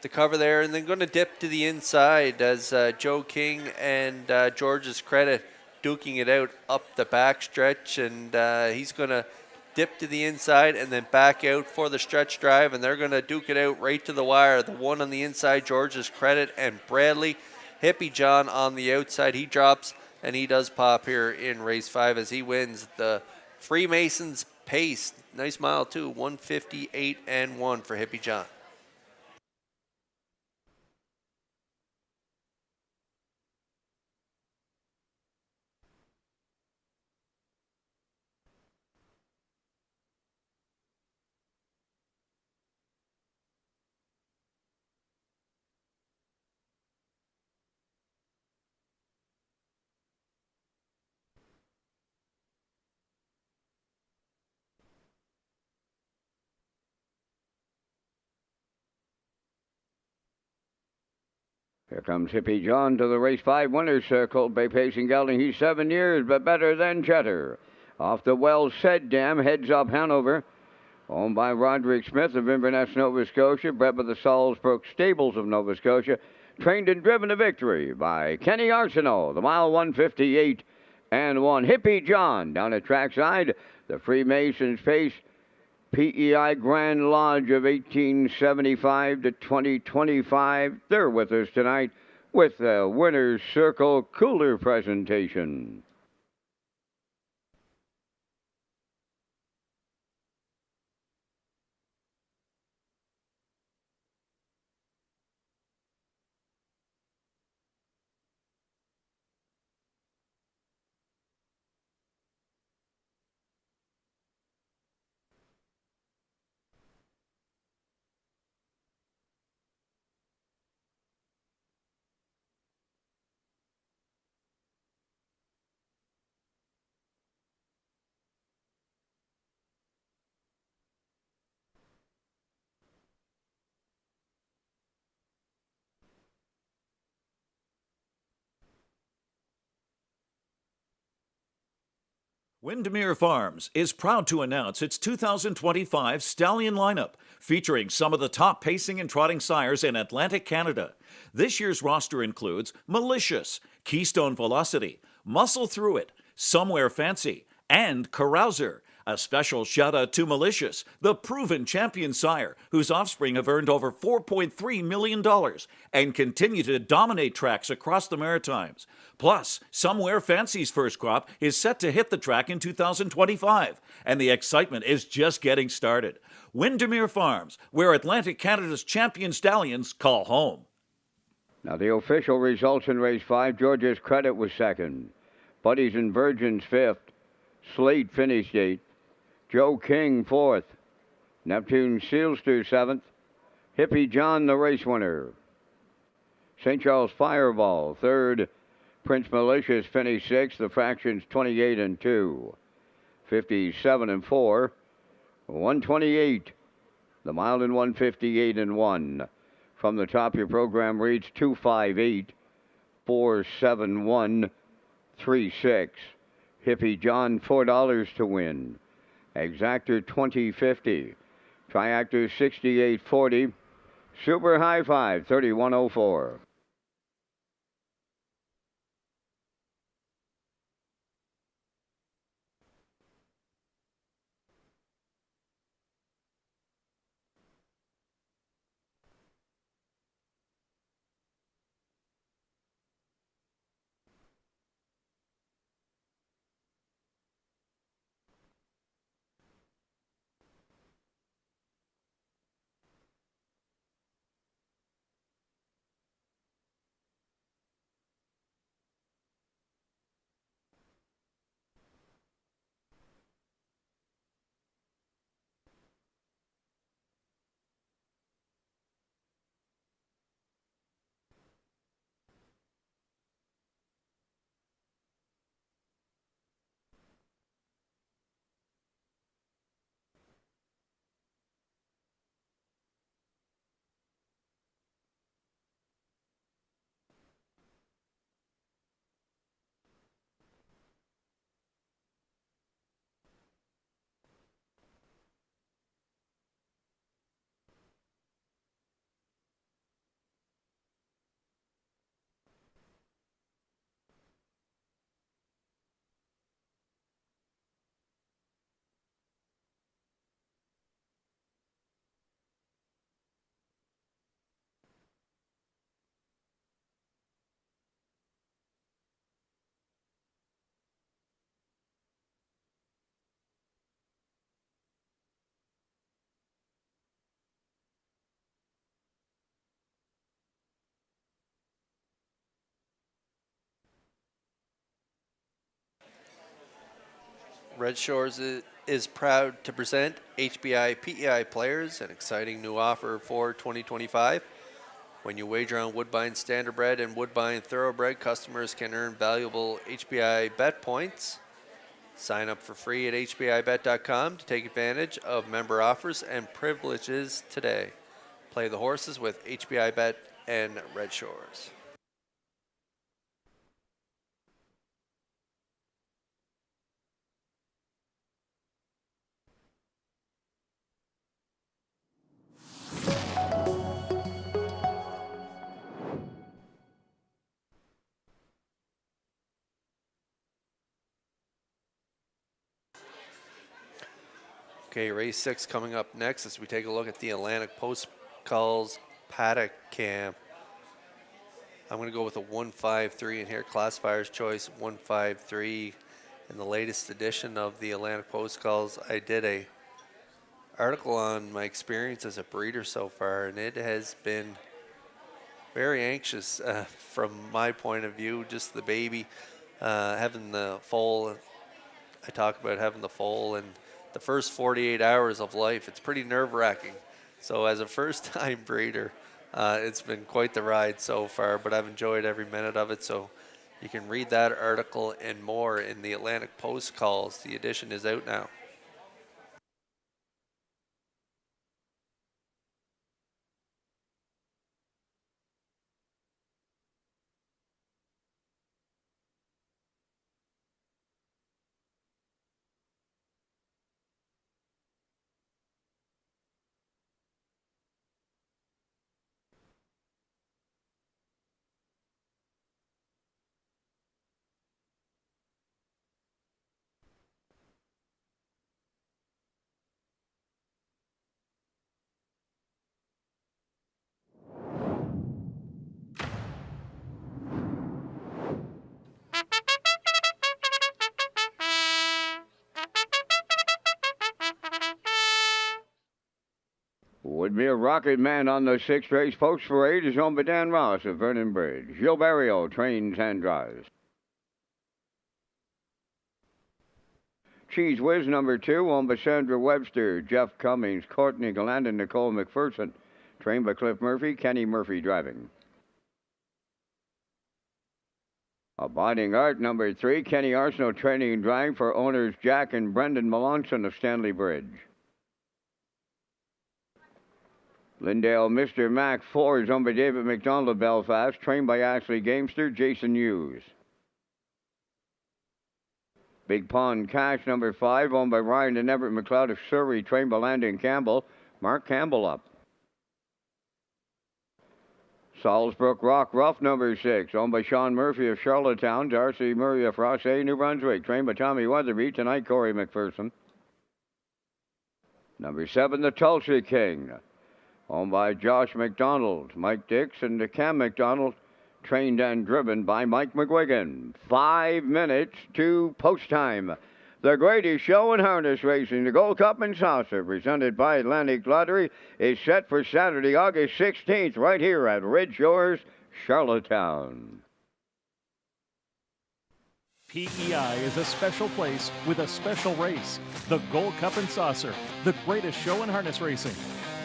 the cover there and then going to dip to the inside as Joe King and George's Credit duking it out up the backstretch, and he's going to dip to the inside and then back out for the stretch drive, and they're going to duke it out right to the wire. The one on the inside, George's Credit and Bradley. Hippie John on the outside. He drops and he does pop here in race 5 as he wins the Freemasons pace. Nice mile too, 1:58 and 1 for Hippie John. Here comes Hippie John to the race 5 winner's circle. Bay Pacing Gelding, he's 7 years, but better than Cheddar. Off the well-said dam, heads up Hanover. Owned by Roderick Smith of Inverness, Nova Scotia. Bred by the Salisbrook Stables of Nova Scotia. Trained and driven to victory by Kenny Arsenault. The mile 1:58 and 1. Hippie John down at trackside. The Freemasons face PEI Grand Lodge of 1875 to 2025. They're with us tonight with the Winner's Circle Cooler presentation. Windermere Farms is proud to announce its 2025 Stallion lineup, featuring some of the top pacing and trotting sires in Atlantic Canada. This year's roster includes Malicious, Keystone Velocity, Muscle Through It, Somewhere Fancy, and Carouser. A special shout out to Malicious, the proven champion sire, whose offspring have earned over $4.3 million and continue to dominate tracks across the Maritimes. Plus, Somewhere Fancy's first crop is set to hit the track in 2025, and the excitement is just getting started. Windermere Farms, where Atlantic Canada's champion stallions call home. Now the official results in race 5, Georgia's Credit was second. Buddies and Virgins fifth. Slate finished eighth. Joe King fourth. Neptune Sealster seventh. Hippie John the race winner. St. Charles Fireball third. Prince Malicious finished sixth. The fractions 28 and 2. 57 and 4. 128. The mile in 158 and 1. From the top, your program reads 258 471 36. Hippie John $4 to win. Exactor 2050. Triactor 6840. Super High Five 3104. Red Shores is proud to present HBI PEI players an exciting new offer for 2025. When you wager on Woodbine Standardbred and Woodbine Thoroughbred, customers can earn valuable HBI bet points. Sign up for free at hbibet.com to take advantage of member offers and privileges today. Play the horses with HBI Bet and Red Shores. Okay, race 6 coming up next as we take a look at the Atlantic Post Calls Paddock Cam. I'm going to go with a 153 in here, classifier's choice 153. In the latest edition of the Atlantic Post Calls, I did a article on my experience as a breeder so far, and it has been very anxious from my point of view. Just the baby having the foal. I talk about having the foal and the first 48 hours of life. It's pretty nerve-wracking. So as a first-time breeder, it's been quite the ride so far, but I've enjoyed every minute of it. So you can read that article and more in the Atlantic Post Calls. The edition is out now. Would be a Rocket Man on the sixth race. Post for 8 is owned by Dan Ross of Vernon Bridge. Gilberto trains and drives. Cheese Whiz number 2 owned by Sandra Webster, Jeff Cummings, Courtney Galland, and Nicole McPherson. Trained by Cliff Murphy, Kenny Murphy driving. Abiding Art number 3, Kenny Arsenault training and driving for owners Jack and Brendan Melanson of Stanley Bridge. Lindale Mr. Mac 4 is owned by David McDonald of Belfast, trained by Ashley Gamester, Jason Hughes. Big Pond Cash number 5 owned by Ryan and Everett McLeod of Surrey, trained by Landon Campbell. Mark Campbell up. Salisbrook Rock Rough number 6 owned by Sean Murphy of Charlottetown, Darcy Murray of Rossay, New Brunswick, trained by Tommy Weatherby, tonight Corey McPherson. Number 7 the Tulsa King owned by Josh McDonald, Mike Dix, and Cam McDonald, trained and driven by Mike McGuigan. 5 minutes to post time. The greatest show in harness racing, the Gold Cup and Saucer, presented by Atlantic Lottery, is set for Saturday, August 16th, right here at Red Shores, Charlottetown. PEI is a special place with a special race, the Gold Cup and Saucer, the greatest show in harness racing.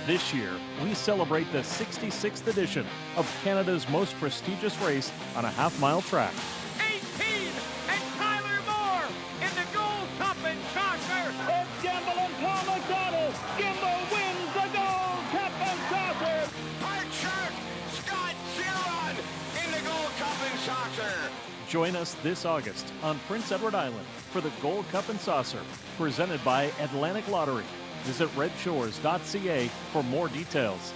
This year, we celebrate the 66th edition of Canada's most prestigious race on a half-mile track. 18 and Tyler Moore in the Gold Cup and Saucer. It's Gimbal and Paul McDonald. Gimbal wins the Gold Cup and Saucer. Art Shark, Scott Giron in the Gold Cup and Saucer. Join us this August on Prince Edward Island for the Gold Cup and Saucer, presented by Atlantic Lottery. Visit Redshores.ca for more details.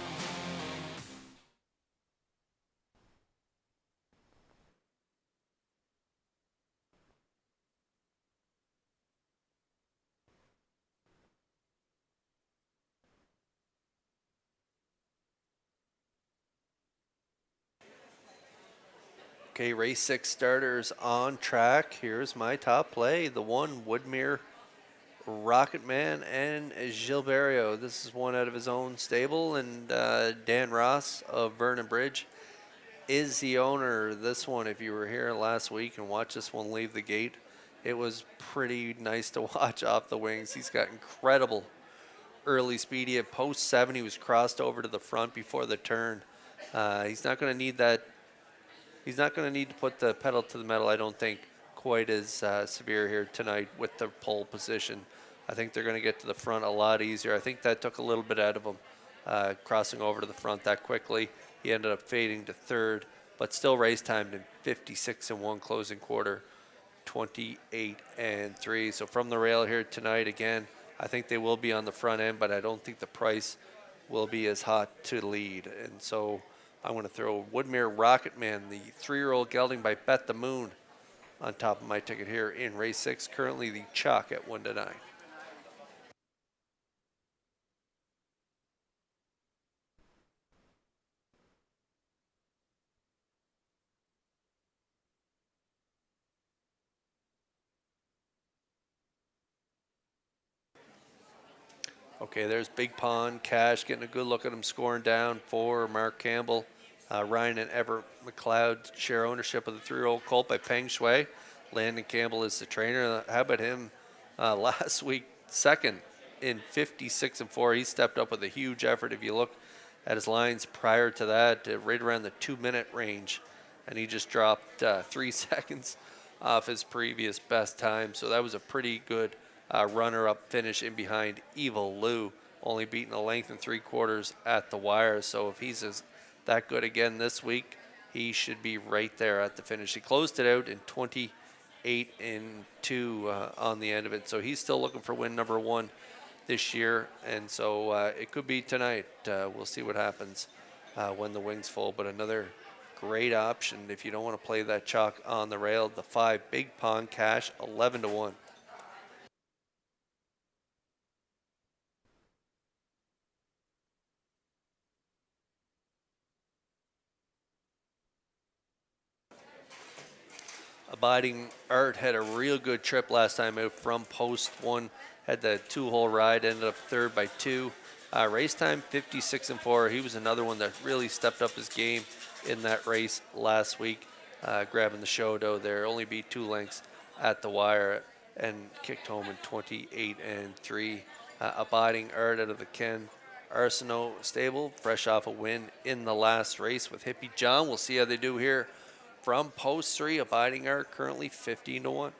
Okay, race 6 starters on track. Here's my top play, the 1 Woodmere Rocket Man and Gilberto. This is one out of his own stable, and Dan Ross of Vernon Bridge is the owner. This one, if you were here last week and watched this one leave the gate, it was pretty nice to watch off the wings. He's got incredible early speed. He had post 7. He was crossed over to the front before the turn. He's not going to need that. He's not going to need to put the pedal to the metal, I don't think, quite as severe here tonight with the pole position. I think they're going to get to the front a lot easier. I think that took a little bit out of him, crossing over to the front that quickly. He ended up fading to third, but still race timed in 56 and 1 closing quarter, 28 and 3. So from the rail here tonight, again, I think they will be on the front end, but I don't think the price will be as hot to lead. And so I'm going to throw Woodmere Rocket Man, the 3-year-old gelding by Bet the Moon, on top of my ticket here in race 6. Currently the chalk at 1-9. Okay, there's Big Pond Cash getting a good look at him scoring down for Mark Campbell. Ryan and Everett McLeod share ownership of the 3-year-old colt by Peng Shui. Landon Campbell is the trainer. How about him last week? Second in 56 and 4. He stepped up with a huge effort. If you look at his lines prior to that, right around the 2-minute range, and he just dropped 3 seconds off his previous best time. So that was a pretty good runner-up finish in behind Evil Lou, only beating a length and 3/4 at the wire. So if he's that good again this week, he should be right there at the finish. He closed it out in 28 and 2 on the end of it. So he's still looking for win number 1 this year, and so it could be tonight. We'll see what happens when the wing's full, but another great option if you don't want to play that chalk on the rail. The 5 Big Pond Cash, 11-1. Abiding Art had a real good trip last time out from post 1. Had the 2-hole ride, ended up third by 2. Race time 56-4. He was another one that really stepped up his game in that race last week, grabbing the show dough there. Only beat 2 lengths at the wire and kicked home in 28-3. Abiding Art out of the Ken Arsenault stable, fresh off a win in the last race with Hippie John. We'll see how they do here from post 3. Abiding Art currently 15-1.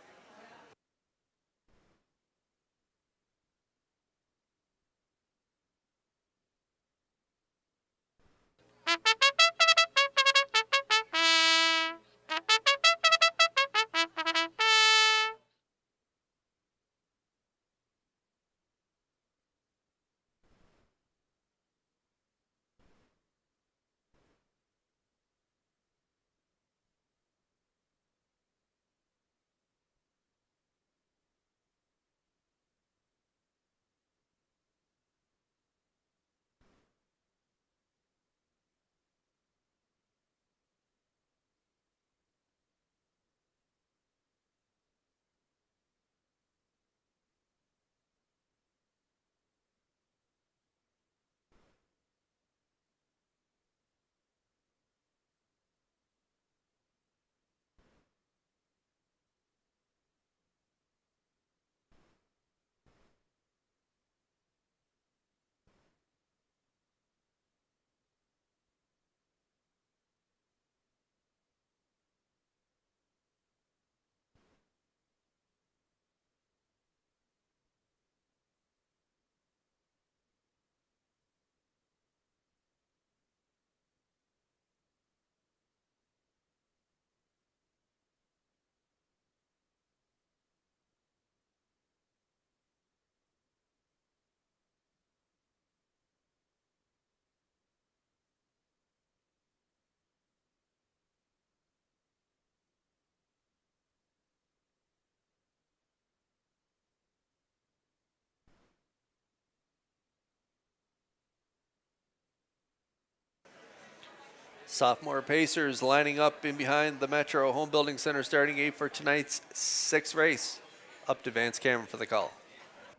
Sophomore Pacers lining up in behind the Metro Home Building Center starting 8 for tonight's 6th race. Up to Vance Cameron for the call.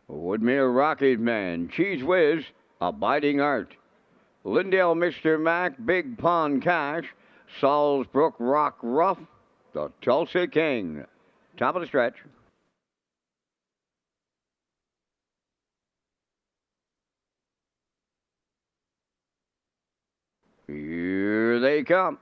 Woodmere Rocket Man, Cheese Whiz, Abiding Art. Lindale Mr. Mac, Big Pond Cash, Salisbrook Rock Rough, the Tulsa King. Top of the stretch. Here they come.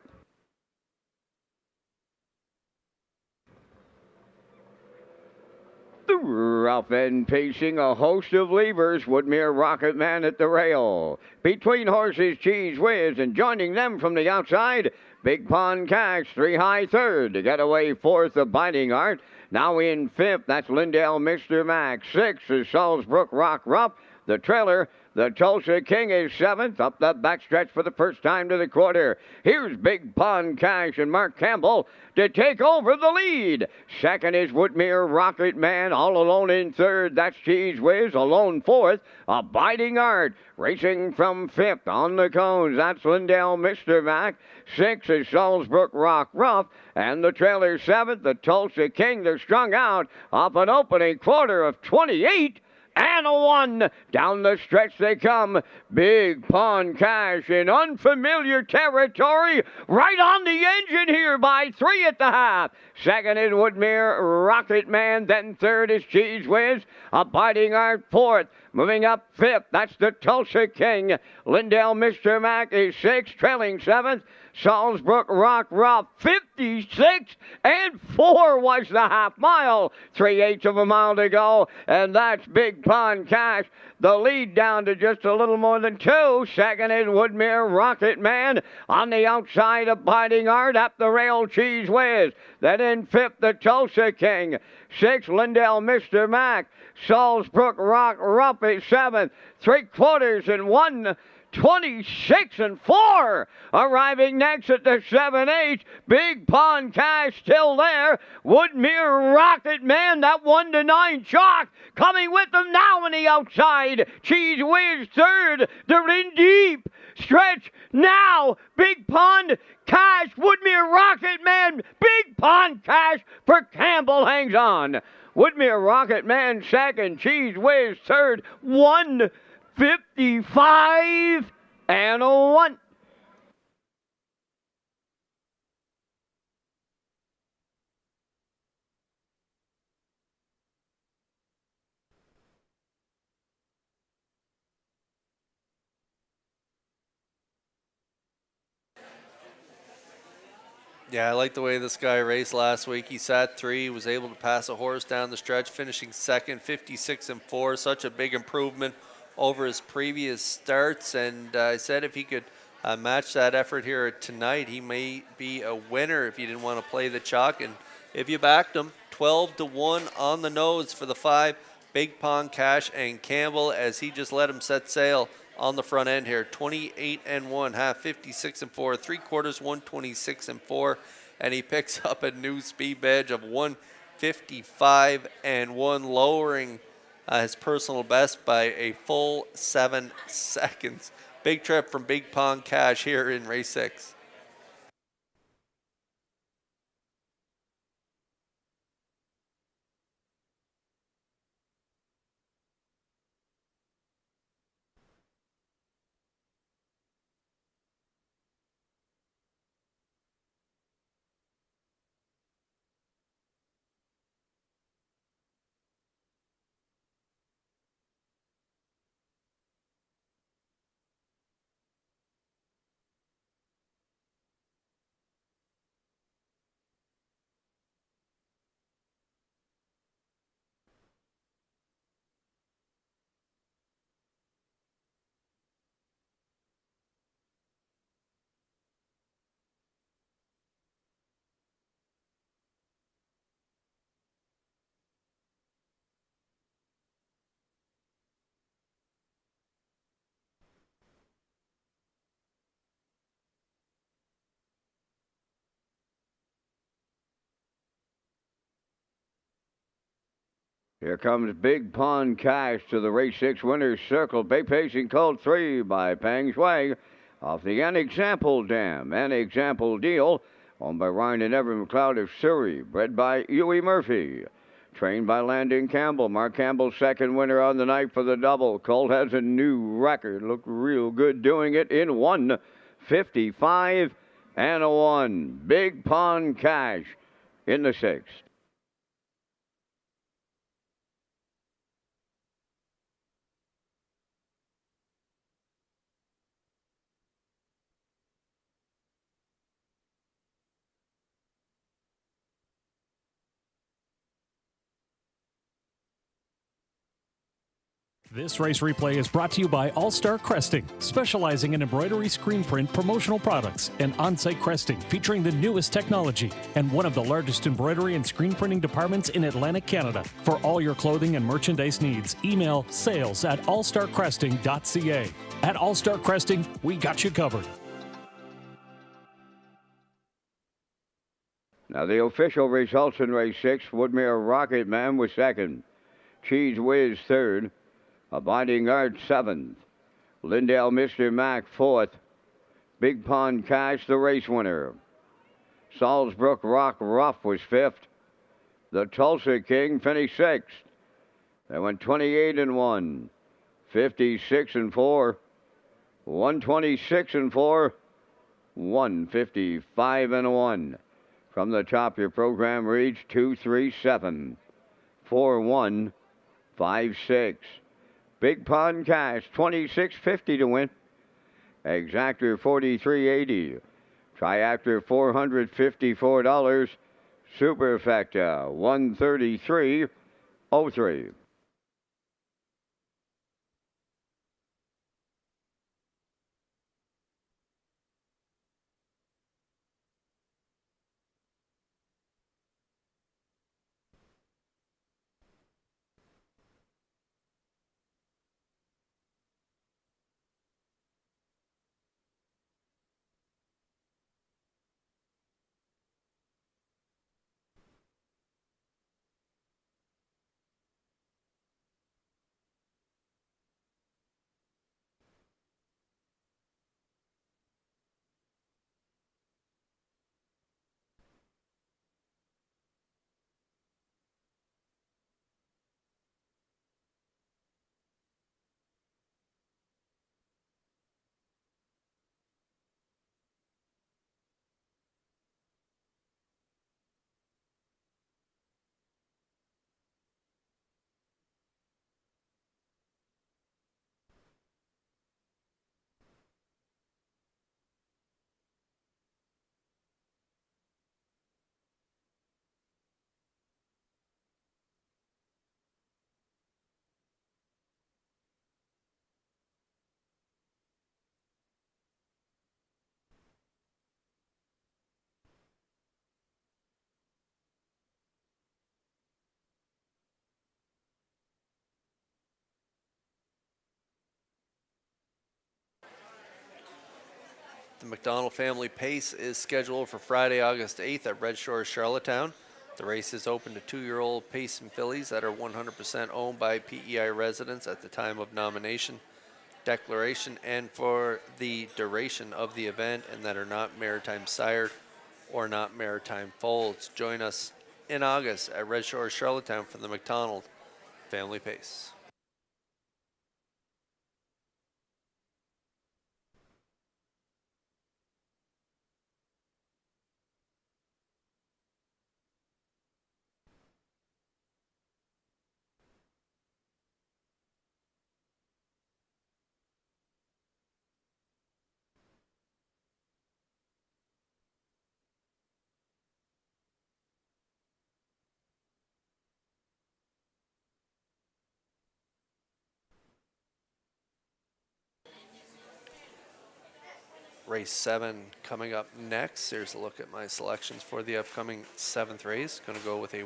The rough end pacing a host of levers, Woodmere Rocket Man at the rail. Between horses, Cheese Whiz, and joining them from the outside, Big Pond Cash, 3 high third. To get away 4th, Abiding Art. Now in 5th, that's Lindale Mr. Mac. 6th is Salisbrook Rock Rough. The trailer, the Tulsa King, is 7th. Up the backstretch for the first time to the quarter. Here's Big Pond Cash and Mark Campbell to take over the lead. 2nd is Woodmere Rocket Man, all alone in 3rd. That's Cheese Whiz, alone 4th. Abiding Art, racing from 5th on the cones. That's Lindale Mr. Mac. 6th is Salisbrook Rock Rough. And the trailer 7th, the Tulsa King. They're strung out off an opening quarter of 28. And a 1. Down the stretch they come. Big Pond Cash in unfamiliar territory. Right on the engine here by 3 at the half. 2nd is Woodmere Rocket Man. Then 3rd is Cheese Whiz. Abiding Art 4th. Moving up 5th, that's the Tulsa King. Lindale Mr. Mac is 6th, trailing 7th. Salisbrook Rock Rough, 56 and 4 was the half mile. 3/8 of a mile to go, and that's Big Pond Cash. The lead down to just a little more than 2. 2nd is Woodmere Rocket Man. On the outside, Abiding Art. Up the rail, Cheese Whiz. Then in 5th, the Tulsa King. 6th, Lindale Mr. Mac. Salisbrook Rock Rough is 7th. 3/4 and 1. 26 and 4. Arriving next at the 7/8. Big Pond Cash still there. Woodmere Rocket Man, that 1-9 chalk. Coming with them now on the outside. Cheese Whiz 3rd. They're in deep. Stretch now. Big Pond Cash. Woodmere Rocket Man. Big Pond Cash for Campbell hangs on. Woodmere Rocket Man 2nd. Cheese Whiz 3rd. 1 55 and a 1. Yeah, I like the way this guy raced last week. He sat 3, was able to pass a horse down the stretch, finishing second, 56 and 4. Such a big improvement over his previous starts. And I said if he could match that effort here tonight, he may be a winner if you didn't want to play the chalk. And if you backed him, 12 to 1 on the nose for the 5, Big Pond Cash and Campbell, as he just let him set sail on the front end here. 28 and 1, half 56 and 4, 3/4 126 and 4, and he picks up a new speed badge of 155 and 1, lowering his personal best by a full 7 seconds. Big trip from Big Pond Cash here in race 6. Here comes Big Pond Cash to the race 6 winner's circle. Bay Pacing called 3 by Pang Shuang off the An Example Dam. An Example Deal, owned by Ryan and Evan McLeod of Surrey. Bred by Huey Murphy. Trained by Landon Campbell. Mark Campbell, second winner on the night for the double. Colt has a new record. Looked real good doing it in 1:55 and a 1. Big Pond Cash in the 6th. This race replay is brought to you by All Star Cresting, specializing in embroidery, screen print, promotional products, and on-site cresting featuring the newest technology, and one of the largest embroidery and screen printing departments in Atlantic Canada. For all your clothing and merchandise needs, email sales@allstarcresting.ca. At All Star Cresting, we got you covered. Now the official results in race 6, Woodmere Rocket Man was second. Cheese Whiz third. Abiding Art seventh. Lindale Mr. Mac fourth. Big Pond Cash the race winner. Salzbrook Rock Ruff was fifth. The Tulsa King finished sixth. They went 28 and 1, 56 and 4, 126 and 4, 155 and 1. From the top, your program reads 237 4156. Big Pond Cash 26.50 to win. Exactor 43.80. Triactor $454. Superfecta 133.03. The McDonald Family Pace is scheduled for Friday, August 8th at Red Shores, Charlottetown. The race is open to 2-year-old Payson fillies that are 100% owned by PEI residents at the time of nomination, declaration, and for the duration of the event, and that are not maritime sired or not maritime foals. Join us in August at Red Shores, Charlottetown for the McDonald Family Pace. Race 7 coming up next. Here's a look at my selections for the upcoming 7th race. Going to go with a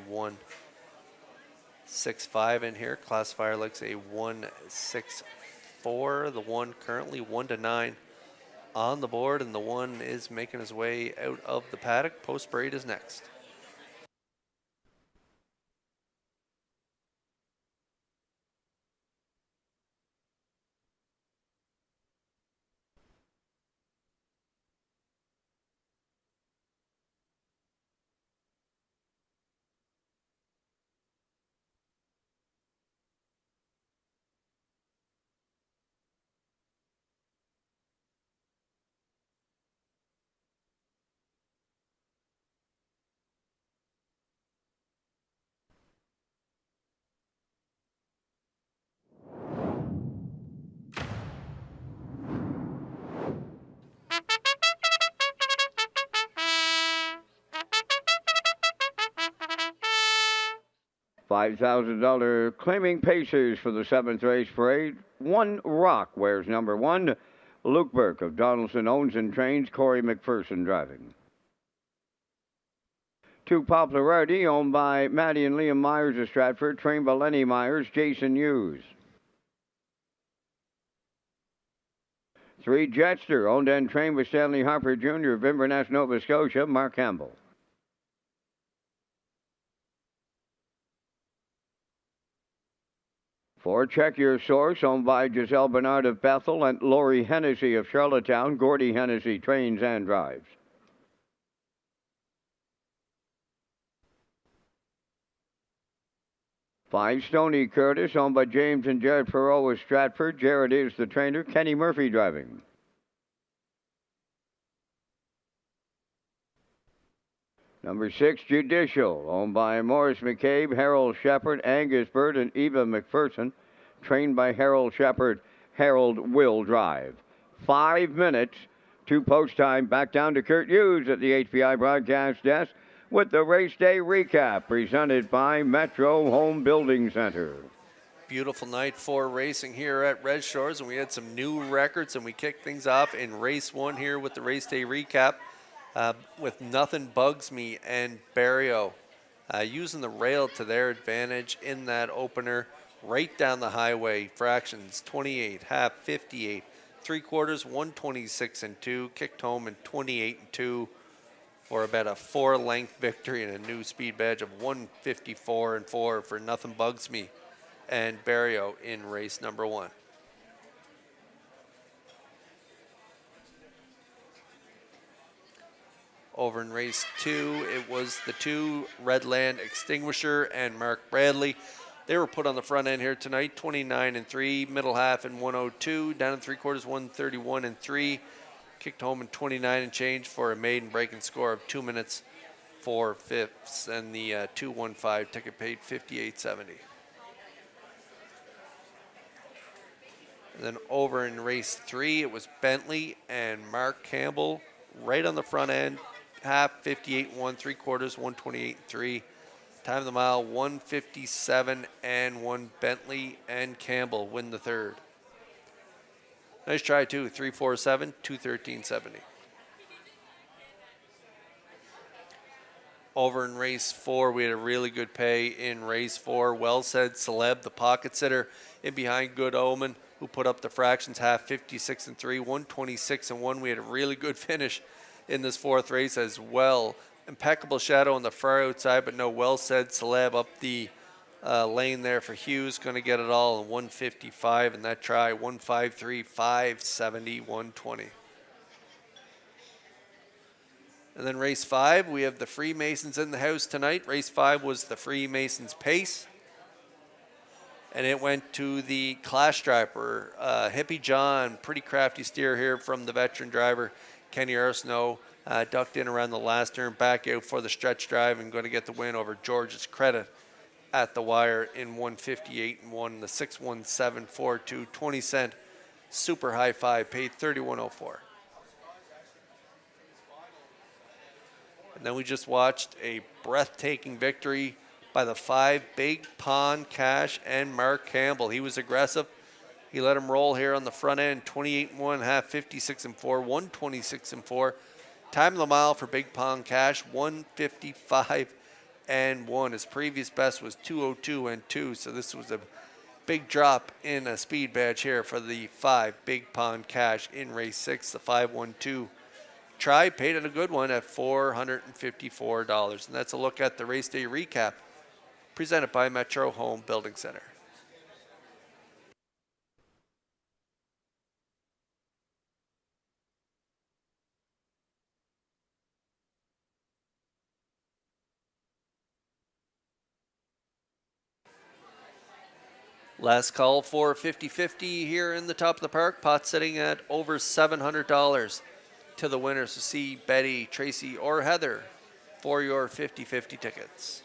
1-6-5 in here. Classifier looks a 1-6-4. The one currently 1-9 on the board, and the one is making his way out of the paddock. Post parade is next. $5,000 claiming pacers for the 7th race parade. One Rock wears number 1. Luke Burke of Donaldson owns and trains. Corey McPherson driving. 2 Popularity, owned by Maddie and Liam Myers of Stratford, trained by Lenny Myers, Jason Hughes. 3 Jetster, owned and trained by Stanley Harper Jr. of Inverness, Nova Scotia, Mark Campbell. 4 Check Your Source, owned by Giselle Bernard of Bethel and Lori Hennessy of Charlottetown. Gordy Hennessy trains and drives. 5 Stony Curtis, owned by James and Jared Perot of Stratford. Jared is the trainer. Kenny Murphy driving. 6 Judicial, owned by Morris McCabe, Harold Shepard, Angus Bird, and Eva McPherson. Trained by Harold Shepard. Harold will drive. 5 minutes to post time. Back down to Kurt Hughes at the HPI broadcast desk with the race day recap presented by Metro Home Building Center. Beautiful night for racing here at Red Shores, and we had some new records, and we kicked things off in race 1 here with the race day recap. With Nothing Bugs Me and Barrio using the rail to their advantage in that opener right down the highway. Fractions 28, half 58, 3/4 126 and 2, kicked home in 28 and 2 for about a 4-length victory and a new speed badge of 154 and 4 for Nothing Bugs Me and Barrio in race number 1. Over in race 2, it was the 2 Redland Extinguisher and Mark Bradley. They were put on the front end here tonight, 29 and 3, middle half in 102, down in 3/4 131 and 3, kicked home in 29 and change for a maiden breaking score of 2 minutes 4 fifths, and the 215 ticket paid $58.70. And then over in race 3, it was Bentley and Mark Campbell right on the front end. Half 58 1, 3/4 128 3. Time of the mile 157 and 1. Bentley and Campbell win the third. Nice try too. 347 213.70. Over in race 4, we had a really good pay in race 4. Well Said Celeb, the pocket sitter, in behind Good Omen. who put up the fractions half, 56 and 3, 126 and 1. We had a really good finish in this fourth race as well. Impeccable shadow on the far outside, but no well said celeb up the lane there for Hughes. Going to get it all in 155 in that try, 153, 570, 120. And then race 5, we have the Freemasons in the house tonight. Race 5 was the Freemasons Pace. And it went to the class driver, Hippie John, pretty crafty steer here from the veteran driver, Kenny Arsenault. Ducked in around the last turn, back out for the stretch drive, and going to get the win over George's Credit at the wire in 158 and 1. The 61742, 20-cent super high five, paid 3104. And then we just watched a breathtaking victory by the 5 Big Pond Cash and Mark Campbell. He was aggressive. He let him roll here on the front end, 28 and 1 half, 56 and 4, 126 and 4. Time of the mile for Big Pond Cash, 155 and 1. His previous best was 202 and 2, so this was a big drop in a speed badge here for the 5 Big Pond Cash in race 6. The 512 try paid it a good one at $454. And that's a look at the race day recap presented by Metro Home Building Center. Last call for 50-50 here in the top of the park. Pot sitting at over $700 to the winners to see Betty, Tracy, or Heather for your 50-50 tickets.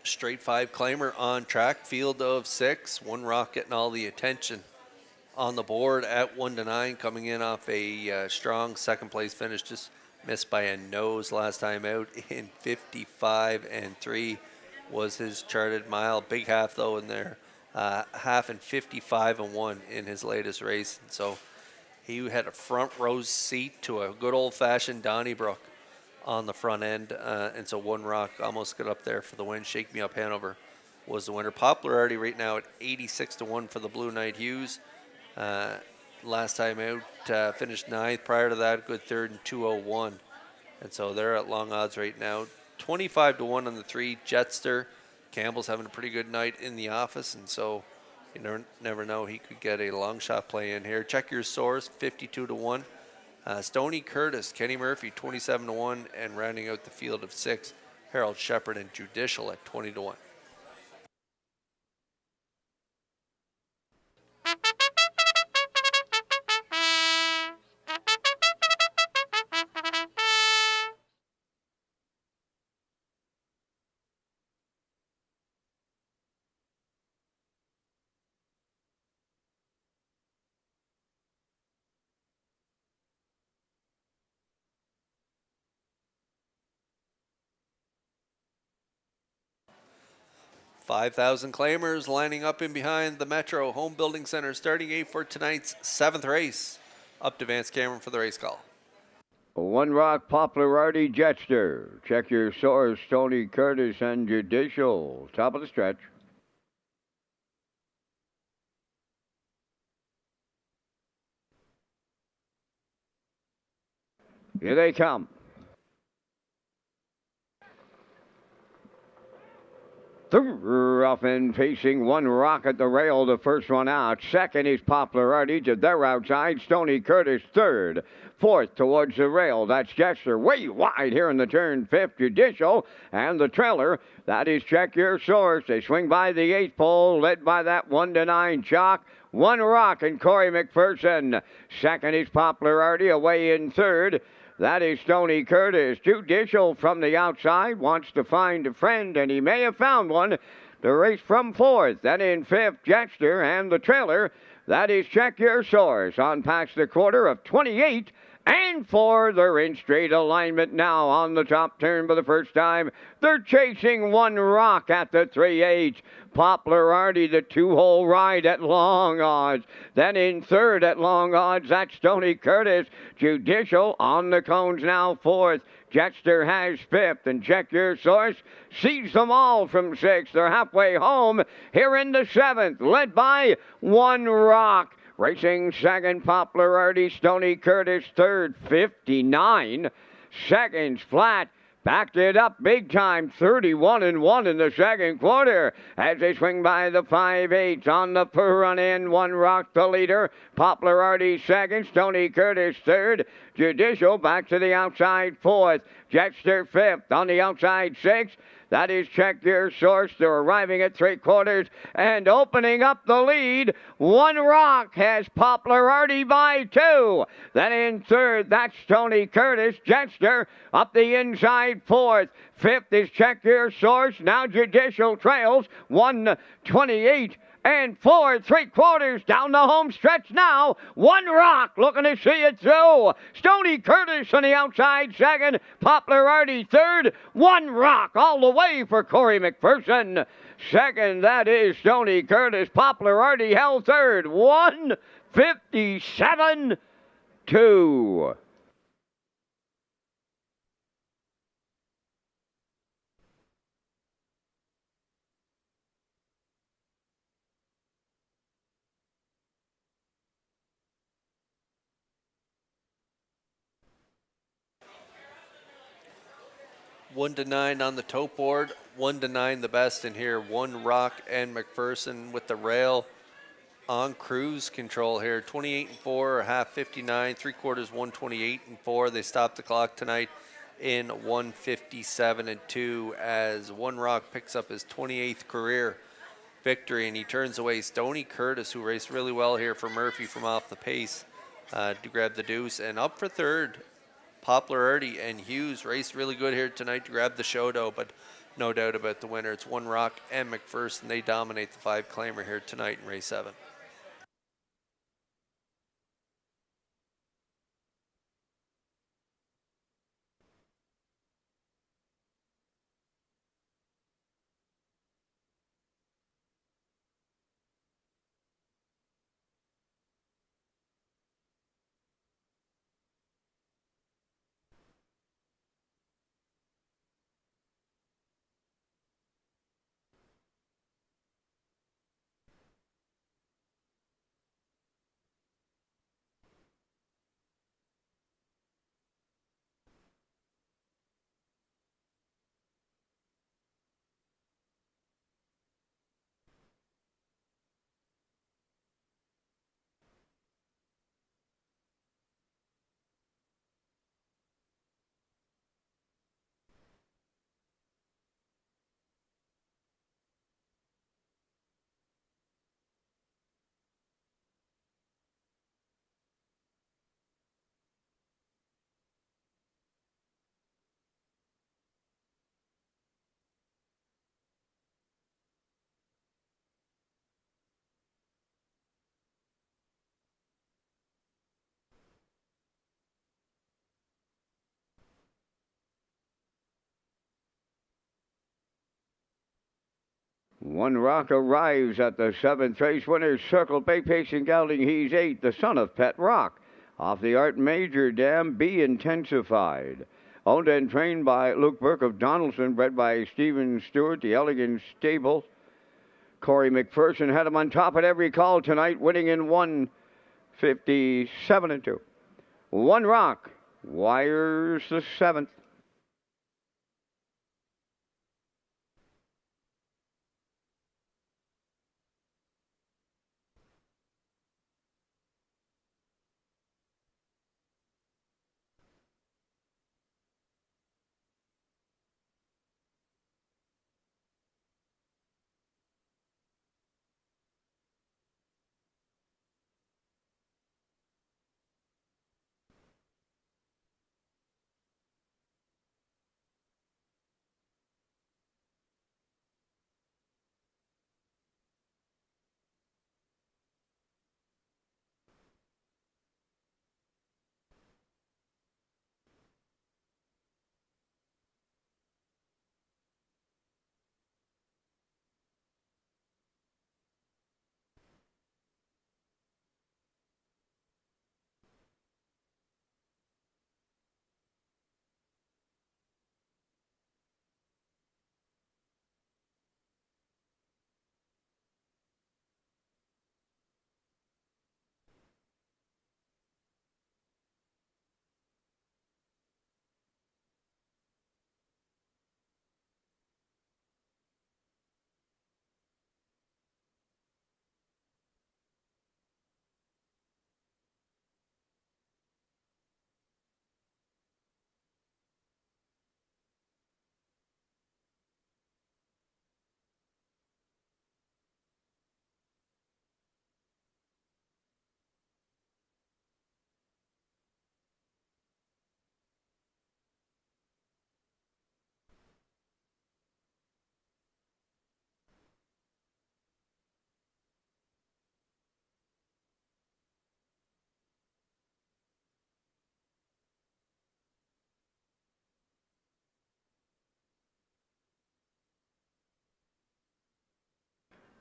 Straight 5 claimer on track, field of 6. One Rock getting all the attention on the board at 1-9, coming in off a strong second place finish. Just missed by a nose last time out in 55 and 3 was his charted mile. Big half though in there, half in 55 and 1 in his latest race. And so he had a front row seat to a good old fashioned Donnybrook on the front end, and so One Rock almost got up there for the win. Shake Me Up Hanover was the winner. Popularity right now at 86 to 1 for the Blue Knight Hughes. Last time out, finished 9th. Prior to that, good third in 201, and so they're at long odds right now. 25 to 1 on the 3 Jetster. Campbell's having a pretty good night in the office, and so you never know, he could get a long shot play in here. Check your source, 52 to 1. Stoney Curtis, Kenny Murphy, 27 to 1, and rounding out the field of 6, Harold Shepard and Judicial at 20 to 1. $5,000 claimers lining up in behind the Metro Home Building Center starting gate for tonight's 7th race. Up to Vance Cameron for the race call. One Rock, Popularity, Jetster. Check your source, Tony Curtis and Judicial. Top of the stretch. Here they come. Rough and facing One Rock at the rail, the first one out. Second is Popularity. To their outside, Stoney Curtis third. Fourth towards the rail, that's Jester. Way wide here in the turn. Fifth, Judicial. And the trailer, that is Check Your Source. They swing by the 8th pole, led by that 1-9 Chalk. One Rock and Corey McPherson. Second is Popularity, away in third. That is Stoney Curtis. Judicial from the outside wants to find a friend, and he may have found one. The race from fourth. Then in fifth, Jetster, and the trailer. That is Check Your Source on past the quarter of 28. And four, they're in straight alignment now on the top turn for the first time. They're chasing One Rock at the 3/8. Poplar Artie, the two-hole ride at long odds. Then in third at long odds, that's Stoney Curtis. Judicial on the cones now fourth. Jetster has fifth, and Check Your Source sees them all from sixth. They're halfway home here in the seventh, led by One Rock. Racing second, Poplar Artie. Stoney Curtis third, 59 seconds flat. Backed it up big time, 31-1 in the second quarter. As they swing by the 5/8 on the front end, One Rock the leader. Poplar Artie second, Stoney Curtis third. Judicial back to the outside fourth. Jetster fifth, on the outside sixth. That is Check Your Source. They're arriving at three quarters and opening up the lead. One Rock has Poplar Artie by two. Then in third, that's Stoney Curtis. Jetster up the inside fourth. Fifth is Check Your Source. Now Judicial trails 1:28 and 4 3/4 down the home stretch now. One Rock looking to see it through. Stoney Curtis on the outside second. Poplar Artie third. One Rock all the way for Corey McPherson. Second, that is Stoney Curtis. Poplar Artie held third. 1:57.2. One to nine on the tote board. 1-9 the best in here. One Rock and McPherson with the rail on cruise control here. 28-4, half 59, 3/4 128-4. They stopped the clock tonight in 157-2 as One Rock picks up his 28th career victory, and he turns away Stoney Curtis, who raced really well here for Murphy from off the pace, to grab the deuce. And up for third, Poplar Artie and Hughes raced really good here tonight to grab the show, though, but no doubt about the winner. It's One Rock and McPherson. They dominate the five-claimer here tonight in race 7. One Rock arrives at the seventh race winner's circle. Bay pacing gelding, he's 8, the son of Pet Rock. Off the Art Major Dam, Be Intensified. Owned and trained by Luke Burke of Donaldson, bred by Stephen Stewart, the Elegant Stable. Corey McPherson had him on top at every call tonight, winning in 1:57-2. One Rock wires the seventh.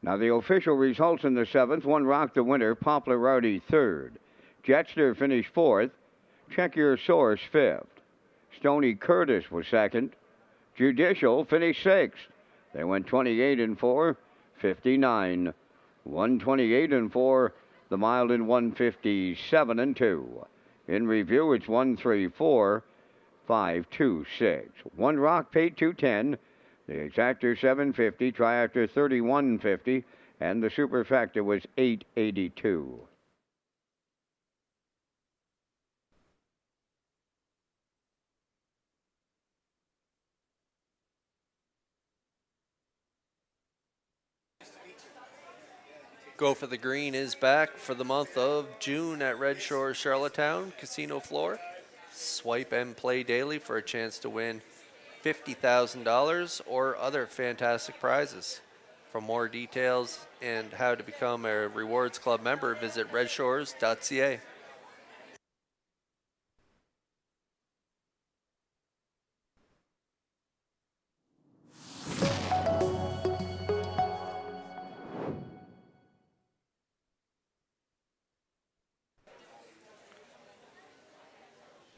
Now the official results in the 7th. One Rock the winner, Poplar Rowdy 3rd. Jetster finished 4th. Check Your Source 5th. Stony Curtis was 2nd. Judicial finished 6th. They went 28-4, 59. 128-4. The mile in 157-2. In review, it's 134, 526. One Rock paid 210. The exactor 750, triactor 3150, and the superfecta was 882. Go for the Green is back for the month of June at Red Shores Charlottetown Casino floor. Swipe and play daily for a chance to win $50,000 or other fantastic prizes. For more details and how to become a Rewards Club member, visit Redshores.ca.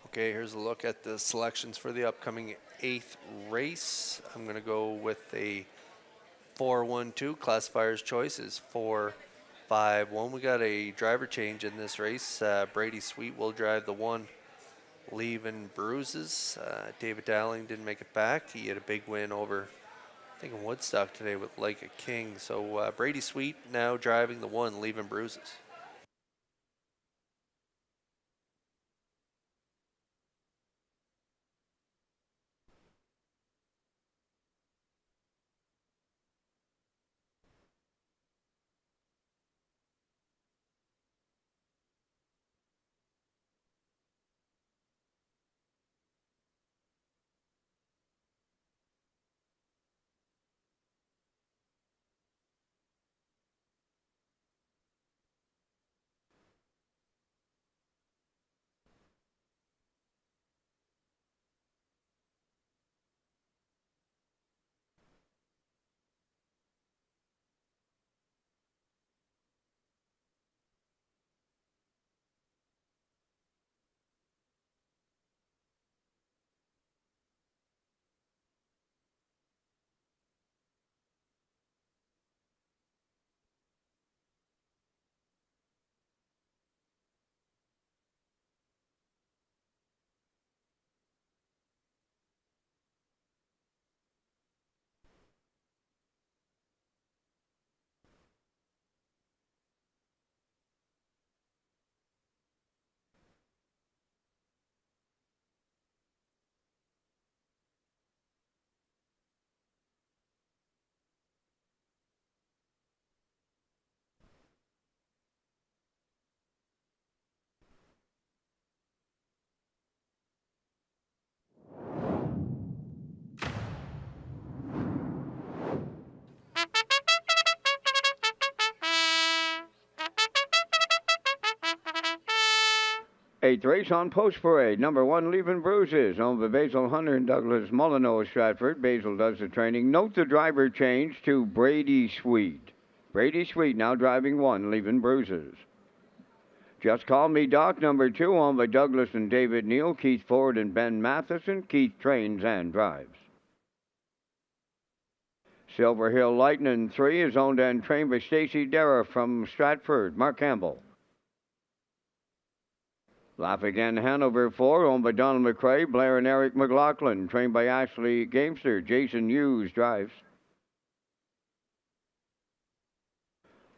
Okay, here's a look at the selections for the upcoming 8th race. I'm going to go with a 4-1-2. Classifier's choice is 4-5-1. We got a driver change in this race. Brady Sweet will drive the 1, leaving bruises. David Dowling didn't make it back. He had a big win over, I think, in Woodstock today with Like a King. So Brady Sweet now driving the 1, leaving bruises. Eighth race on Post Parade. Number 1, Leaving Bruises, owned by Basil Hunter and Douglas Molyneux Stratford. Basil does the training. Note the driver change to Brady Sweet. Brady Sweet now driving 1, Leaving Bruises. Just Call Me Doc, number 2, owned by Douglas and David Neal, Keith Ford and Ben Matheson. Keith trains and drives. Silver Hill Lightning 3 is owned and trained by Stacy Dara from Stratford. Mark Campbell. Laugh Again Hanover 4, owned by Donald McCrae, Blair and Eric McLaughlin, trained by Ashley Gamester. Jason Hughes drives.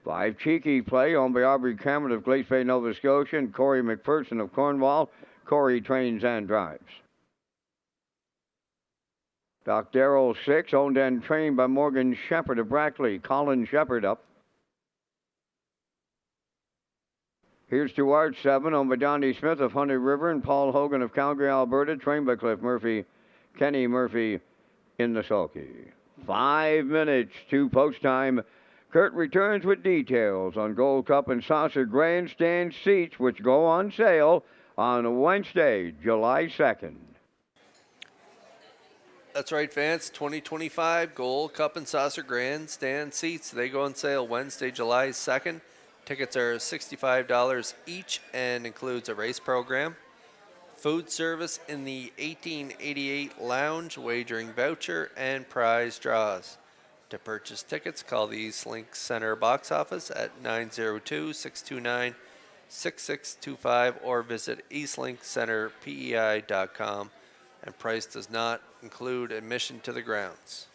5 Cheeky Play, owned by Aubrey Cameron of Glace Bay, Nova Scotia, and Corey McPherson of Cornwall. Corey trains and drives. Doc Darrell 6, owned and trained by Morgan Shepard of Brackley. Colin Shepard up. Here's to Art 7, owned by Donnie Smith of Hunter River and Paul Hogan of Calgary, Alberta, trained by Cliff Murphy, Kenny Murphy in the sulky. 5 minutes to post time. Kurt returns with details on Gold Cup and Saucer Grandstand seats, which go on sale on Wednesday, July 2nd. That's right, fans. 2025 Gold Cup and Saucer Grandstand seats. They go on sale Wednesday, July 2nd. Tickets are $65 each and includes a race program, food service in the 1888 lounge, wagering voucher, and prize draws. To purchase tickets, call the Eastlink Center box office at 902-629-6625 or visit eastlinkcenterpei.com. And price does not include admission to the grounds.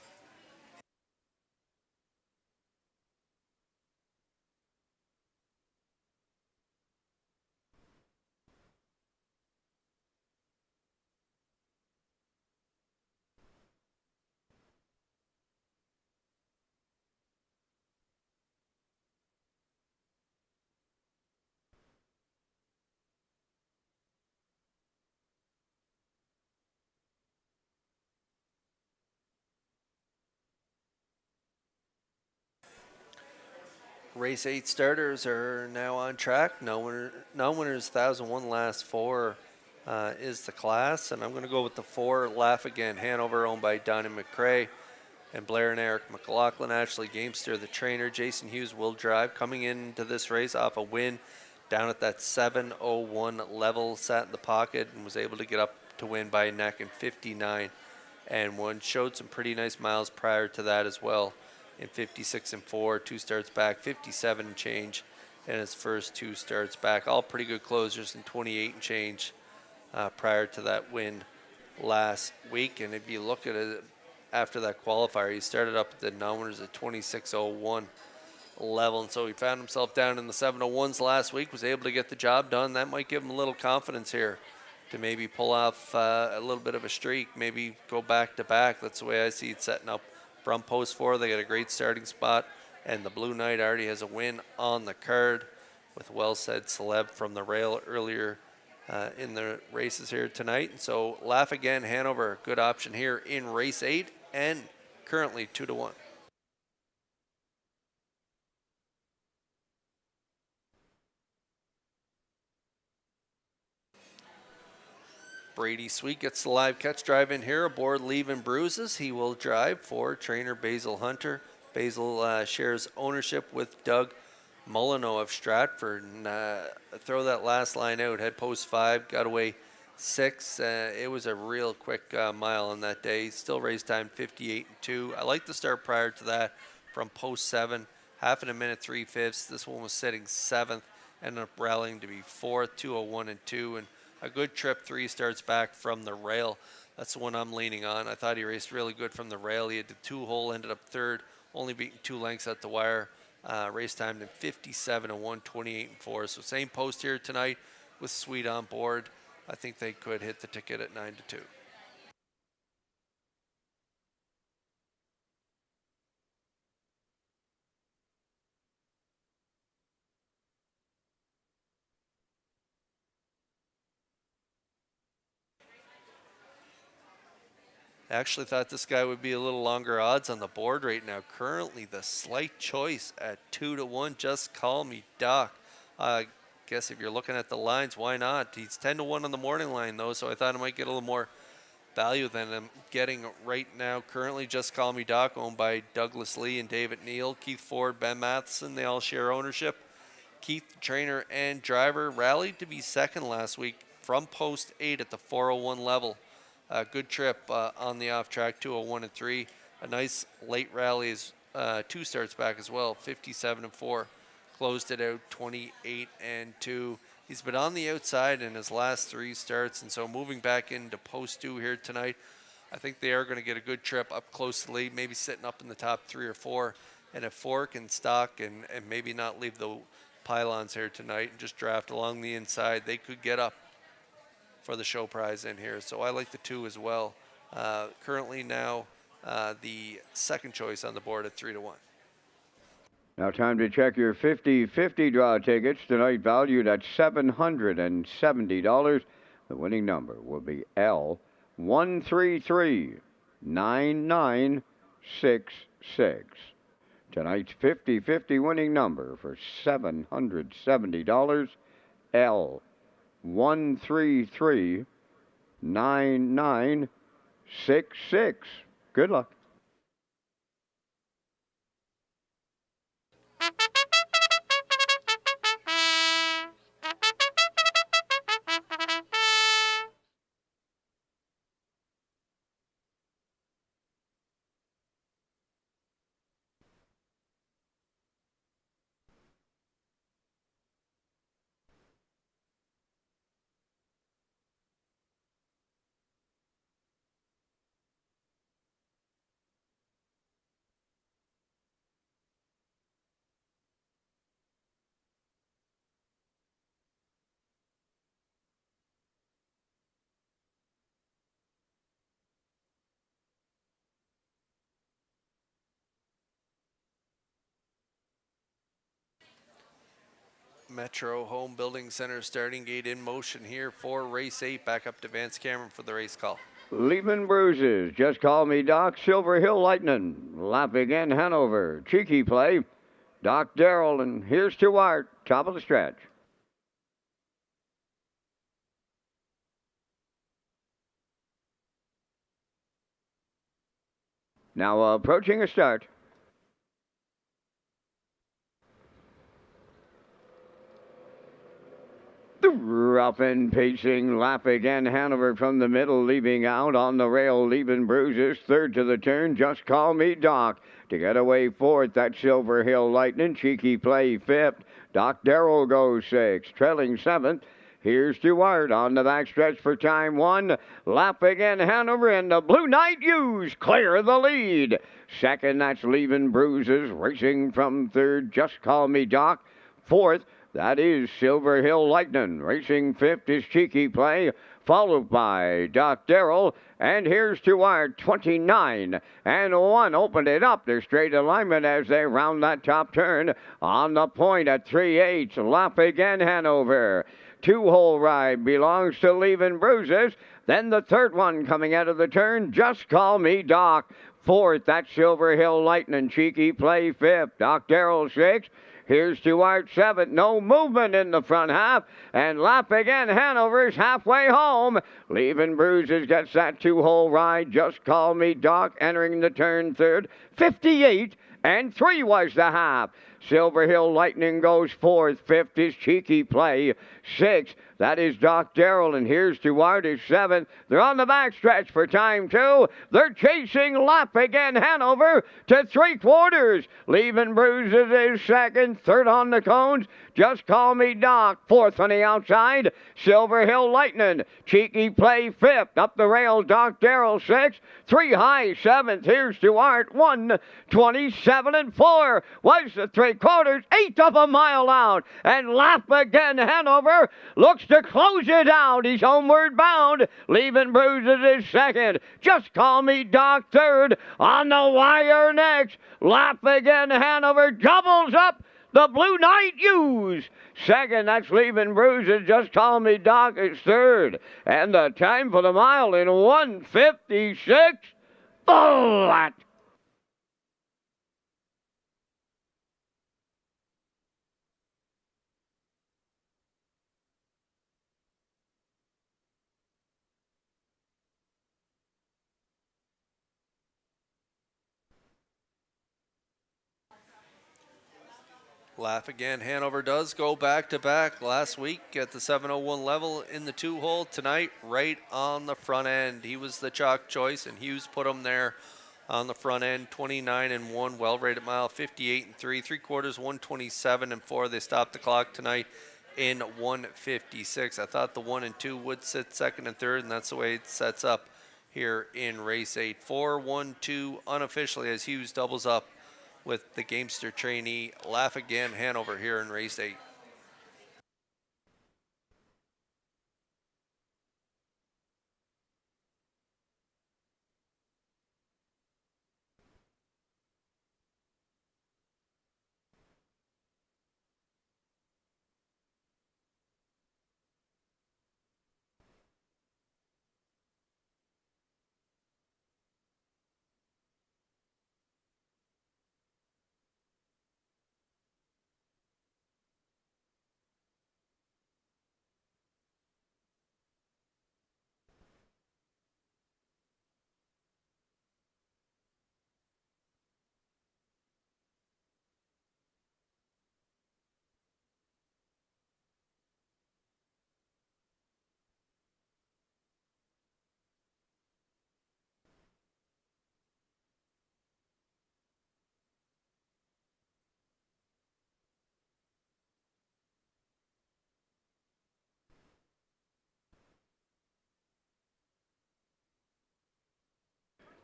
Race 8 starters are now on track. Non-winners 1001 last four is the class. And I'm going to go with the 4 Laugh Again. Hanover, owned by Donnie McCrae and Blair and Eric McLaughlin. Ashley Gamester, the trainer. Jason Hughes will drive. Coming into this race off a win down at that 7:01 level. Sat in the pocket and was able to get up to win by a neck in 59 and 1. Showed some pretty nice miles prior to that as well. In 56 and 4, 2 starts back, 57 and change, and his first 2 starts back. All pretty good closers in 28 and change prior to that win last week. And if you look at it after that qualifier, he started up at the non-winners at 26:01 level, and so he found himself down in the 7:01s last week, was able to get the job done. That might give him a little confidence here to maybe pull off a little bit of a streak, maybe go back to back. That's the way I see it setting up. From post 4, they got a great starting spot, and the Blue Knight already has a win on the card with Well Said Celeb from the rail earlier in the races here tonight. And so Laugh Again, Hanover, good option here in race 8 and currently 2-1. Brady Sweet gets the live catch drive in here aboard Leaving Bruises. He will drive for trainer Basil Hunter. Basil shares ownership with Doug Molyneux of Stratford. And throw that last line out. Head post 5, got away 6. It was a real quick mile on that day. Still race time 58 and 2. I like the start prior to that from post 7. Half in a minute, 3/5. This one was sitting 7th. Ended up rallying to be 4th, 2:01 and 2. And a good trip, 3 starts back from the rail. That's the one I'm leaning on. I thought he raced really good from the rail. He had the 2-hole, ended up 3rd, only beating 2 lengths at the wire. Race time in 57 and 1, 28 and 4. So same post here tonight with Sweet on board. I think they could hit the ticket at 9-2. I actually thought this guy would be a little longer odds on the board right now. Currently, the slight choice at 2-1. Just Call Me Doc. I guess if you're looking at the lines, why not? He's 10-1 on the morning line, though, so I thought I might get a little more value than I'm getting right now. Currently, Just Call Me Doc, owned by Douglas Lee and David Neal. Keith Ford, Ben Matheson, they all share ownership. Keith, trainer and driver, rallied to be second last week from post 8 at the 4:01 level. A good trip on the off track, 2:01 and 3. A nice late rally is 2 starts back as well, 57 and 4. Closed it out 28 and 2. He's been on the outside in his last 3 starts, and so moving back into post 2 here tonight, I think they are going to get a good trip up close to the lead, maybe sitting up in the top 3 or 4. And if Fork and Stock and maybe not leave the pylons here tonight and just draft along the inside, they could get up for the show prize in here. So I like the 2 as well. Currently now the second choice on the board at 3-1. Now time to check your 50-50 draw tickets, tonight valued at $770. The winning number will be L1339966. Tonight's 50-50 winning number for $770, L1339966. 6-6. Good luck. Metro Home Building Center starting gate in motion here for race 8. Back up to Vance Cameron for the race call. Leaving Bruises, Just Call Me Doc, Silver Hill Lightning, Lap Again Hanover, Cheeky Play, Doc Darrell, and here's to Art, top of the stretch. Now approaching a start. The rough and pacing Lap Again Hanover from the middle, leaving out on the rail, leaving Bruises. Third to the turn, Just Call Me Doc. To get away fourth, that Silver Hill Lightning. Cheeky Play fifth. Doc Darrell goes sixth. Trailing seventh. Here's to Art on the backstretch for time one. Lap Again Hanover, and the Blue Knight Hughes clear the lead. Second, that's Leaving Bruises. Racing from third, Just Call Me Doc. Fourth, that is Silver Hill Lightning. Racing fifth is Cheeky Play, followed by Doc Darrell. And here's to our 29 and 1. Opened it up. Their straight alignment as they round that top turn. On the point at 3/8. Lap Again Hanover. Two-hole ride belongs to Leaving Bruises. Then the third one coming out of the turn, Just Call Me Doc. Fourth, that's Silver Hill Lightning. Cheeky Play fifth. Doc Darrell sixth. Here's to Art seventh. No movement in the front half. And Lap Again Hanover's halfway home. Leaving Bruises gets that two-hole ride. Just Call Me Doc entering the turn third. 58 and 3 was the half. Silver Hill Lightning goes fourth. Fifth is Cheeky Play. Sixth, that is Doc Darrell. And here's to Art is seventh. They're on the backstretch for time two. They're chasing Lap Again Hanover to three-quarters. Leaving Bruises is second. Third on the cones, Just Call Me Doc. Fourth on the outside, Silver Hill Lightning. Cheeky Play fifth. Up the rail, Doc Darrell sixth. Three high seventh. Here's to Art 1:27 and 4 was the three-quarters. Eighth of a mile out. And Lap Again Hanover looks to close it out. He's homeward bound. Leaving Bruises is second. Just Call Me Doc third. On the wire next, Lap Again Hanover doubles up the Blue Knight Hughes. Second, that's Leaving Bruises. Just Call Me Doc is third. And the time for the mile in 1:56 flat. Laugh Again Hanover does go back-to-back last week at the 701 level in the two-hole. Tonight, right on the front end. He was the chalk choice, and Hughes put him there on the front end. 29 and 1, well-rated mile. 58 and 3, three-quarters, 127 and 4. They stopped the clock tonight in 156. I thought the 1 and 2 would sit second and third, and that's the way it sets up here in race 8. 4-1-2 unofficially as Hughes doubles up with the Gamester trainee. Laugh Again Hanover here in race 8.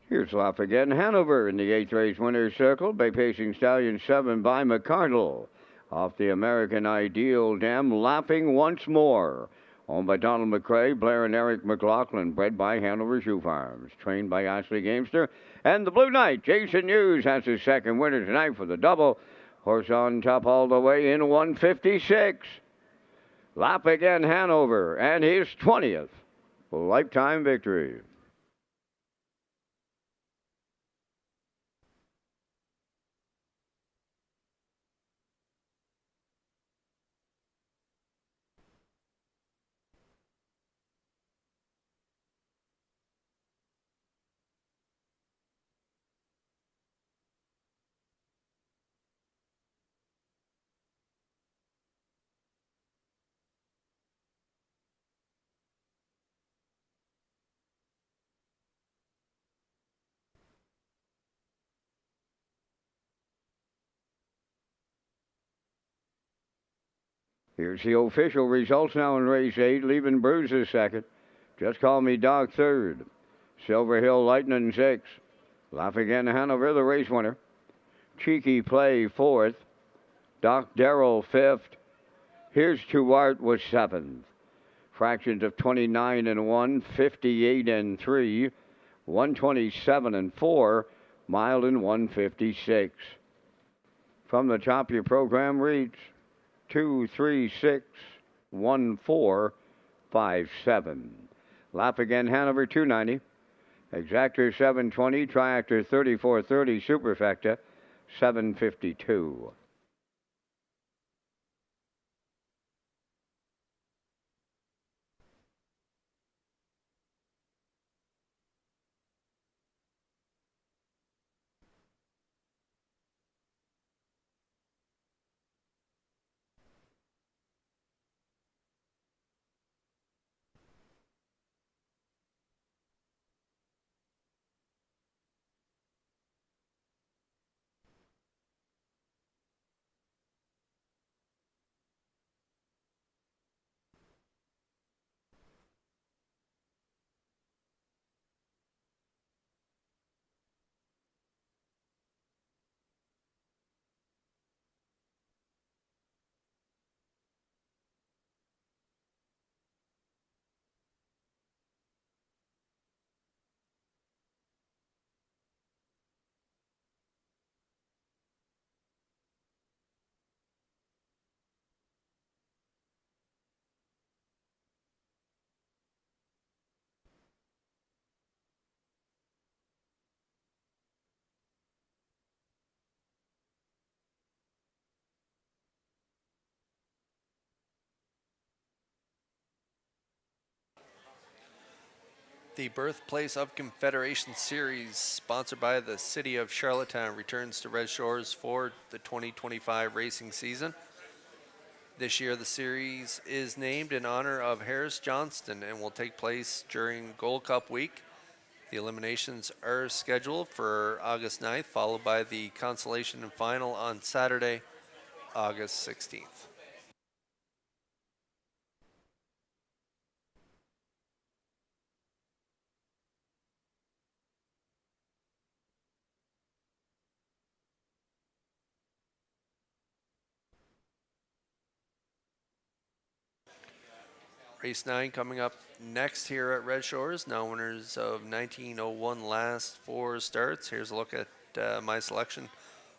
Here's lap again. Hanover in the 8th race winner's circle by pacing Stallion 7 by McCardle. Off the American Ideal Dam, lapping once more. Owned by Donald McCrae, Blair and Eric McLaughlin, bred by Hanover Shoe Farms, trained by Ashley Gamester. And the Blue Knight, Jason Hughes, has his second winner tonight for the double. Horse on top all the way in 156. Lap again, Hanover, and his 20th lifetime victory. Here's the official results now in race 8. Leaving Bruises second. Just Call Me Doc third. Silver Hill Lightning 6. Laugh Again Hanover, the race winner. Cheeky Play fourth. Doc Darrell fifth. Here's To Art was seventh. Fractions of 29 and 1, 58 and 3, 127 and 4, Mild in 156. From the top, your program reads 2, 3, 6, 1, 4, 5, 7. Lap Again Hanover 290. Exactor 720. Triactor 3430. Superfecta 752. The Birthplace of Confederation Series, sponsored by the City of Charlottetown, returns to Red Shores for the 2025 racing season. This year, the series is named in honor of Harris Johnston and will take place during Gold Cup week. The eliminations are scheduled for August 9th, followed by the consolation and final on Saturday, August 16th. Race 9 coming up next here at Red Shores. Now winners of 1901 last 4 starts. Here's a look at my selection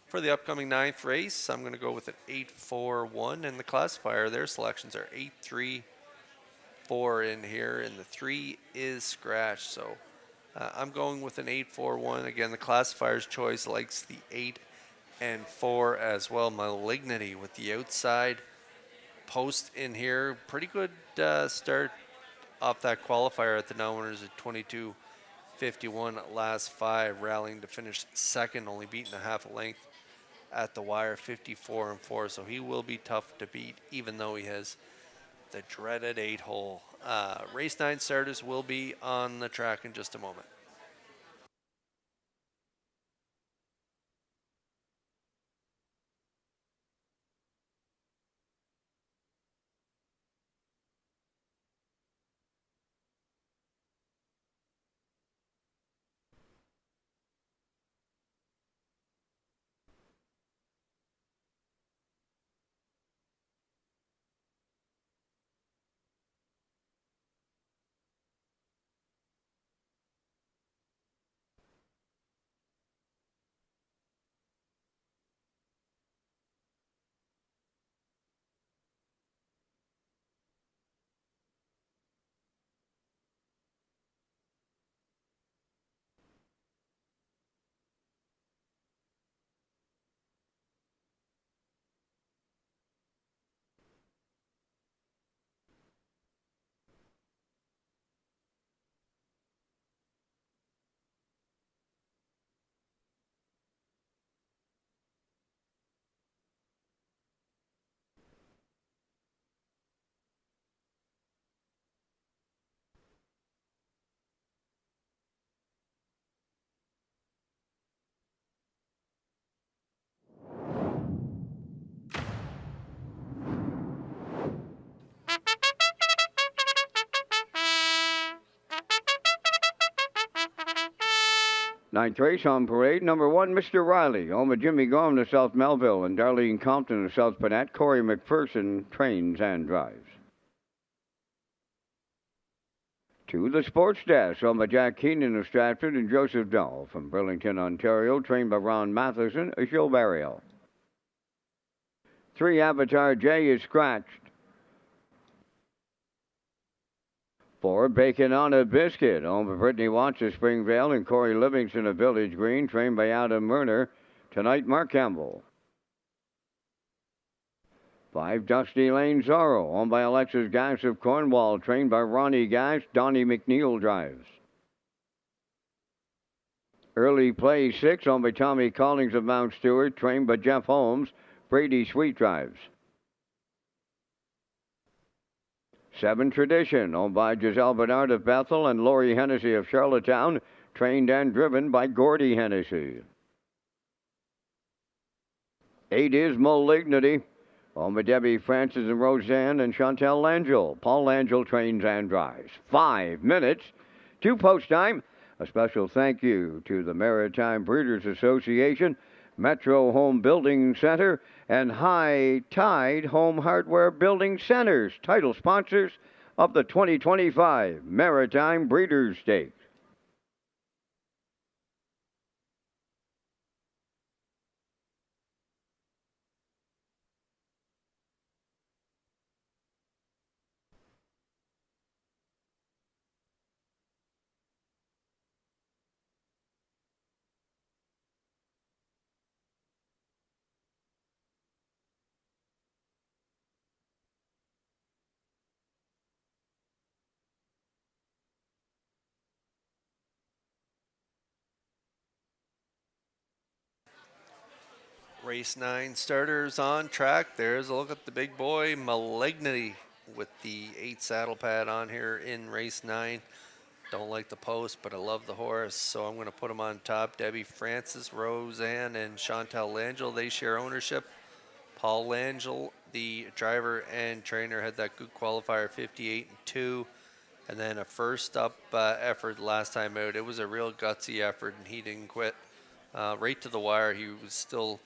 for the upcoming 9th race. I'm going to go with an 8-4-1 in the classifier. Their selections are 8-3-4 in here, and the 3 is scratched. So I'm going with an 8-4-1. Again, the classifier's choice likes the 8 and 4 as well. Malignity with the outside post in here. Pretty good start off that qualifier at the now winners at 22:51 last 5, rallying to finish second, only beaten a half a length at the wire, 54 and 4. So he will be tough to beat, even though he has the dreaded 8-hole. Race 9 starters will be on the track in just a moment. Ninth race on parade, number 1, Mr. Riley. Home of Jimmy Gorham of South Melville and Darlene Compton of South Panat. Corey McPherson trains and drives. To the Sports Desk, home of Jack Keenan of Stratford and Joseph Dahl from Burlington, Ontario, trained by Ron Matheson of Gilberto. 3, Avatar J is scratched. 4, Bacon on a Biscuit, home of Brittany Watts of Springvale and Corey Livingston of Village Green, trained by Adam Murner. Tonight, Mark Campbell. 5, Dusty Lane Zorro, owned by Alexis Gass of Cornwall, trained by Ronnie Gass. Donnie McNeil drives. Early Play 6, owned by Tommy Collins of Mount Stewart, trained by Jeff Holmes. Brady Sweet drives. 7, Tradition, owned by Giselle Bernard of Bethel and Lori Hennessy of Charlottetown, trained and driven by Gordy Hennessy. 8 is Malignity, owned by Debbie Francis and Roseanne and Chantel Langell. Paul Langell trains and drives. 5 minutes to post time. A special thank you to the Maritime Breeders Association, Metro Home Building Center, and High Tide Home Hardware Building Centers, title sponsors of the 2025 Maritime Breeders' Stakes. Race 9 starters on track. There's a look at the big boy, Malignity, with the 8 saddle pad on here in race 9. Don't like the post, but I love the horse, so I'm going to put him on top. Debbie Francis, Roseanne, and Chantel Langell, they share ownership. Paul Langell, the driver and trainer, had that good qualifier, 58-2. And then a first up effort last time out. It was a real gutsy effort, and he didn't quit. Right to the wire, he was still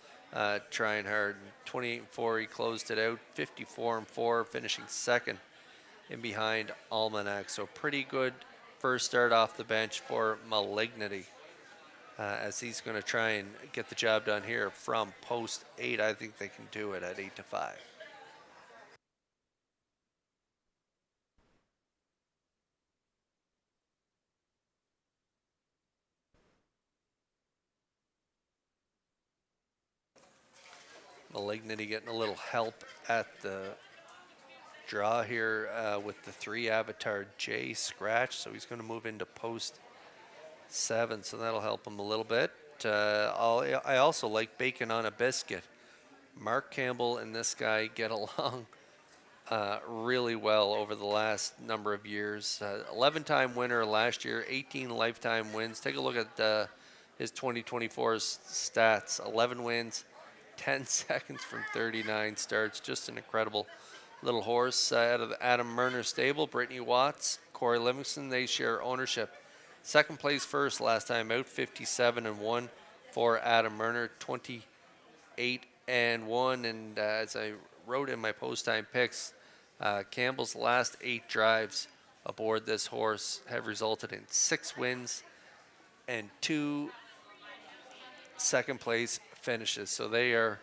trying hard. 28-4, he closed it out. 54-4, finishing second in behind Almanac. So pretty good first start off the bench for Malignity, as he's going to try and get the job done here from post 8. I think they can do it at 8-5. Malignity getting a little help at the draw here with the 3 Avatar J scratch, so he's going to move into post 7, so that'll help him a little bit. I also like Bacon on a Biscuit. Mark Campbell and this guy get along really well over the last number of years. 11-time winner last year, 18 lifetime wins. Take a look at his 2024 stats. 11 wins, 10 seconds from 39 starts. Just an incredible little horse out of the Adam Murner stable. Brittany Watts, Corey Livingston, they share ownership. Second place first last time out, 57-1 for Adam Murner, 28-1. And as I wrote in my post-time picks, Campbell's last 8 drives aboard this horse have resulted in 6 wins and 2 second place finishes. So they are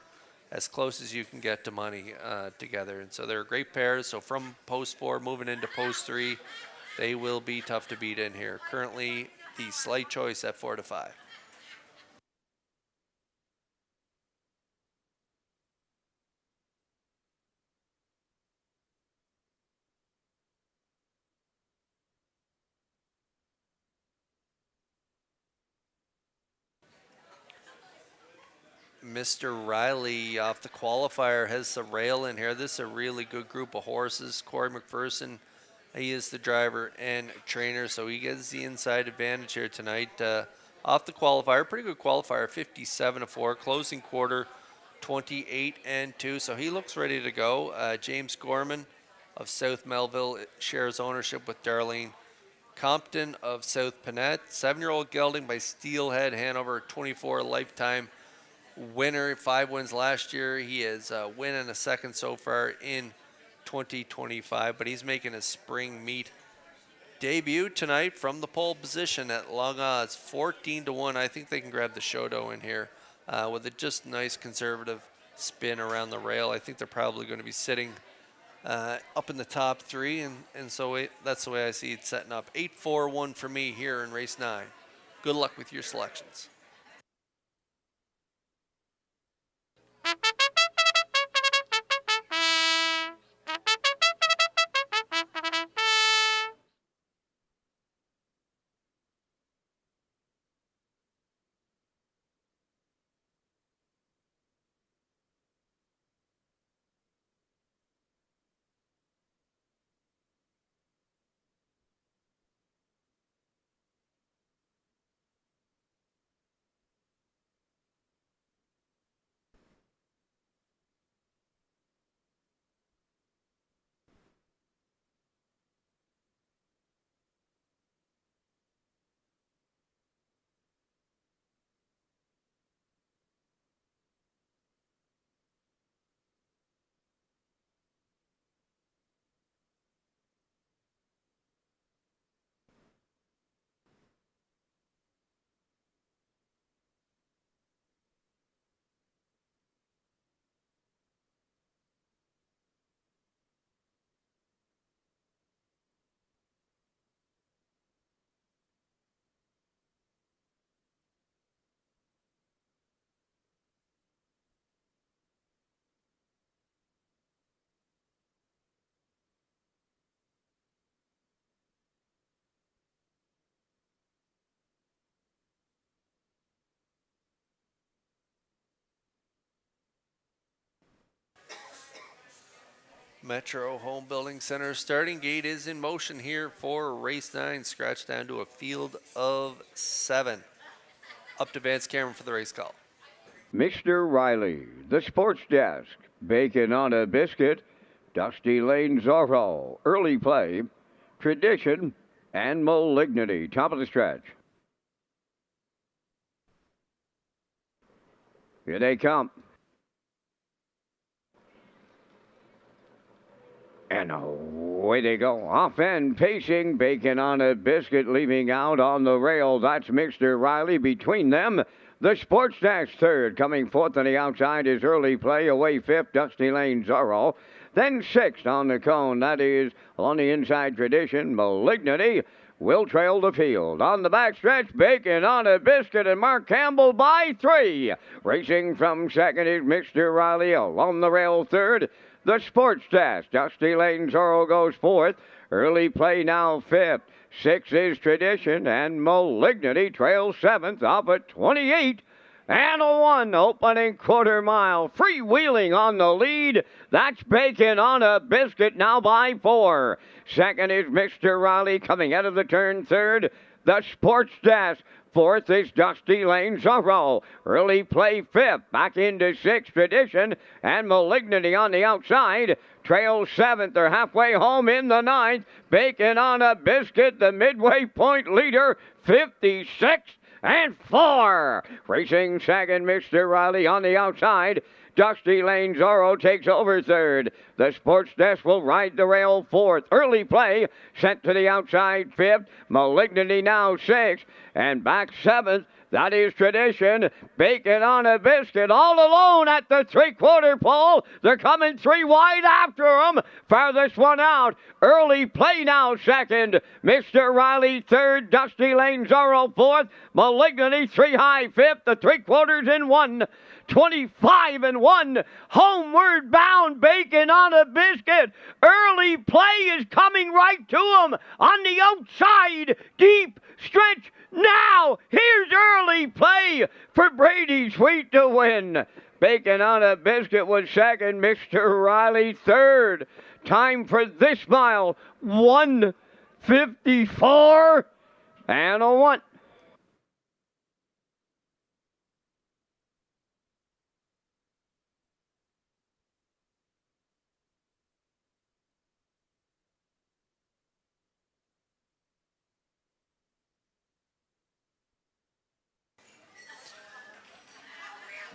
as close as you can get to money together. And so they're great pairs. So from post 4 moving into post 3, they will be tough to beat in here. Currently the slight choice at 4-5. Mr. Riley off the qualifier has the rail in here. This is a really good group of horses. Corey McPherson, he is the driver and trainer, so he gets the inside advantage here tonight. Off the qualifier, pretty good qualifier, 57-4. Closing quarter, 28-2. So he looks ready to go. James Gorman of South Melville shares ownership with Darlene Compton of South Panett. 7-year-old gelding by Steelhead Hanover, 24 lifetime winner. 5 wins last year. He has a win and a second so far in 2025, but he's making a spring meet debut tonight from the pole position at long odds, 14-1. I think they can grab the Shodo in here with a just nice conservative spin around the rail. I think they're probably going to be sitting up in the top 3, and so that's the way I see it setting up. 8-4-1 for me here in race 9. Good luck with your selections. Metro Home Building Center starting gate is in motion here for race 9, scratched down to a field of 7. Up to Vance Cameron for the race call. Mr. Riley, the sports desk, bacon on a biscuit, Dusty Lane Zorro, early play, tradition, and malignity. Top of the stretch. Here they come. And away they go. Off end pacing, bacon on a biscuit, leaving out on the rail. That's Mr. Riley. Between them, the sports dash third. Coming fourth on the outside is early play. Away fifth, Dusty Lane Zorro. Then sixth on the cone. That is on the inside tradition, malignity. Will trail the field. On the backstretch, bacon on a biscuit and Mark Campbell by 3. Racing from second is Mr. Riley. Along the rail third. The sports dash. Dusty Lane Zorro goes fourth. Early play now fifth. 6 is tradition and malignity trails seventh off at 28. And a 1 opening quarter mile. Freewheeling on the lead. That's bacon on a biscuit now by 4. Second is Mr. Riley coming out of the turn third. The sports dash. Fourth is Dusty Lane Zorro. Early play fifth. Back into sixth tradition. And malignity on the outside. Trails seventh. They're halfway home in the ninth. Bacon on a biscuit. The midway point leader. 56 and 4. Racing second, Mr. Riley on the outside. Dusty Lane Zorro takes over third. The sports desk will ride the rail fourth. Early play sent to the outside fifth. Malignity now sixth. And back seventh. That is tradition. Bacon on a biscuit all alone at the three-quarter pole. They're coming 3 wide after them. Farthest one out. Early play now second. Mr. Riley third. Dusty Lane Zorro fourth. Malignity 3 high fifth. The three-quarters in 1. 25 and 1. Homeward bound, bacon on a biscuit. Early play is coming right to him on the outside. Deep stretch now. Here's early play for Brady Sweet to win. Bacon on a biscuit was second. Mr. Riley third. Time for this mile 1:54 and a 1.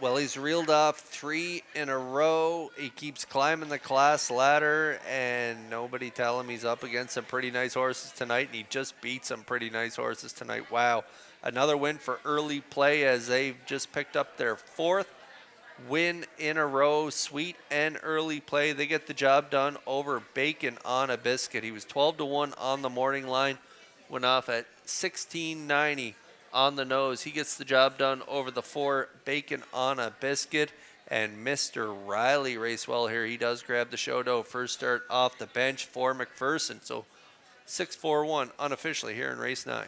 Well, he's reeled off 3 in a row. He keeps climbing the class ladder, and nobody tell him he's up against some pretty nice horses tonight, and he just beat some pretty nice horses tonight. Wow. Another win for Early Play as they've just picked up their 4th win in a row. Sweet and Early Play, they get the job done over Bacon on a Biscuit. He was 12-1 on the morning line, went off at 16.90 on the nose. He gets the job done over the 4 Bacon on a Biscuit. And Mr. Riley raced well here. He does grab the show dough. First start off the bench for McPherson. So 6-4-1 unofficially here in race 9.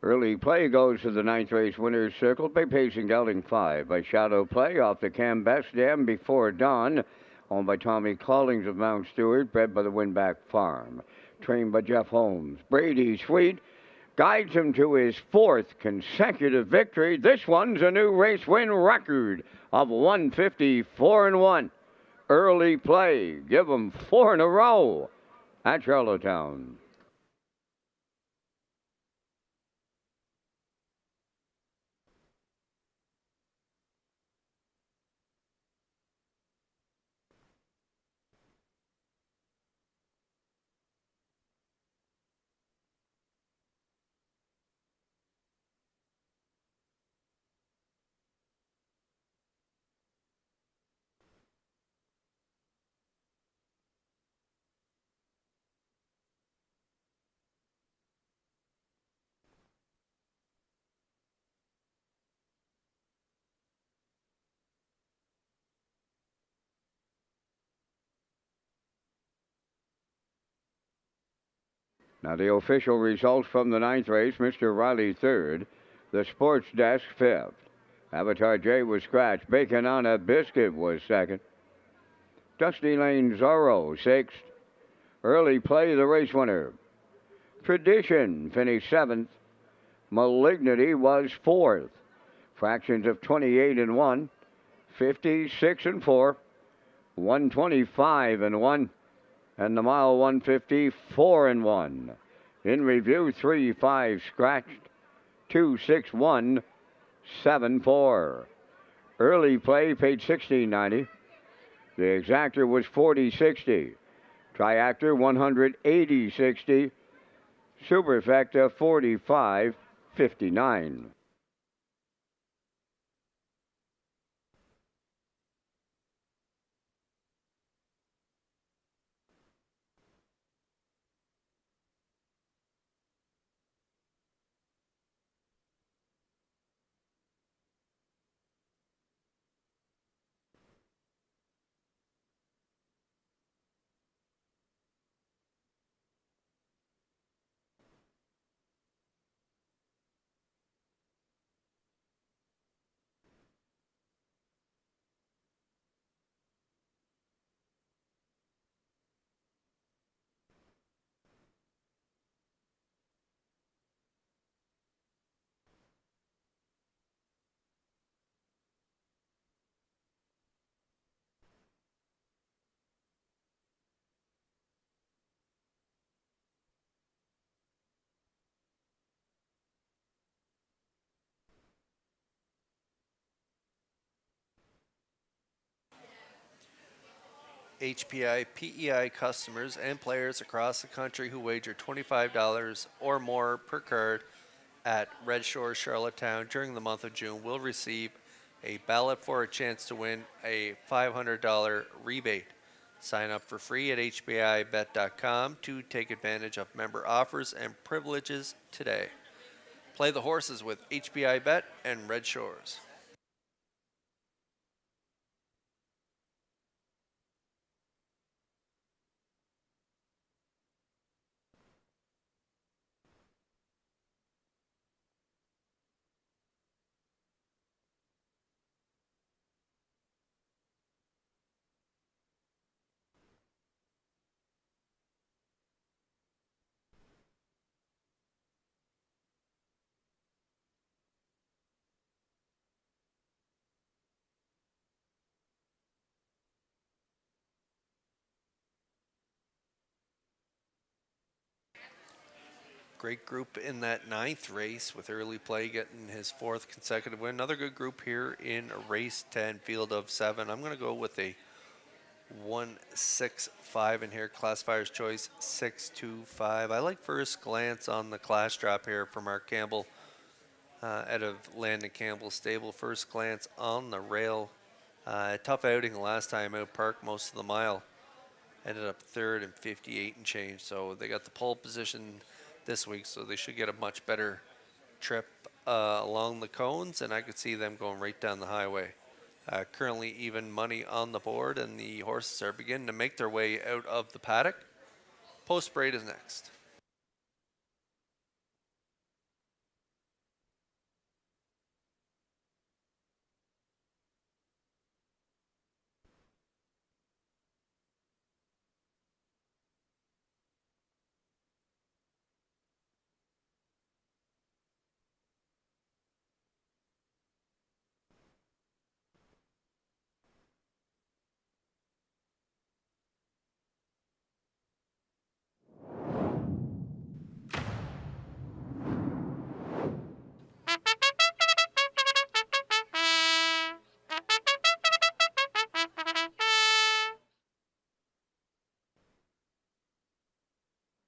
Early Play goes to the 9th race winner's circle. Big pacing gelding 5 by Shadow Play off the Cambest Dam Before Dawn. Owned by Tommy Callings of Mount Stewart. Bred by the Winback Farm. Trained by Jeff Holmes. Brady Sweet guides him to his 4th consecutive victory. This one's a new race win record of 154-1. Early Play. Give him 4 in a row at Charlottetown. Now the official results from the 9th race, Mr. Riley 3rd, the Sports Desk 5th. Avatar J was scratched. Bacon on a Biscuit was 2nd. Dusty Lane Zorro 6th. Early Play, the race winner. Tradition finished 7th. Malignity was 4th. Fractions of 28-1, 56-4, 125-1. And the mile 154-1. In review, 3-5 scratched, 2-6-1, 7-4. Early Play paid $16.90. The exactor was $40.60. Triactor $180.60. Superfecta $45.59. HPI PEI customers and players across the country who wager $25 or more per card at Red Shores Charlottetown during the month of June will receive a ballot for a chance to win a $500 rebate. Sign up for free at hbibet.com to take advantage of member offers and privileges today. Play the horses with HBI Bet and Red Shores. Great group in that ninth race with early play getting his fourth consecutive win. Another good group here in race 10, field of 7. I'm going to go with a 1-6-5 in here. Classifier's choice 6-2-5. I like first glance on the class drop here for Mark Campbell out of Landon Campbell's stable. First glance on the rail. Tough outing last time out, park most of the mile. Ended up third and 58 and change. So they got the pole position this week, so they should get a much better trip along the cones, and I could see them going right down the highway. Currently even money on the board, and the horses are beginning to make their way out of the paddock. Post parade is next.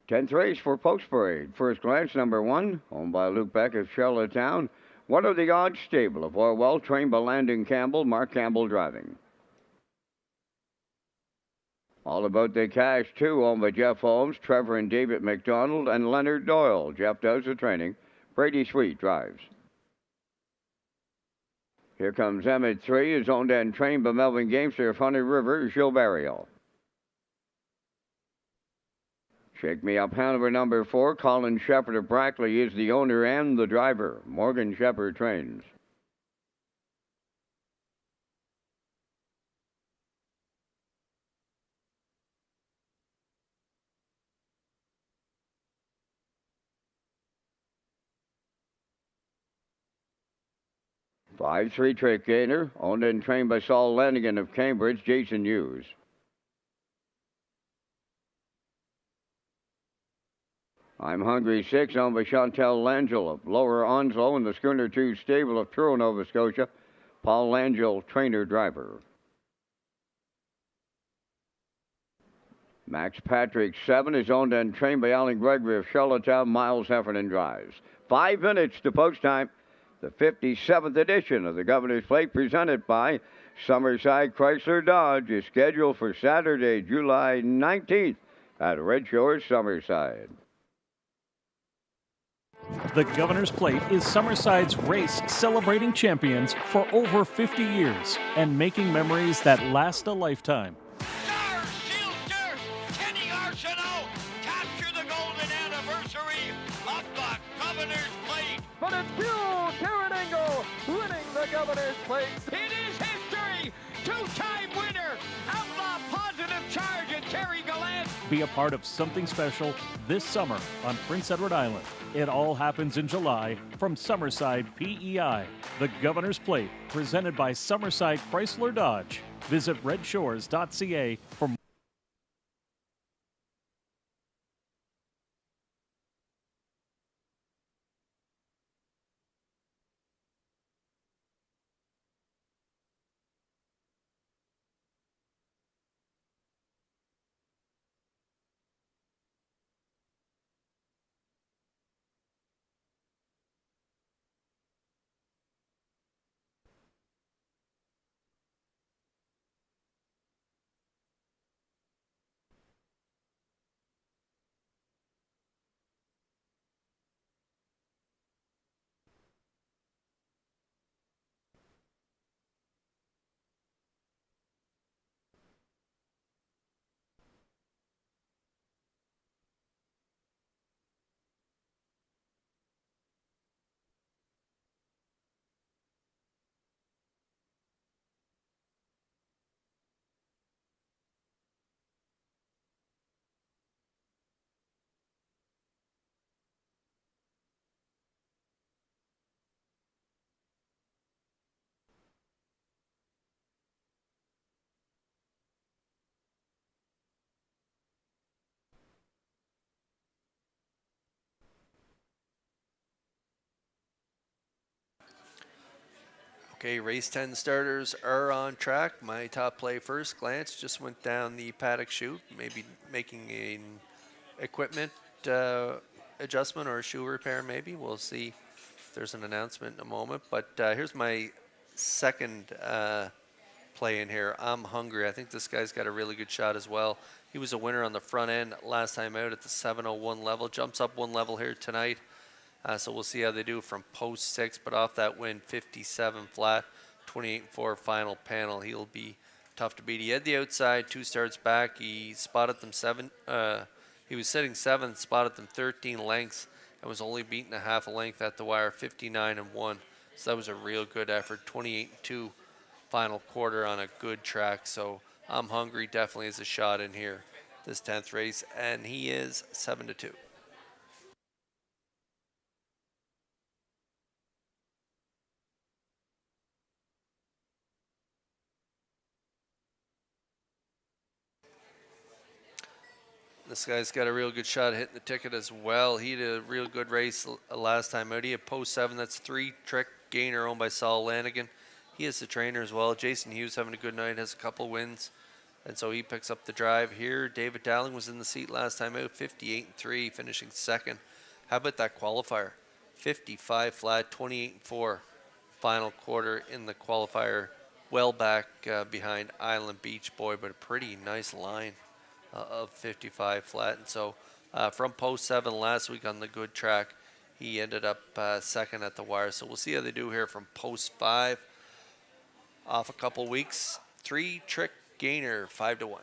Tenth race for Post Parade. First glance, number 1, owned by Luke Beck of Charlottetown. One of the odds stable of Orwell, trained by Landon Campbell, Mark Campbell driving. All About the Cash, 2, owned by Jeff Holmes, Trevor and David McDonald, and Leonard Doyle. Jeff does the training. Brady Sweet drives. Here comes Emmett 3, is owned and trained by Melvin Gamester of Honey River, Gilles Barrio. Shake Me Up Hanover number 4, Colin Shepard of Brackley is the owner and the driver. Morgan Shepard trains. Five three-trick gainer, owned and trained by Saul Lanigan of Cambridge, Jason Hughes. I'm Hungry 6, owned by Chantel Langell of Lower Onslow and the Schooner 2 stable of Truro, Nova Scotia. Paul Langell, trainer driver. Max Patrick 7 is owned and trained by Alan Gregory of Charlottetown. Miles Heffernan drives. 5 minutes to post time. The 57th edition of the Governor's Plate, presented by Summerside Chrysler Dodge, is scheduled for Saturday, July 19th at Red Shores, Summerside. The Governor's Plate is Summerside's race celebrating champions for over 50 years and making memories that last a lifetime. Star Shielster, Kenny Arsenault, capture the golden anniversary of the Governor's Plate. But it's Buell Taranengo winning the Governor's Plate. It is history. Two-time winner, Outlaw Positive Charge and Terry Gallant. Be a part of something special this summer on Prince Edward Island. It all happens in July from Summerside PEI. The Governor's Plate, presented by Summerside Chrysler Dodge. Visit Redshores.ca for more. Okay, race 10 starters are on track. My top play first glance just went down the paddock chute, maybe making an equipment adjustment or a shoe repair maybe. We'll see if there's an announcement in a moment. But here's my second play in here. I'm Hungry. I think this guy's got a really good shot as well. He was a winner on the front end last time out at the 701 level. Jumps up one level here tonight. So we'll see how they do from post 6, but off that win, 57 flat, 28-4 final panel. He'll be tough to beat. He had the outside 2 starts back. He spotted them 7. He was sitting 7th, spotted them 13 lengths, and was only beaten a half a length at the wire, 59-1. So that was a real good effort. 28-2 final quarter on a good track. So I'm Hungry definitely is a shot in here this 10th race, and he is 7-2. This guy's got a real good shot hitting the ticket as well. He did a real good race last time out. He had post 7. That's 3 Trick Gainer owned by Saul Lanigan. He is the trainer as well. Jason Hughes having a good night, has a couple wins. And so he picks up the drive here. David Dowling was in the seat last time out, 58-3, finishing second. How about that qualifier? 55 flat, 28-4 final quarter in the qualifier. Well back behind Island Beach Boy, but a pretty nice line of 55 flat. And so from post 7 last week on the good track, he ended up second at the wire. So we'll see how they do here from post 5. Off a couple weeks, 3 Trick Gainer, 5-1.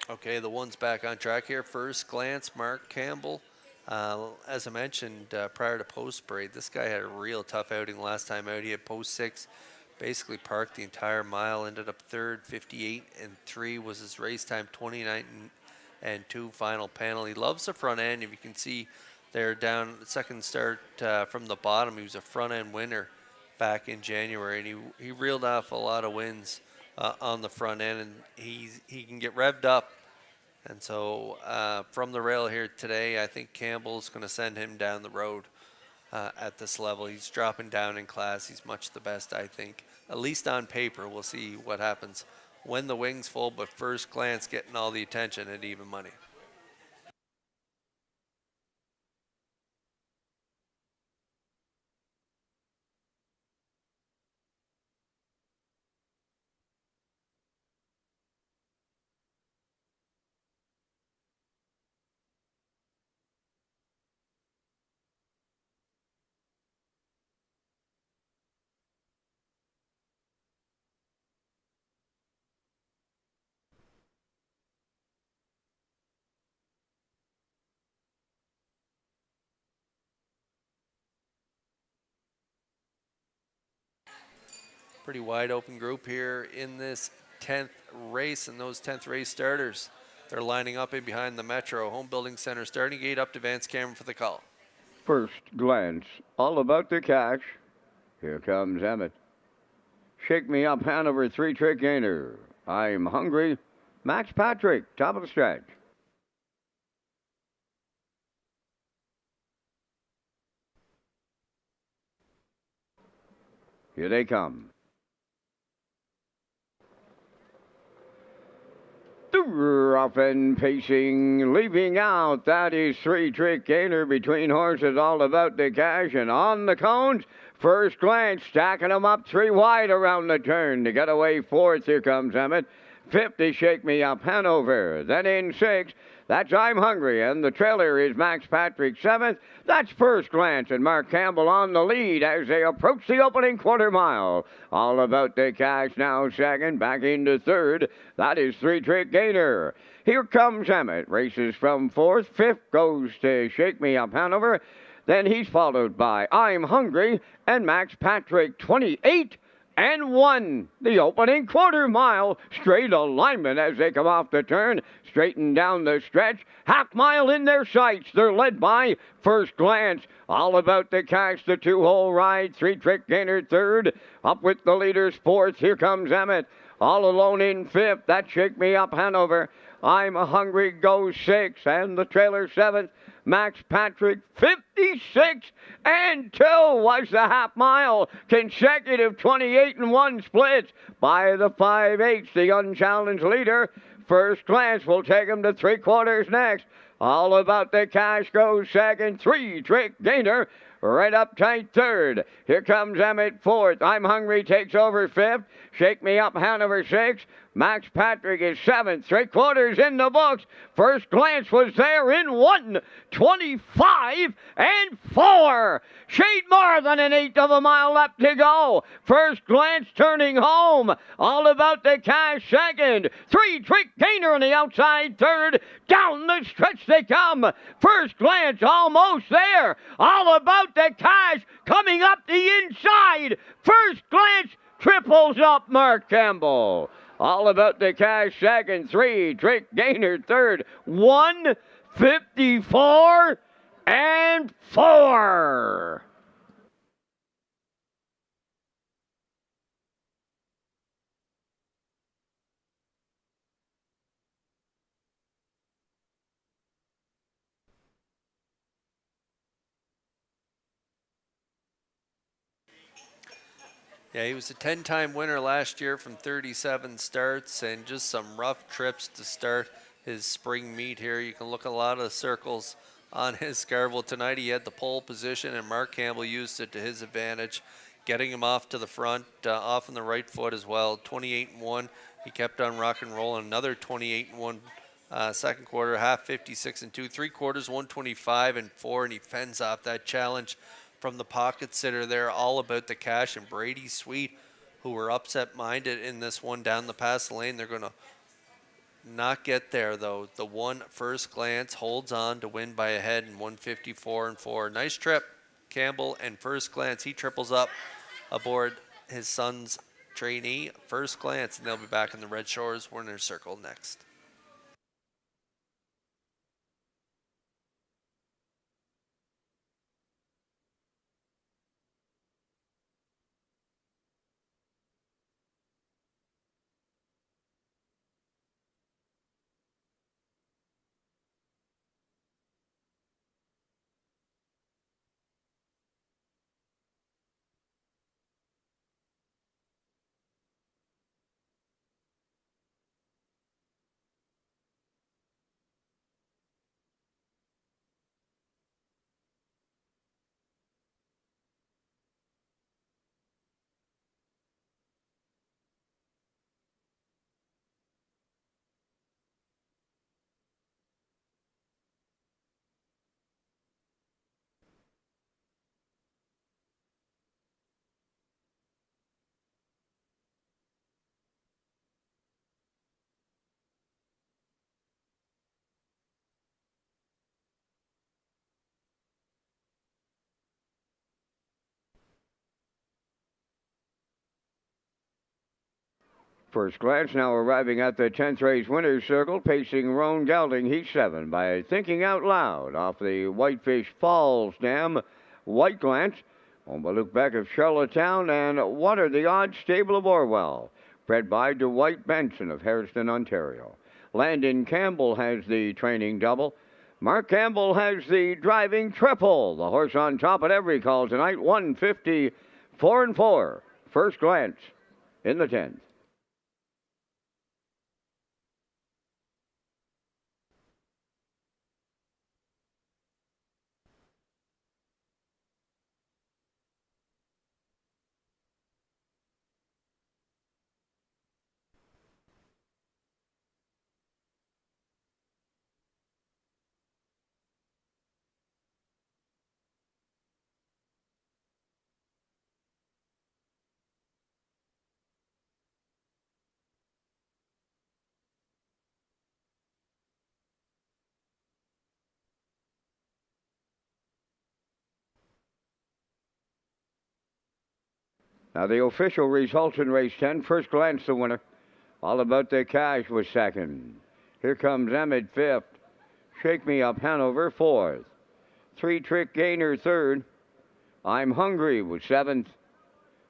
Okay, the one's back on track here. First glance, Mark Campbell. As I mentioned prior to post parade, this guy had a real tough outing last time out. He had post 6, basically parked the entire mile, ended up third, 58-3 was his race time, 29-2 final panel. He loves the front end. If you can see there down second start from the bottom, he was a front end winner back in January, and he reeled off a lot of wins on the front end, and he can get revved up. And so from the rail here today, I think Campbell's going to send him down the road at this level. He's dropping down in class. He's much the best, I think, at least on paper. We'll see what happens when the wing's full, but first glance getting all the attention at even money. Pretty wide open group here in this 10th race, and those 10th race starters, they're lining up in behind the Metro Home Building Center starting gate. Up to Vance Cameron for the call. First glance, all about the cash. Here comes Emmett. Shake Me Up Hanover 3-trick gainer. I'm Hungry. Max Patrick, top of the stretch. Here they come. The rough and pacing, leaving out. That is 3-trick gainer between horses, all about the cash. And on the cones, first glance, stacking them up 3 wide around the turn. To get away 4th, here comes Emmett. 5th is Shake Me Up Hanover. Then in 6th, that's I'm Hungry. And the trailer is Max Patrick 7th. That's First Glance and Mark Campbell on the lead as they approach the opening quarter mile. All about the cash now 2nd, back into 3rd. That is 3-trick gainer. Here comes Emmett. Races from 4th. 5th goes to Shake Me Up Hanover. Then he's followed by I'm Hungry and Max Patrick 28 and 1. The opening quarter mile. Straight alignment as they come off the turn. Straighten down the stretch. Half mile in their sights. They're led by First Glance. All about the cash. The 2-hole ride. 3-trick gainer 3rd. Up with the leaders 4th. Here comes Emmett. All alone in 5th. That Shake Me Up Hanover. I'm Hungry goes 6th. And the trailer 7th. Max Patrick 56 and 2 was the half mile. Consecutive 28 and 1 splits by the 5/8, the unchallenged leader. First Glance will take him to 3/4 next. All about the cash goes 2nd. 3-trick gainer. Right up tight 3rd. Here comes Emmett 4th. I'm Hungry takes over 5th. Shake Me Up Hanover 6th. Max Patrick is 7th. 3/4 in the books. First Glance was there in 1:25 and 4. Shade more than an 1/8 of a mile left to go. First Glance turning home. All about the cash 2nd. 3-trick gainer on the outside 3rd. Down the stretch they come. First Glance almost there. All about the cash coming up the inside. First Glance triples up Mark Campbell. All about the cash 2nd. 3-trick gainer 3rd. 1:54 and 4. Yeah, he was a 10-time winner last year from 37 starts, and just some rough trips to start his spring meet here. You can look at a lot of the circles on his scarf. Well, tonight he had the pole position, and Mark Campbell used it to his advantage, getting him off to the front, off on the right foot as well. 28 and 1. He kept on rock and rolling. Another 28 and 1 second quarter, half 56 and 2. 3/4, 125 and 4, and he fends off that challenge from the pocket sitter there. All about the cash and Brady Sweet, who were upset-minded in this one down the pass lane. They're going to not get there, though. The one First Glance holds on to win by a head in 1:54 and 4. Nice trip, Campbell, and First Glance. He triples up aboard his son's trainee, First Glance, and they'll be back in the Red Shores Winner's Circle next. First glance now arriving at the 10th race winner's circle, pacing Roan Gelding. He's 7 by Thinking Out Loud off the Whitefish Falls Dam. White Glance, owned by Luke Beck of Charlottetown, and What Are the Odds Stable of Orwell, bred by Dwight Benson of Hairston, Ontario. Landon Campbell has the training double. Mark Campbell has the driving triple. The horse on top at every call tonight, 150, 4-4. First Glance in the 10th. Now the official results in race 10. First Glance the winner. All About the Cash was second. Here comes Emmett fifth. Shake Me Up Hanover fourth. Three Trick Gainer third. I'm Hungry was seventh.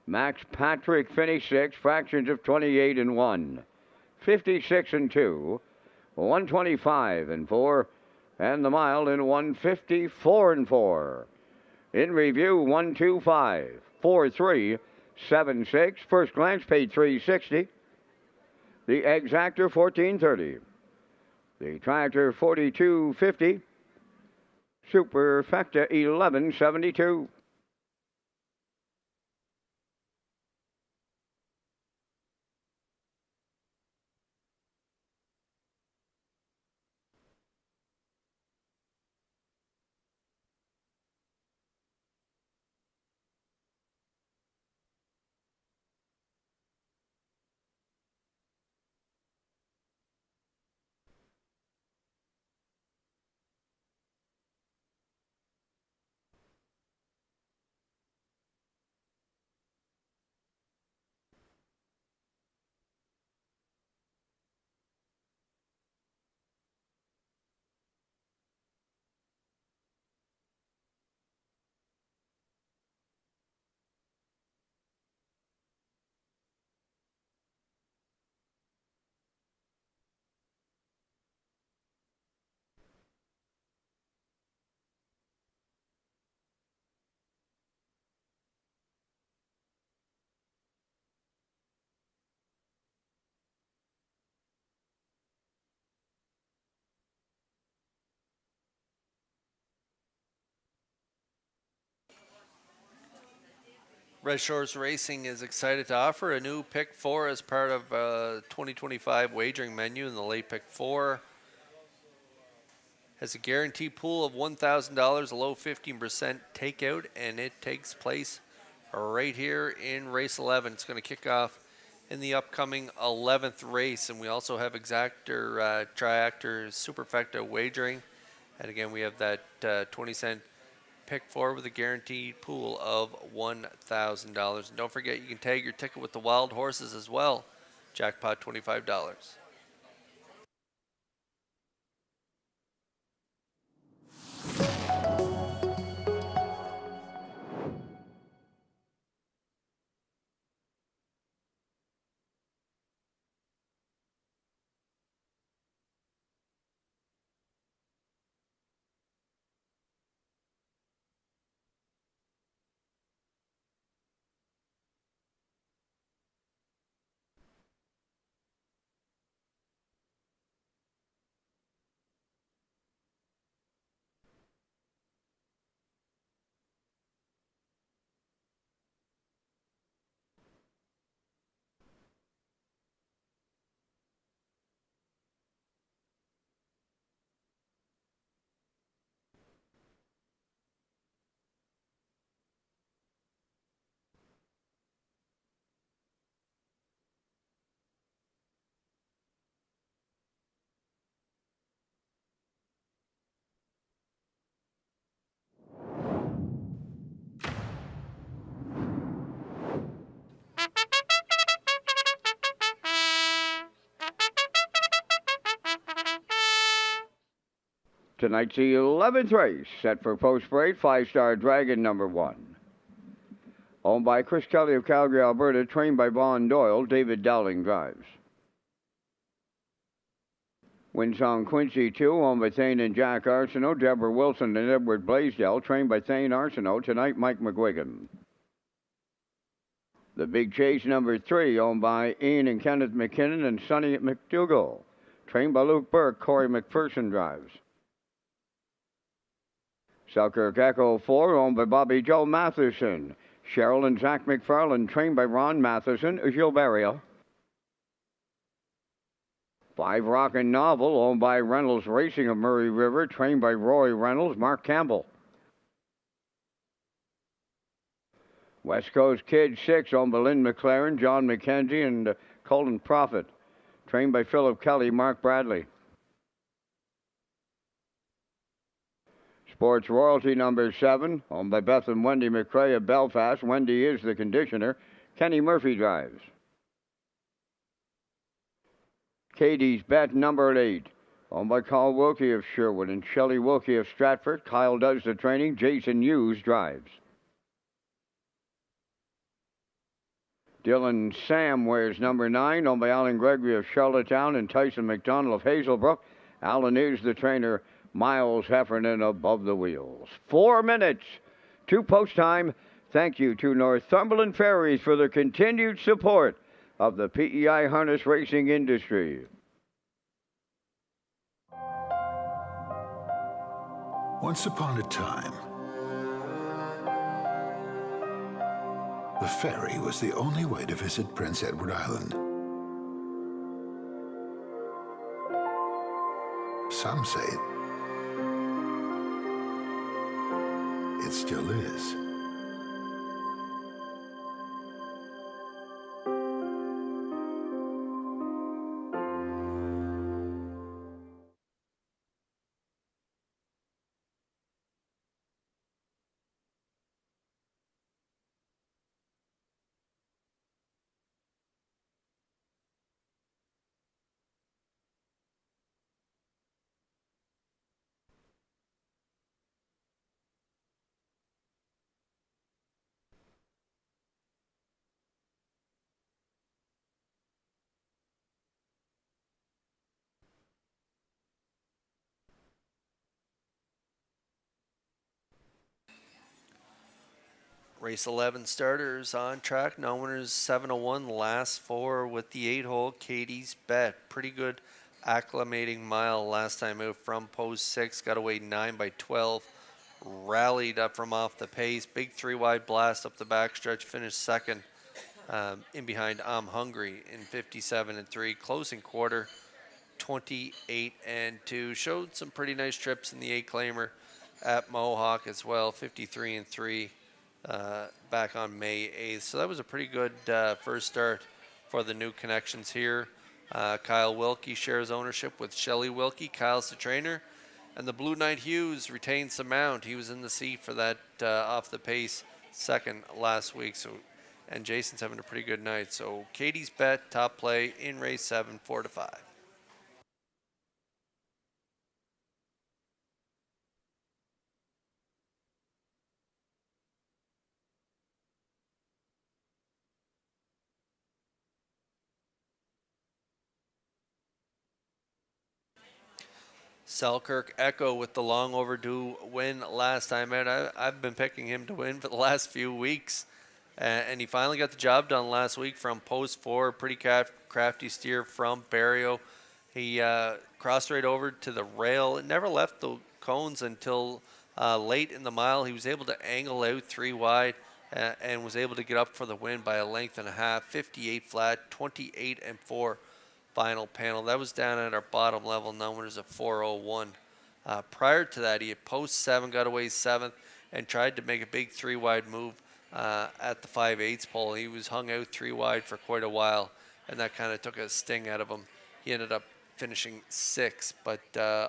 Max Patrick finished sixth. Fractions of 28 and 1. 56 and 2. 125 and 4. And the mile in 154 and 4. In review, 125, 43, 76. First Glance paid 360. The Exactor 1430. The Tractor 4250. Superfecta 1172. Red Shores Racing is excited to offer a new Pick 4 as part of 2025 wagering menu. In the late Pick 4 has a guaranteed pool of $1,000, a low 15% takeout, and it takes place right here in race 11. It's going to kick off in the upcoming 11th race, and we also have Exactor, Triactor, Superfecta wagering, and again we have that 20-cent Pick 4 with a guaranteed pool of $1,000. And don't forget, you can tag your ticket with the wild horses as well. Jackpot $25. Tonight's the 11th race, set for post-parade, 5-star Dragon number 1. Owned by Chris Kelly of Calgary, Alberta, trained by Vaughn Doyle, David Dowling drives. Winsong Quincy 2, owned by Thane and Jack Arsenault, Deborah Wilson and Edward Blaisdell, trained by Thane Arsenault, tonight Mike McGuigan. The Big Chase number 3, owned by Ian and Kenneth McKinnon and Sonny McDougall, trained by Luke Burke, Corey McPherson drives. Selkirk Echo 4, owned by Bobby Joe Matheson, Cheryl and Zach McFarland, trained by Ron Matheson, Gilberto. 5 Rockin' Novel, owned by Reynolds Racing of Murray River, trained by Roy Reynolds, Mark Campbell. West Coast Kid 6, owned by Lynn McLaren, John McKenzie, and Colin Prophet, trained by Philip Kelly, Mark Bradley. Sports Royalty number 7, owned by Beth and Wendy McCrae of Belfast. Wendy is the conditioner. Kenny Murphy drives. Katie's Bet number 8, owned by Carl Wilkie of Sherwood and Shelley Wilkie of Stratford. Kyle does the training. Jason Hughes drives. Dylan Sam wears number 9, owned by Alan Gregory of Charlottetown and Tyson McDonald of Hazelbrook. Alan is the trainer. Miles Heffernan above the wheels. 4 minutes to post time. Thank you to Northumberland Ferries for their continued support of the PEI harness racing industry. Once upon a time, the ferry was the only way to visit Prince Edward Island. Some say it still is. Race 11 starters on track. No winners 701. Last 4 with the 8-hole Katie's Bet. Pretty good acclimating mile last time out from post 6. Got away 9 by 12. Rallied up from off the pace. Big 3-wide blast up the backstretch. Finished second in behind I'm Hungry in 57-3. Closing quarter 28-2. Showed some pretty nice trips in the 8-claimer at Mohawk as well. 53-3. Back on May 8th. So that was a pretty good first start for the new connections here. Kyle Wilkie shares ownership with Shelley Wilkie. Kyle's the trainer. And the Blue Knight Hughes retains the mount. He was in the seat for that off the pace second last week. And Jason's having a pretty good night. So Katie's Bet, top play in race 7, 4-5. Selkirk Echo with the long overdue win last time out. I've been picking him to win for the last few weeks. And he finally got the job done last week from post 4. Pretty crafty steer from Barrio. He crossed right over to the rail. It never left the cones until late in the mile. He was able to angle out 3 wide and was able to get up for the win by a length and a half. 58 flat, 28-4. Final panel. That was down at our bottom level. No winners of 401. Prior to that, he had post 7, got away 7th, and tried to make a big 3-wide move at the 5/8 pole. He was hung out 3 wide for quite a while, and that kind of took a sting out of him. He ended up finishing 6th, but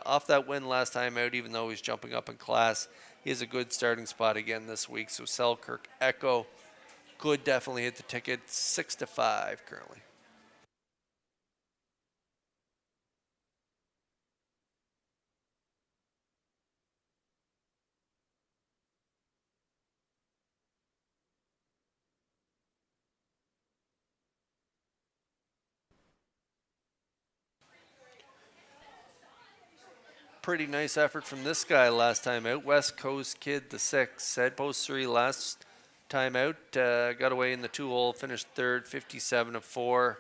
off that win last time out, even though he's jumping up in class, he has a good starting spot again this week. So Selkirk Echo could definitely hit the ticket. 6-5 currently. pretty nice effort from this guy last time out. West Coast Kid, the 6th. Head post 3 last time out. Got away in the 2-hole, finished third, 57 of 4.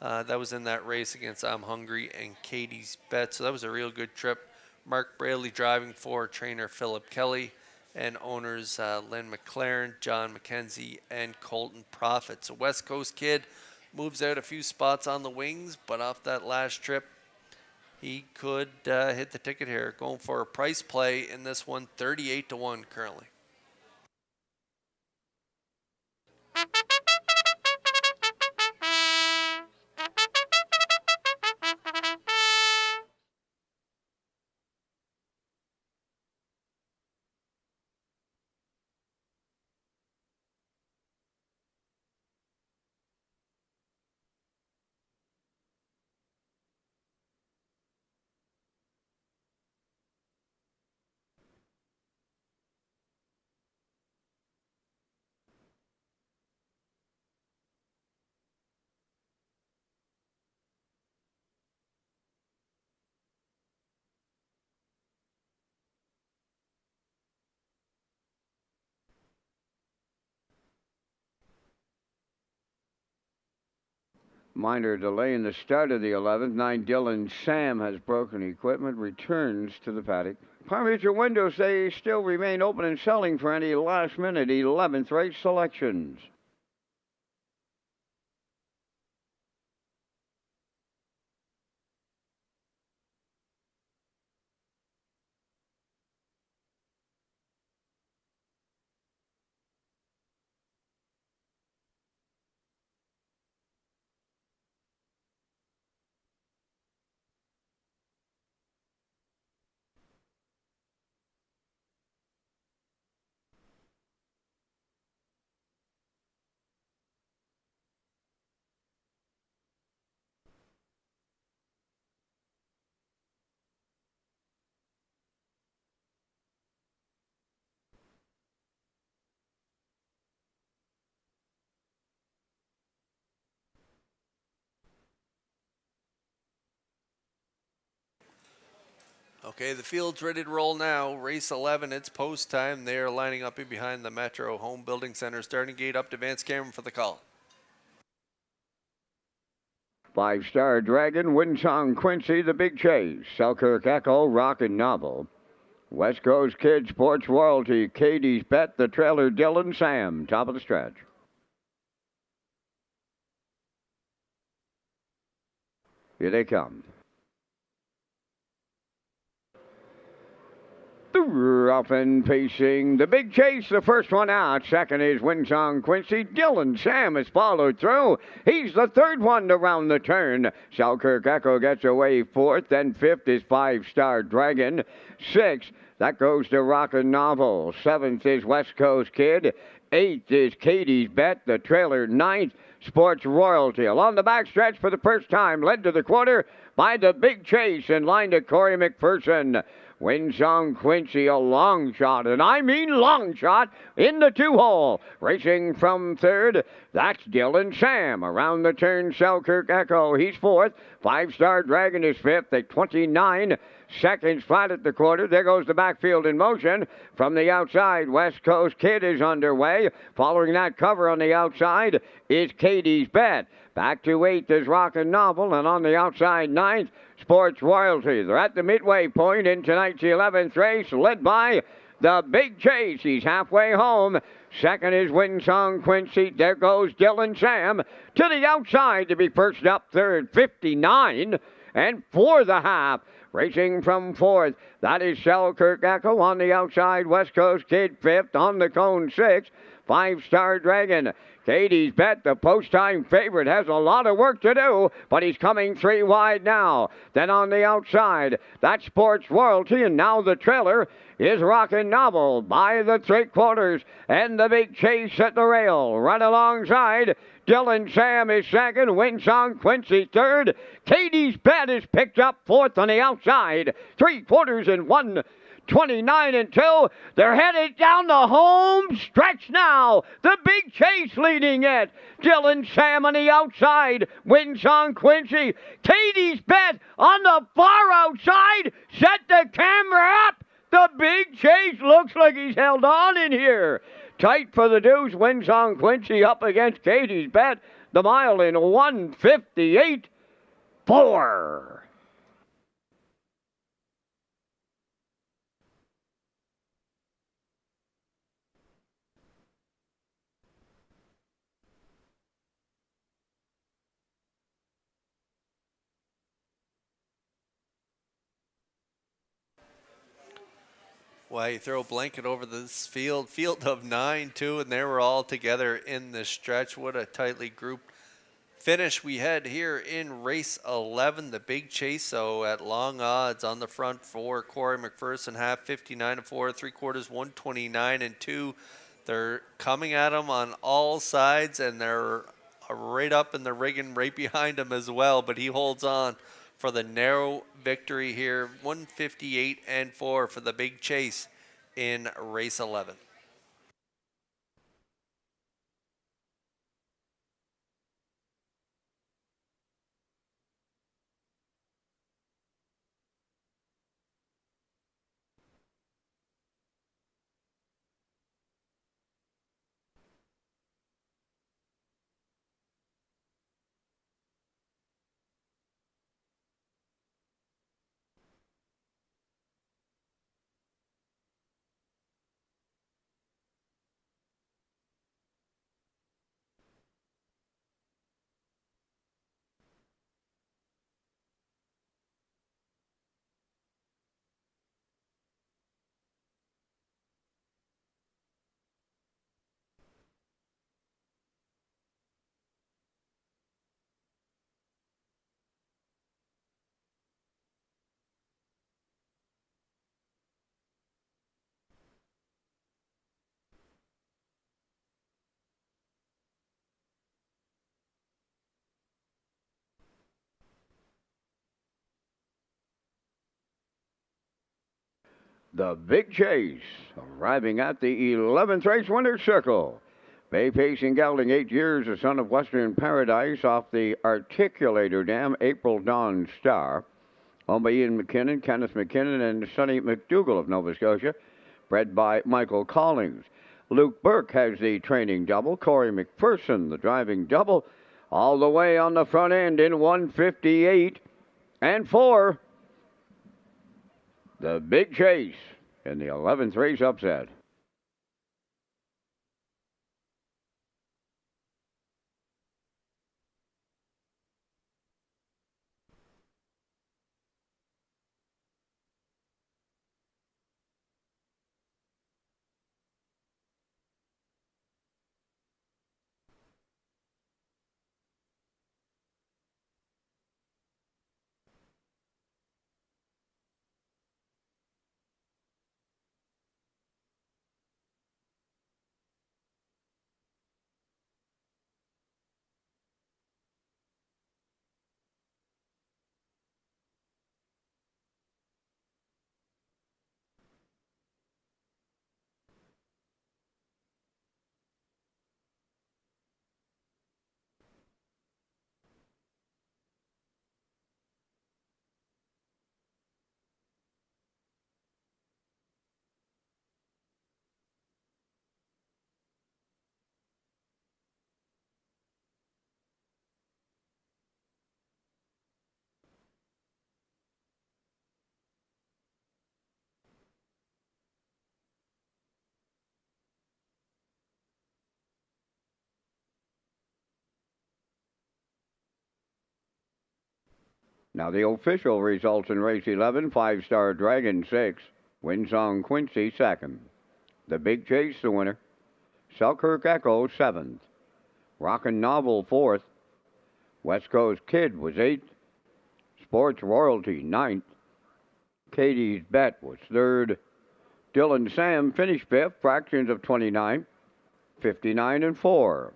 That was in that race against I'm Hungry and Katie's Bet. So that was a real good trip. Mark Braley driving for trainer Philip Kelly and owners Len McLaren, John McKenzie, and Colton Profit. So West Coast Kid moves out a few spots on the wings, but off that last trip, he could hit the ticket here. Going for a price play in this one, 38 to 1 currently. Minor delay in the start of the 11th. 9 Dylan Sam has broken equipment, returns to the paddock. Parmeter windows, they still remain open and selling for any last-minute 11th race selections. Okay, the field's ready to roll now. Race 11, it's post time. They are lining up in behind the Metro Home Building Center. Starting gate up to Vance Cameron for the call. 5-star Dragon, Winsong Quincy, the Big Chase, Selkirk Echo, Rockin' Novel, West Coast Kid, Sports Royalty, Katie's Bet, the trailer Dylan Sam, top of the stretch. Here they come. Rough and pacing, the Big Chase, the first one out. Second is Winsong Quincy. Dylan Sam has followed through. He's the third one to round the turn. Selkirk Echo gets away fourth. Then fifth is 5-star Dragon. Sixth, that goes to Rockin' Novel. Seventh is West Coast Kid. Eighth is Katie's Bet, the trailer. Ninth, Sports Royalty. Along the backstretch for the first time, led to the quarter by the Big Chase in line to Corey McPherson. Winsong Quincy, a long shot, and I mean long shot, in the 2-hole. Racing from third, that's Dylan Sam. Around the turn, Selkirk Echo, he's fourth. 5-star Dragon is fifth at 29 seconds flat at the quarter. There goes the backfield in motion. From the outside, West Coast Kid is underway. Following that cover on the outside is Katie's Bet. Back to 8th is Rockin' Novel, and on the outside, 9th, Sports Royalty. They're at the midway point in tonight's 11th race, led by the Big Chase. He's halfway home. Second is Winsong Quincy. There goes Dylan Sam to the outside to be first up. Third, 59, and for the half. Racing from fourth, that is Selkirk Echo. On the outside, West Coast Kid fifth. On the cone, sixth, 5-star Dragon. Katie's Bet, the post-time favorite, has a lot of work to do, but he's coming 3 wide now. Then on the outside, that's Sports Royalty, and now the trailer is Rockin' Novel by the 3/4, and the Big Chase at the rail. Right alongside, Dylan Sam is second, Winsong Quincy third. Katie's Bet is picked up fourth on the outside. 3/4 and 1 129 and 2. They're headed down the home stretch now. The Big Chase leading it. Dylan Sam on the outside wins on Quincy. Katie's Bet on the far outside. Set the camera up. The Big Chase looks like he's held on in here. Tight for the deuce. Wins on Quincy up against Katie's Bet. The mile in 1:58.4. Why, you throw a blanket over this field of 9, too, and they were all together in this stretch. What a tightly grouped finish we had here in race 11. The Big Chase, so at long odds on the front for Corey McPherson, half 59 and 4, 3/4 129 and 2. They're coming at him on all sides, and they're right up in the rigging right behind him as well, but he holds on for the narrow victory here, 158 and 4 for the Big Chase in race 11. The Big Chase arriving at the 11th race winner's circle. Bay Pacing gelding, 8 years, a son of Western Paradise off the Articulator Dam, April Dawn Star. Owned by Ian McKinnon, Kenneth McKinnon, and Sonny McDougall of Nova Scotia. Bred by Michael Collings. Luke Burke has the training double. Corey McPherson, the driving double. All the way on the front end in 1:58 and 4. The Big Chase in the 11th race upset. Now the official results in race 11, 5-star Dragon 6, Windsong Quincy 2nd. The Big Chase the winner. Selkirk Echo 7th. Rockin' Novel 4th. West Coast Kid was 8th. Sports Royalty 9th. Katie's Bet was 3rd. Dylan Sam finished 5th, fractions of 29, 59 and 4.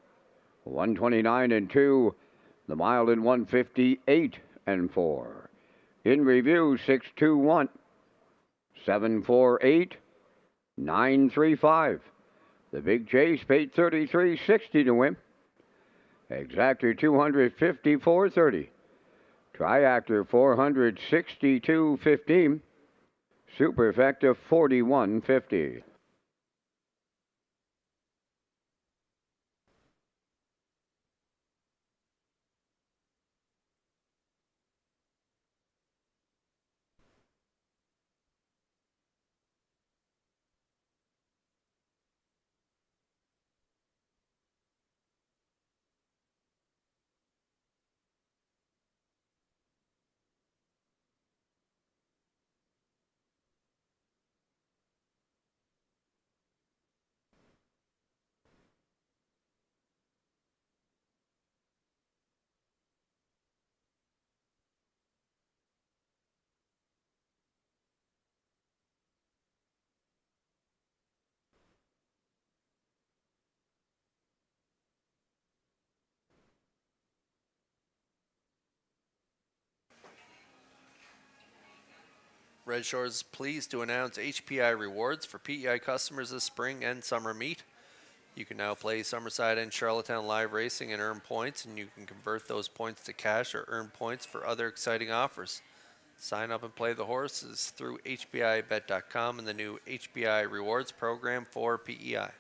129 and 2. The mile in 1:58 and 4. In review, 621. 748-935. The Big Chase paid $33.60 to win. Exactor $254.30. Triactor $462.15. Superfecta $41.50. Red Shores is pleased to announce HPI rewards for PEI customers this spring and summer meet. You can now play Summerside and Charlottetown live racing and earn points, and you can convert those points to cash or earn points for other exciting offers. Sign up and play the horses through HPIBet.com and the new HPI rewards program for PEI.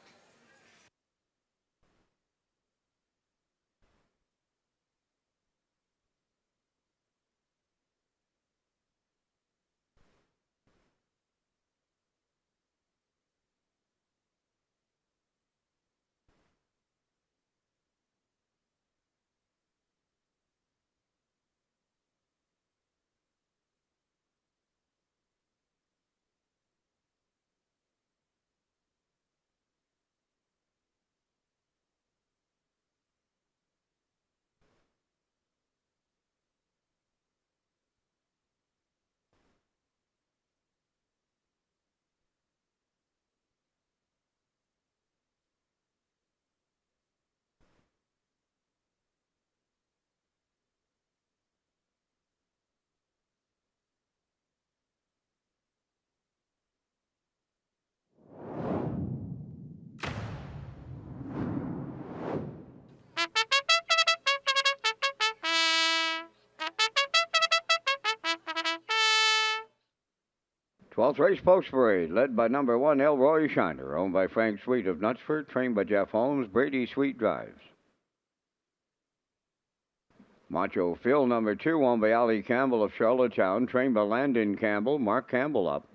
Twelfth Race Post Parade, led by number 1 Elroy Shiner, owned by Frank Sweet of Knutsford, trained by Jeff Holmes. Brady Sweet drives. Macho Phil, number 2, owned by Ali Campbell of Charlottetown, trained by Landon Campbell. Mark Campbell up.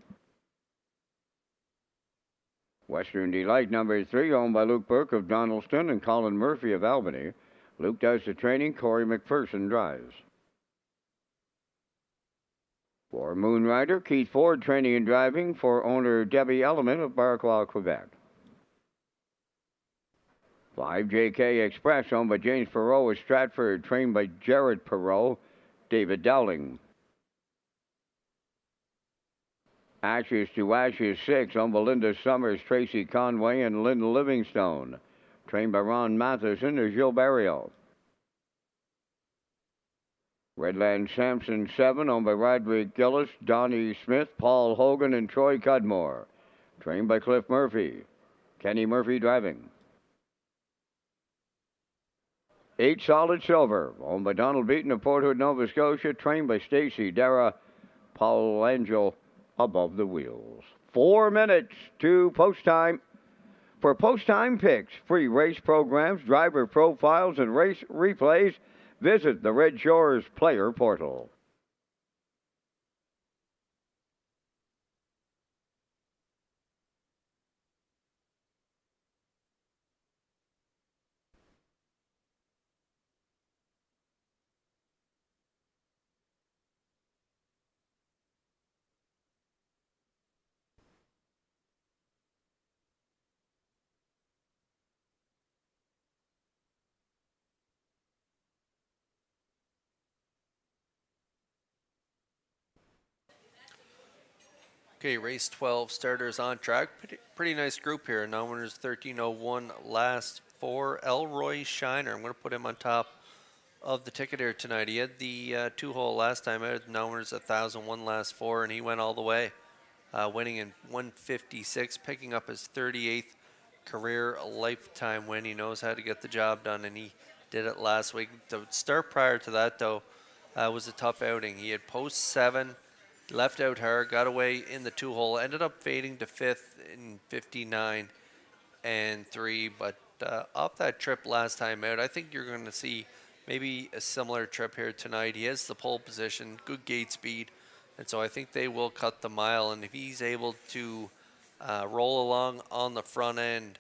Western Delight, number 3, owned by Luke Burke of Donaldston and Colin Murphy of Albany. Luke does the training. Corey McPherson drives. For Moonrider, Keith Ford training and driving for owner Debbie Element of Barquois, Quebec. 5JK Express, owned by James Perot of Stratford, trained by Jared Perot, David Dowling. Ashes to Ashes 6, owned by Linda Summers, Tracy Conway, and Lynn Livingstone, trained by Ron Matheson of Gilles Barrio. Redland Sampson 7, owned by Roderick Gillis, Donnie Smith, Paul Hogan, and Troy Cudmore, trained by Cliff Murphy. Kenny Murphy driving. 8 Solid Silver, owned by Donald Beaton of Port Hood, Nova Scotia, trained by Stacy Dara, Paul Angel above the wheels. 4 minutes to post time. For post time picks, free race programs, driver profiles, and race replays, visit the Red Shores Player Portal. Okay, race 12 starters on track. Pretty nice group here. Now winners 13:01 last 4. Elroy Shiner. I'm going to put him on top of the ticket here tonight. He had the 2-hole last time out. Now winners 1,001 last 4, and he went all the way. winning in 156, picking up his 38th career lifetime win. He knows how to get the job done, and he did it last week. The start prior to that, though, was a tough outing. He had post 7, left out hard, got away in the 2-hole, ended up fading to 5th in 59 and 3, but off that trip last time out, I think you're going to see maybe a similar trip here tonight. He has the pole position, good gate speed, and so I think they will cut the mile. And if he's able to roll along on the front end,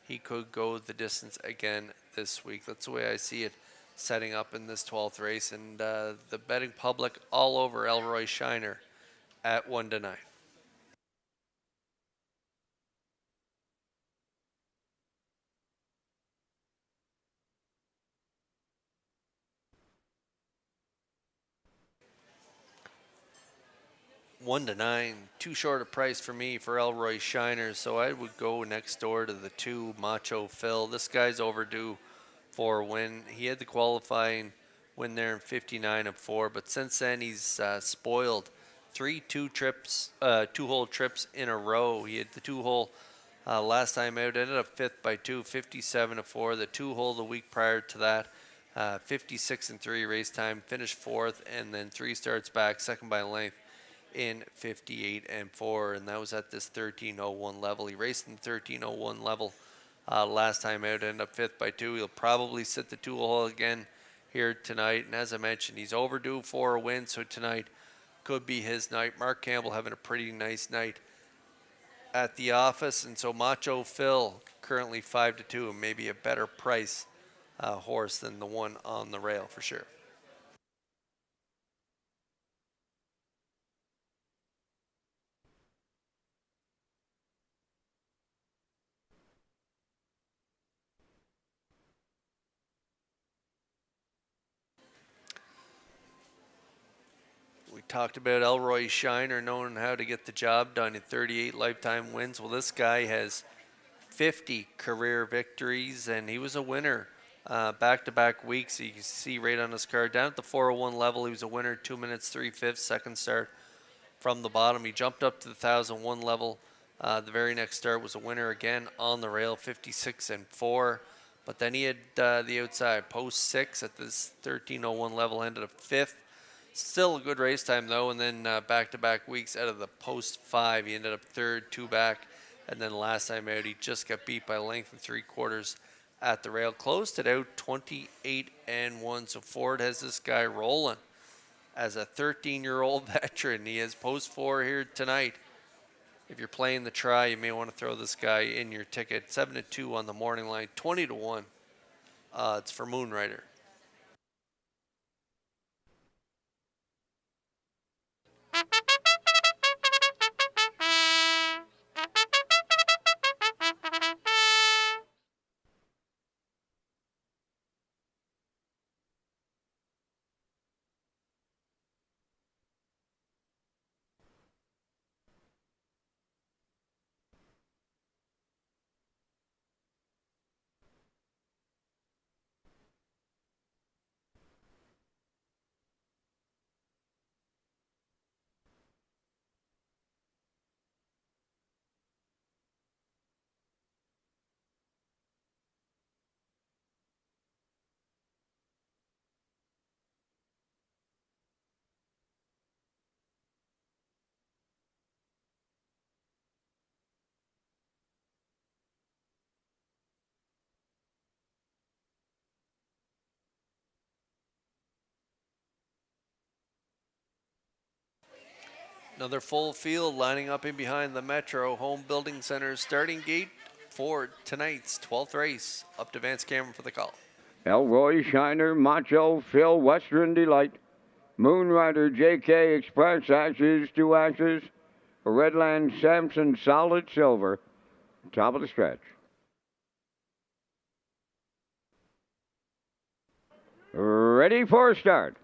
he could go the distance again this week. That's the way I see it setting up in this 12th race. And the betting public all over Elroy Shiner at 1-9. $1-9, too short a price for me for Elroy Shiner, so I would go next door to the 2, Macho Phil. This guy's overdue for a win. He had the qualifying win there in 59 and 4, but since then he's spoiled 3 two-hole trips in a row. He had the 2-hole last time out, ended up 5th by 2, 57 and 4. The 2-hole the week prior to that, 56 and 3 race time, finished 4th, and then 3 starts back, second by length in 58 and 4, and that was at this 13:01 level. He raced in 13:01 level last time out, ended up 5th by 2. He'll probably sit the 2-hole again here tonight, and as I mentioned, he's overdue for a win, so tonight could be his night. Mark Campbell having a pretty nice night at the office, and so Macho Phil currently 5-2, and maybe a better price horse than the one on the rail for sure. We talked about Elroy Shiner knowing how to get the job done in 38 lifetime wins. Well, this guy has 50 career victories, and he was a winner back-to-back weeks. You can see right on his card. Down at the 401 level, he was a winner 2 minutes 3/5, second start from the bottom. He jumped up to the 1001 level. The very next start was a winner again on the rail, 56 and 4. But then he had the outside, post 6 at this 13:01 level, ended up 5th. Still a good race time, though, and then back-to-back weeks out of the post 5, he ended up 3rd, 2 back, and then last time out, he just got beat by a length and 3/4 at the rail. Closed it out 28 and 1, so Ford has this guy rolling as a 13-year-old veteran. He has post 4 here tonight. If you're playing the try, you may want to throw this guy in your ticket. 7-2 on the morning line, 20-1. It's for Moonrider. Another full field lining up in behind the Metro Home Building Center starting gate for tonight's 12th race. Up to Vance Cameron for the call. Elroy Shiner, Macho Phil, Western Delight, Moonrider, JK Express, Ashes, 2 Ashes, Redland Samson, Solid Silver, top of the stretch. Ready for start.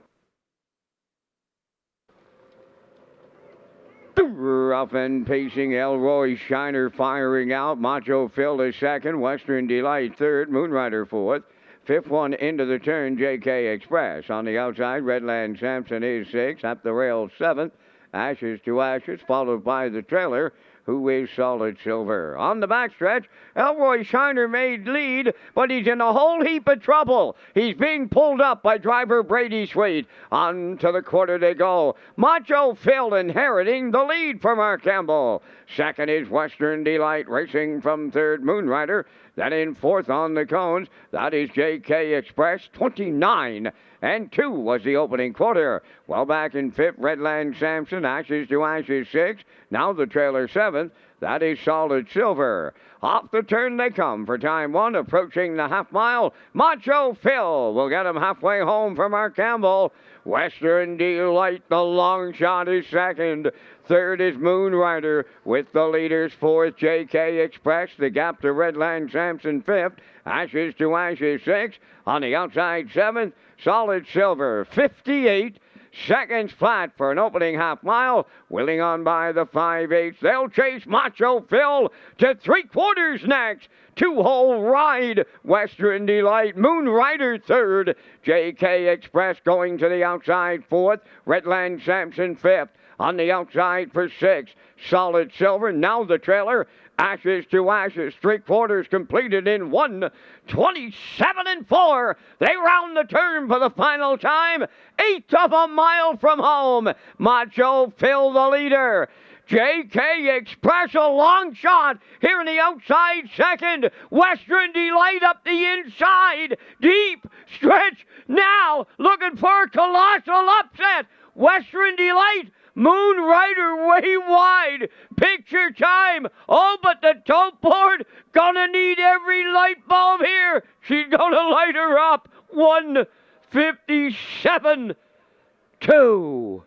Rough and pacing, Elroy Shiner firing out. Macho Phil is second. Western Delight third. Moonrider fourth. Fifth one into the turn, JK Express. On the outside, Redland Sampson is sixth. Up the rail seventh. Ashes to Ashes, followed by the trailer, who is Solid Silver. On the backstretch, Elroy Shiner made lead, but he's in a whole heap of trouble. He's being pulled up by driver Brady Sweet. On to the quarter they go. Macho Phil inheriting the lead for Mark Campbell. Second is Western Delight, racing from third, Moonrider. Then in fourth on the cones, that is JK Express, 29 and 2 was the opening quarter. Well back in fifth, Redland Sampson, Ashes to Ashes 6. Now the trailer 7th, that is Solid Silver. Off the turn they come for time 1, approaching the half mile. Macho Phil will get him halfway home for Mark Campbell. Western Delight, the long shot, is second. Third is Moonrider with the leaders. Fourth, JK Express. The gap to Redland Sampson fifth. Ashes to Ashes 6. On the outside 7th, Solid Silver 58 seconds flat for an opening half mile. Willing on by the 5/8. They'll chase Macho Phil to 3/4 next. 2-hole ride. Western Delight, Moonrider third. JK Express going to the outside fourth. Redland Sampson fifth. On the outside for 6, Solid Silver. Now the trailer. Ashes to Ashes, 3/4 completed in 1:27 and 4. They round the turn for the final time. 1/8 of a mile from home. Macho Phil the leader. JK Express, a long shot here in the outside second. Western Delight up the inside. Deep stretch now, looking for a colossal upset. Western Delight, Moonrider way wide. Picture time. Oh, but the tote board gonna need every light bulb here. She's gonna light her up. 1:57.2.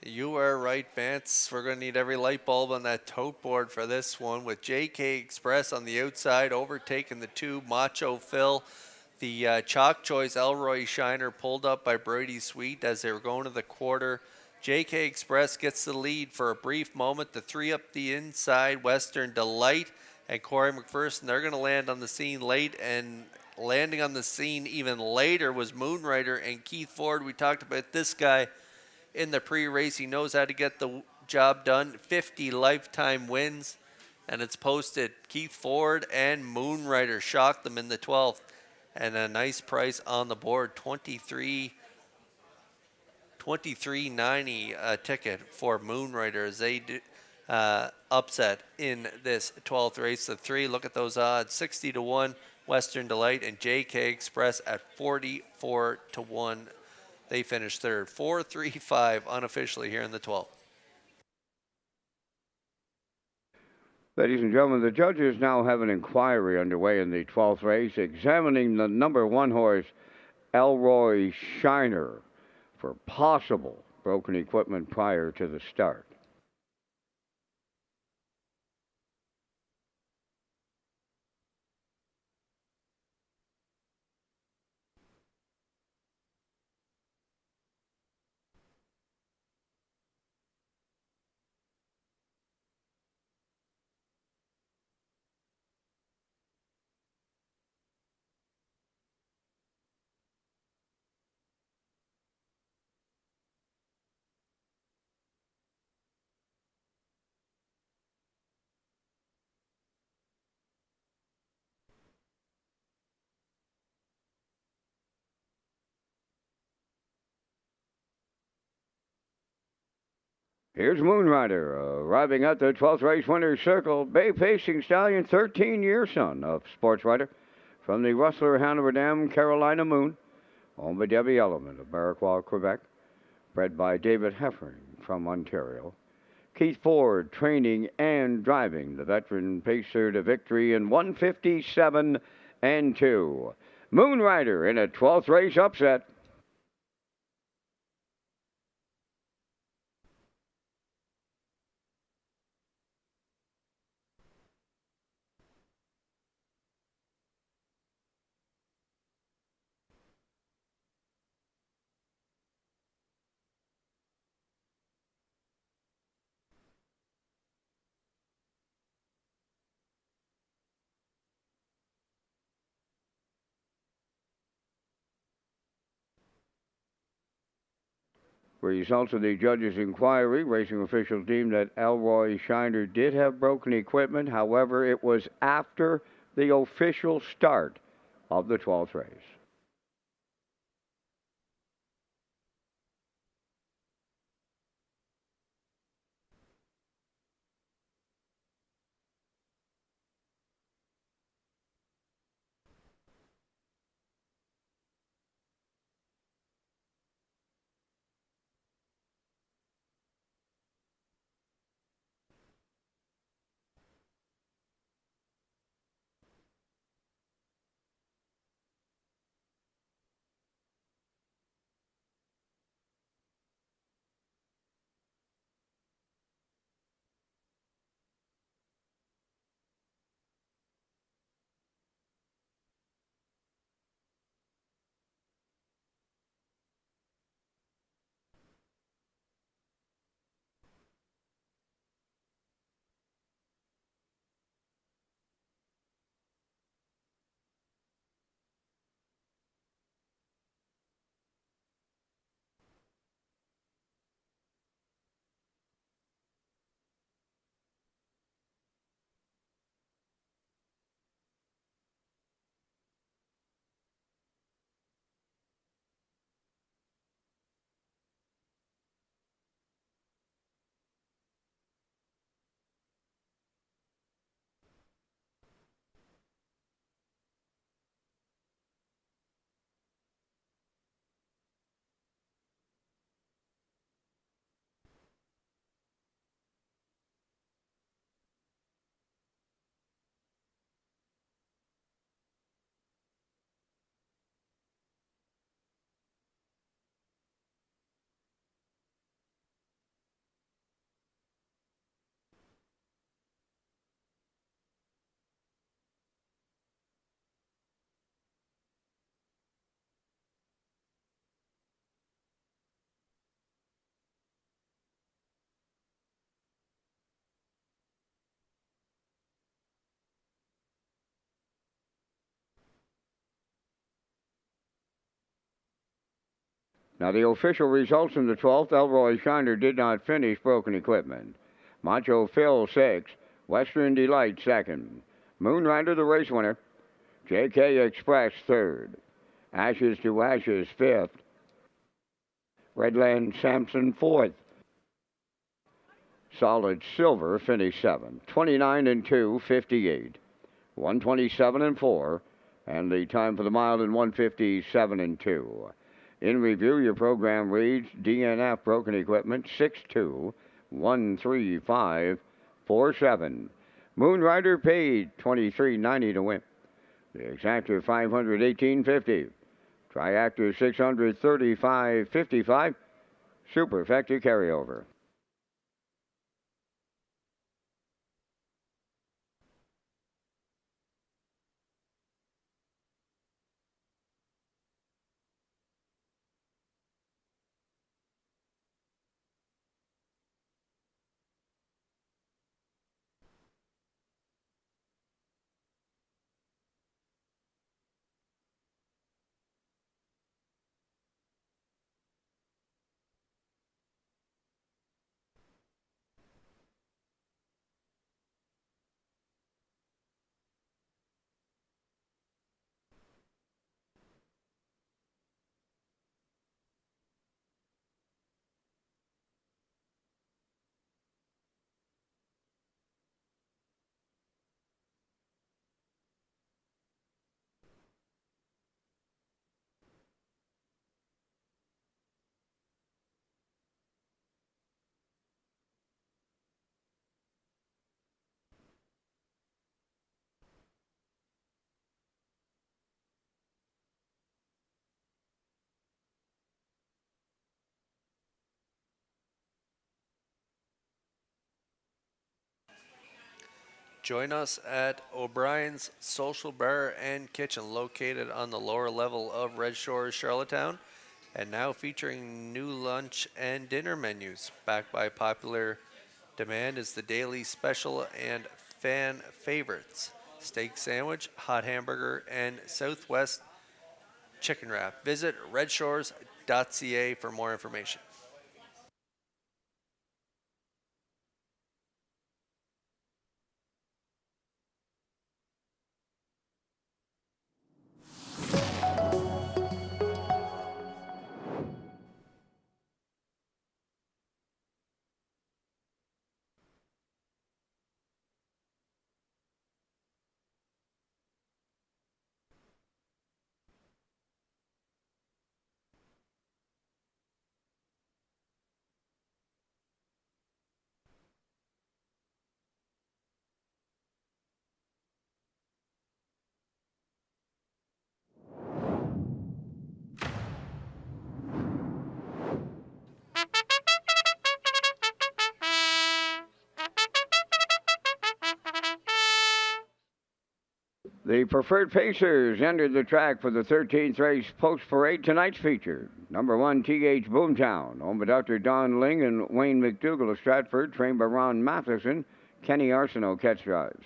You are right, Vance. We're going to need every light bulb on that tote board for this one, with JK Express on the outside overtaking the 2, Macho Phil. The chalk choice, Elroy Shiner, pulled up by Brady Sweet as they were going to the quarter. JK Express gets the lead for a brief moment. The 3 up the inside, Western Delight and Corey McPherson. They're going to land on the scene late, and landing on the scene even later was Moonrider and Keith Ford. We talked about this guy in the pre-race. He knows how to get the job done. 50 lifetime wins, and it's posted. Keith Ford and Moonrider shocked them in the 12th, and a nice price on the board. $23.90 a ticket for Moonrider as they upset in this 12th race. The 3, look at those odds, 60-1 Western Delight, and JK Express at 44-1. They finished third. 4-3-5 unofficially here in the 12th. Ladies and gentlemen, the judges now have an inquiry underway in the 12th race, examining the number 1 horse, Elroy Shiner, for possible broken equipment prior to the start. Here's Moonrider, arriving at the 12th race winner's circle. Bay-facing stallion, 13-year son of sports writer from the Rustler Hanover Dam, Carolina Moon, owned by Debbie Element of Marquois, Quebec, bred by David Heffern from Ontario. Keith Ford training and driving the veteran pacer to victory in 1:57 and 2. Moonrider in a 12th race upset. Results of the judge's inquiry, racing officials deemed that Elroy Shiner did have broken equipment. However, it was after the official start of the 12th race. Now, the official results in the 12th, Elroy Shiner did not finish, broken equipment. Macho Phil, 6th. Western Delight, 2nd. Moonrider, the race winner. JK Express, 3rd. Ashes to Ashes, 5th. Redland Sampson, 4th. Solid Silver finished 7th. 29 and 2, 58. 127 and 4. And the time for the mile in 157 and 2. In review, your program reads DNF broken equipment 6-2, 135, 47. Moonrider paid $23.90 to win. The exactor $518.50. Triactor $635.55. Superfecta carryover. Join us at O'Brien's Social Bar and Kitchen, located on the lower level of Red Shores, Charlottetown, and now featuring new lunch and dinner menus. Backed by popular demand is the daily special and fan favorites: steak sandwich, hot hamburger, and Southwest chicken wrap. Visit Redshores.ca for more information. The Preferred Pacers entered the track for the 13th race post parade. Tonight's feature. Number 1, TH Boomtown, owned by Dr. Don Ling and Wayne McDougall of Stratford, trained by Ron Matheson. Kenny Arsenault catch drives.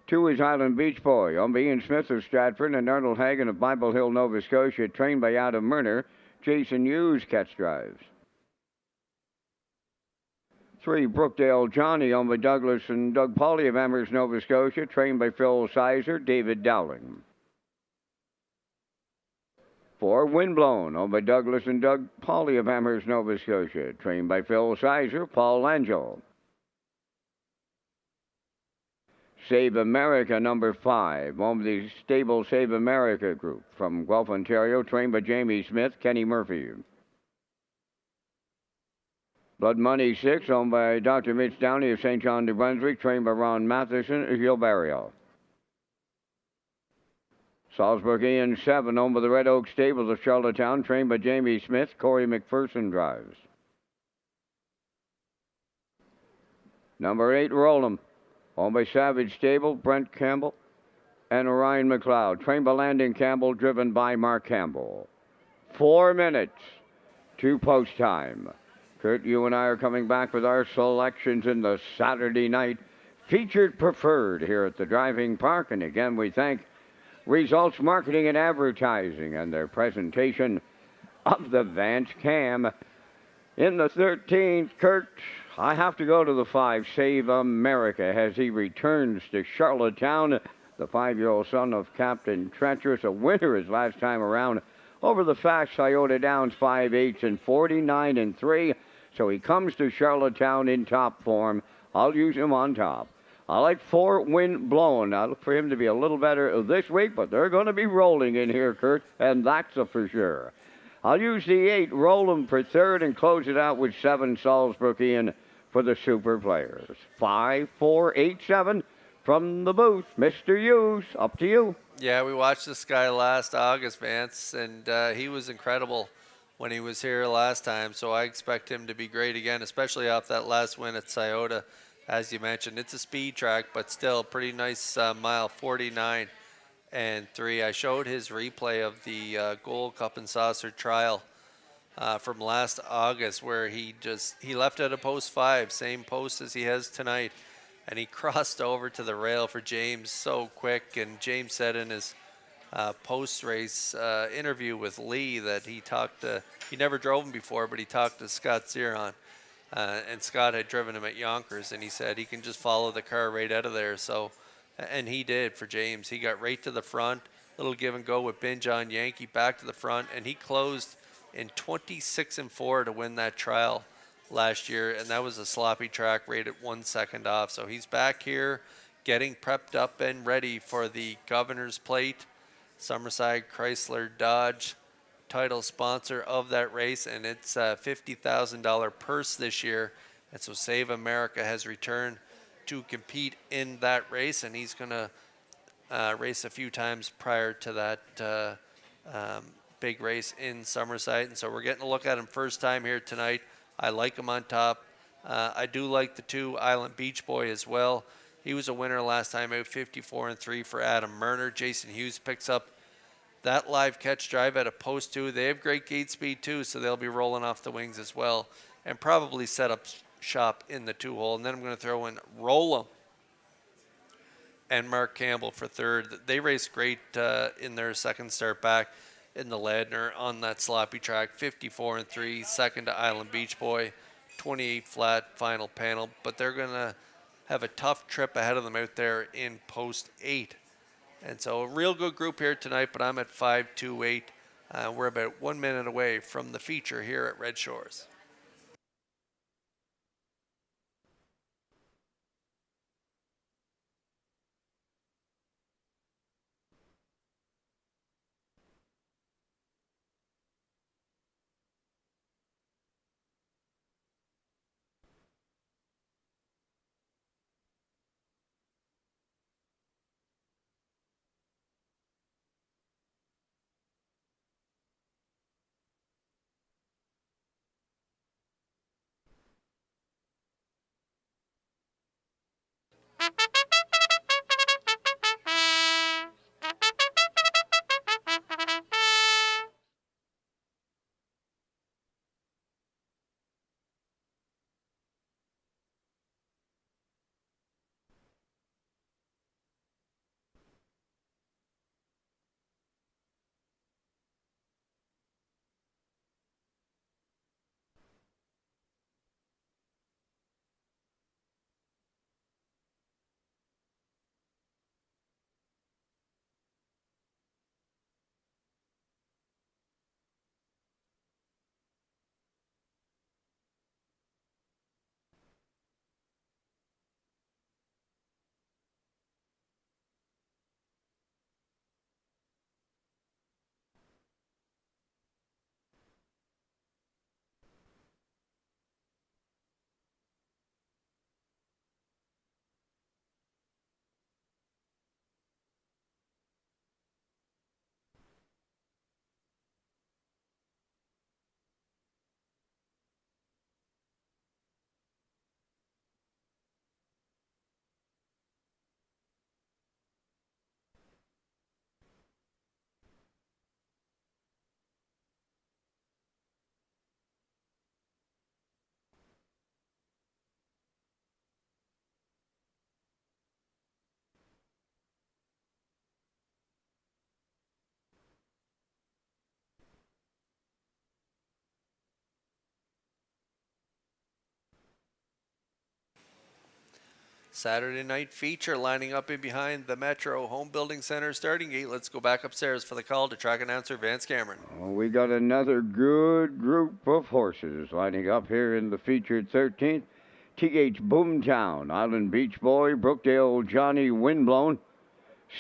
2 is Island Beach Boy, owned by Ian Smith of Stratford and Arnold Hagan of Bible Hill, Nova Scotia, trained by Adam Murner. Jason Hughes catch drives. 3, Brookdale Johnny, owned by Douglas and Doug Pauley of Amherst, Nova Scotia, trained by Phil Sizer, David Dowling. 4, Windblown, owned by Douglas and Doug Pauley of Amherst, Nova Scotia, trained by Phil Sizer, Paul Langell. Save America, number 5, owned by the Stable Save America group from Guelph, Ontario, trained by Jamie Smith, Kenny Murphy. Blood Money 6, owned by Dr. Mitch Downey of St. John, New Brunswick, trained by Ron Matheson, Gil Barrio. Salzburg Ian 7, owned by the Red Oak Stables of Charlottetown, trained by Jamie Smith, Corey McPherson drives. Number 8, Roll'em, owned by Savage Stable, Brent Campbell, and Ryan McLeod, trained by Landon Campbell, driven by Mark Campbell. 4 minutes to post time. Kurt, you and I are coming back with our selections in the Saturday night featured preferred here at the driving park. And again, we thank Results Marketing and Advertising and their presentation of the Vance Cam. In the 13th, Kurt, I have to go to the 5, Save America, as he returns to Charlottetown. The 5-year-old son of Captain Treacherous, a winner his last time around over the fast Scioto Downs 5/8 and 49 and 3. So he comes to Charlottetown in top form. I'll use him on top. I like 4, Windblown. I look for him to be a little better this week, but they're going to be rolling in here, Kurt, and that's a for sure. I'll use the 8, Roll'em for third, and close it out with 7, Salzburg Ian for the super players. 5, 4, 8, 7 from the booth. Mr. Hughes, up to you. Yeah, we watched this guy last August, Vance, and he was incredible when he was here last time, so I expect him to be great again, especially off that last win at Scioto. As you mentioned, it's a speed track, but still pretty nice mile, 49 and 3. I showed his replay of the Gold Cup and Saucer trial from last August, where he left at a post 5, same post as he has tonight, and he crossed over to the rail for James so quick. And James said in his post-race interview with Lee that he never drove him before, but he talked to Scott Ziron, and Scott had driven him at Yonkers, and he said he can just follow the car right out of there. So, and he did for James. He got right to the front, little give and go with Binge on Yankee, back to the front, and he closed in 26 and 4 to win that trial last year, and that was a sloppy track rated 1 second off. So he's back here getting prepped up and ready for the Governor's Plate. Summerside Chrysler Dodge, title sponsor of that race, and it's a $50,000 purse this year. And so Save America has returned to compete in that race, and he's going to race a few times prior to that big race in Summerside. And so we're getting a look at him first time here tonight. I like him on top. I do like the 2, Island Beach Boy, as well. He was a winner last time out, 54 and 3 for Adam Murner. Jason Hughes picks up that live catch drive at a post 2. They have great gate speed too, so they'll be rolling off the wings as well, and probably set up shop in the 2-hole. And then I'm going to throw in Roll'em and Mark Campbell for third. They raced great in their second start back in the Ladner on that sloppy track, 54 and 3. Second to Island Beach Boy, 28 flat final panel, but they're going to have a tough trip ahead of them out there in post 8. And so a real good group here tonight, but I'm at 5-2-8. We're about 1 minute away from the feature here at Red Shores. Saturday night feature lining up in behind the Metro Home Building Center starting gate. Let's go back upstairs for the call to track announcer Vance Cameron. Well, we got another good group of horses lining up here in the featured 13th. TH Boomtown, Island Beach Boy, Brookdale Johnny Windblown,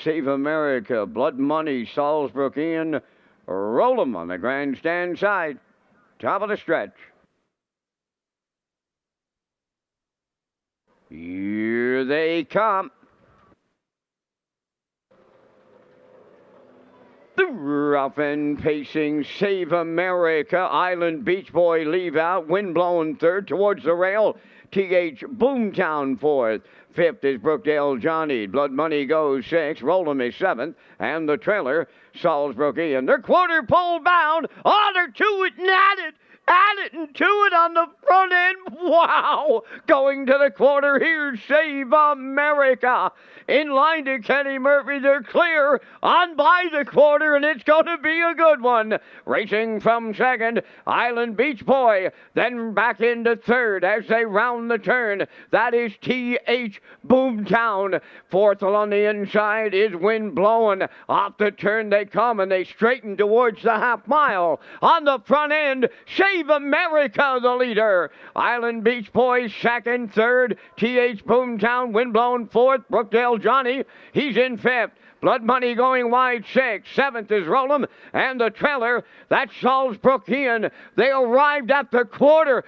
Save America, Blood Money, Salisbrook Ian, roll 'em on the grandstand side. Top of the stretch. Here they come. The rough and pacing Save America, Island Beach Boy leave out, Windblown third towards the rail. TH Boomtown fourth. Fifth is Brookdale Johnny. Blood Money goes sixth. Roll'em is seventh. And the trailer, Salisbrook Ian. They're quarter pole bound. Oh, they're to it and at it. At it and to it on the front end. Wow! Going to the quarter. Here's Save America. In line to Kenny Murphy. They're clear on by the quarter, and it's going to be a good one. Racing from second, Island Beach Boy. Then back into third as they round the turn. That is T.H. Boomtown. Fourth along the inside is Wind Blowing. Off the turn they come, and they straighten towards the half mile. On the front end, Save America, the leader. Island Beach Boys second, third. T.H. Boomtown, Windblown fourth. Brookdale Johnny, he's in fifth. Blood Money going wide sixth. Seventh is Roll'em. And the trailer, that's Salisbrook Ian. They arrived at the quarter.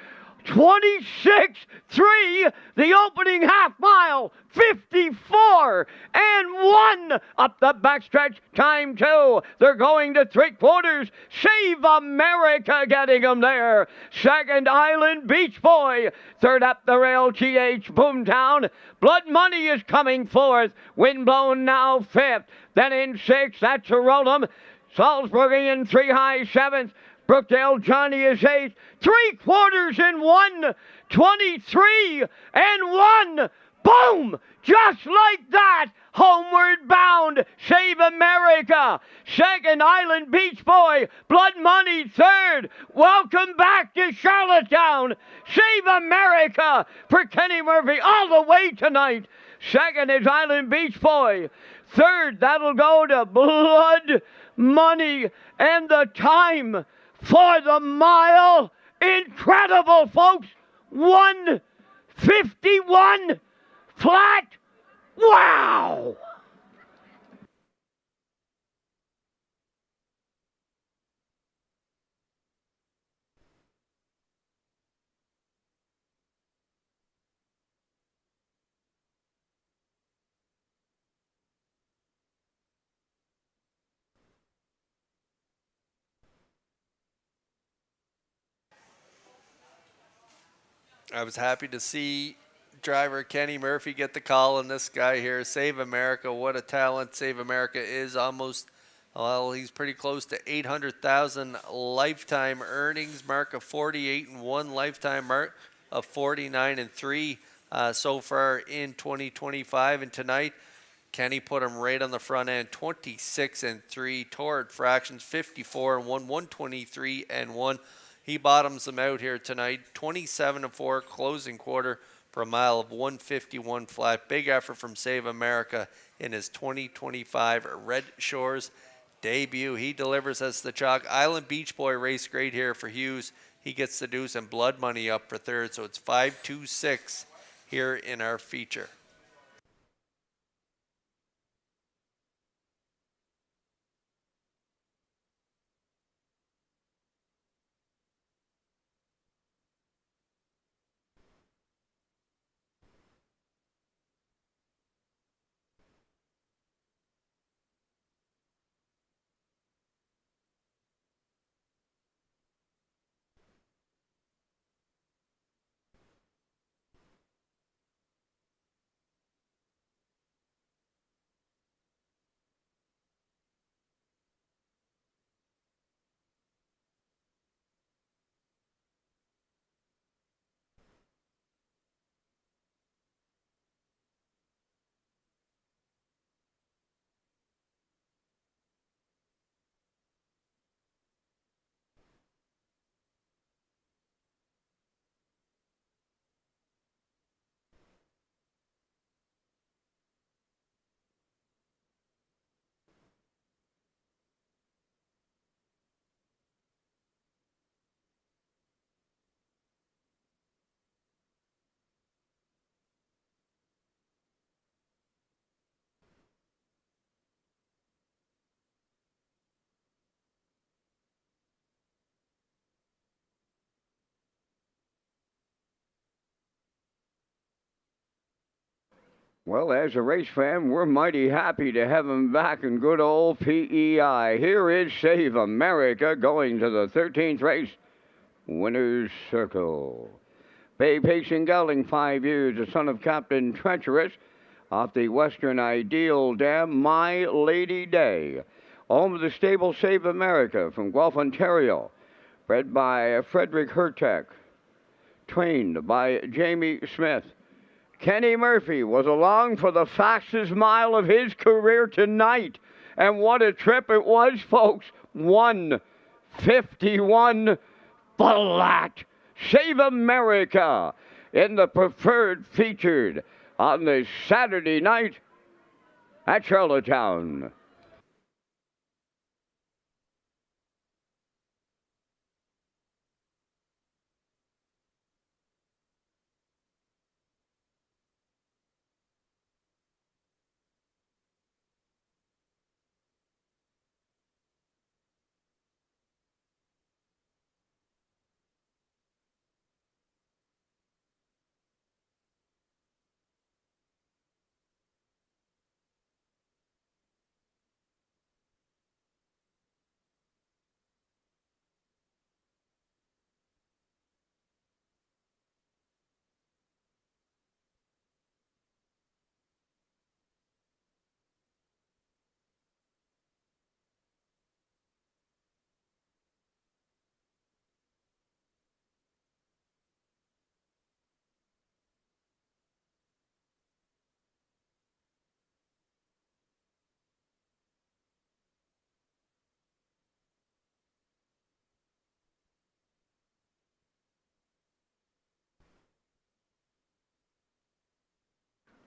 26-3, the opening half mile, 54 and 1 up the backstretch, time 2. They're going to three quarters. Save America getting them there. Second, Island Beach Boy. Third up the rail, TH Boomtown. Blood Money is coming fourth. Windblown now fifth. Then in sixth, that's a Roll'em. Salisbury in three high seventh. Brookdale Johnny is eighth. Three quarters in 1. 23 and 1. Boom! Just like that. Homeward bound. Save America. Second, Island Beach Boy. Blood Money third. Welcome back to Charlottetown. Save America for Kenny Murphy all the way tonight. Second is Island Beach Boy. Third, that'll go to Blood Money. And the time for the mile, incredible, folks. 1:51 flat. Wow! I was happy to see driver Kenny Murphy get the call on this guy here. Save America, what a talent. Save America is almost, well, he's pretty close to 800,000 lifetime earnings, mark of 48 and 1, lifetime mark of 49 and 3 so far in 2025. And tonight, Kenny put him right on the front end, 26 and 3, torrid fractions, 54 and 1, 123 and 1. He bottoms them out here tonight, 27 and 4, closing quarter for a mile of 151 flat. Big effort from Save America in his 2025 Red Shores debut. He delivers us the chalk. Island Beach Boy race great here for Hughes. He gets the deuce and Blood Money up for third, so it's 5-2-6 here in our feature. Well, as a race fan, we're mighty happy to have him back in good old PEI. Here is Save America going to the 13th race, Winner's Circle. Bay Pacing Gelding, 5 years, the son of Captain Treacherous, off the Western Ideal Dam, My Lady Day. Home of the stable Save America from Guelph, Ontario. Bred by Frederick Hertek. Trained by Jamie Smith. Kenny Murphy was along for the fastest mile of his career tonight. And what a trip it was, folks. 1:51 flat. Save America in the preferred featured on this Saturday night at Charlottetown.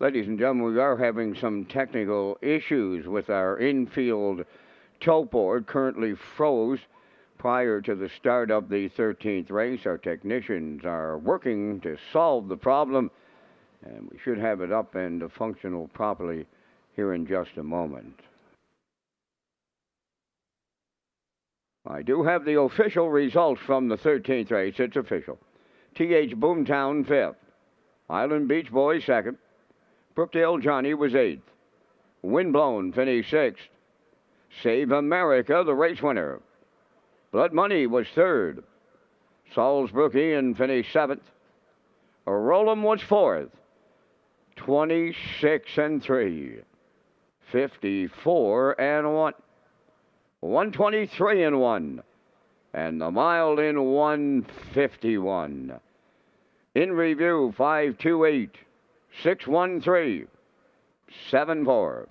Ladies and gentlemen, we are having some technical issues with our infield tote board, currently froze prior to the start of the 13th race. Our technicians are working to solve the problem, and we should have it up and functional properly here in just a moment. I do have the official results from the 13th race. It's official. T.H. Boomtown 5th. Island Beach Boys 2nd. Brookdale Johnny was 8th. Windblown finished 6th. Save America, the race winner. Blood Money was 3rd. Salisbrook Ian finished 7th. Rollum was 4th. 26-3. 54-1. 123-1. And the mile in 151. In review, 528. 613, 74.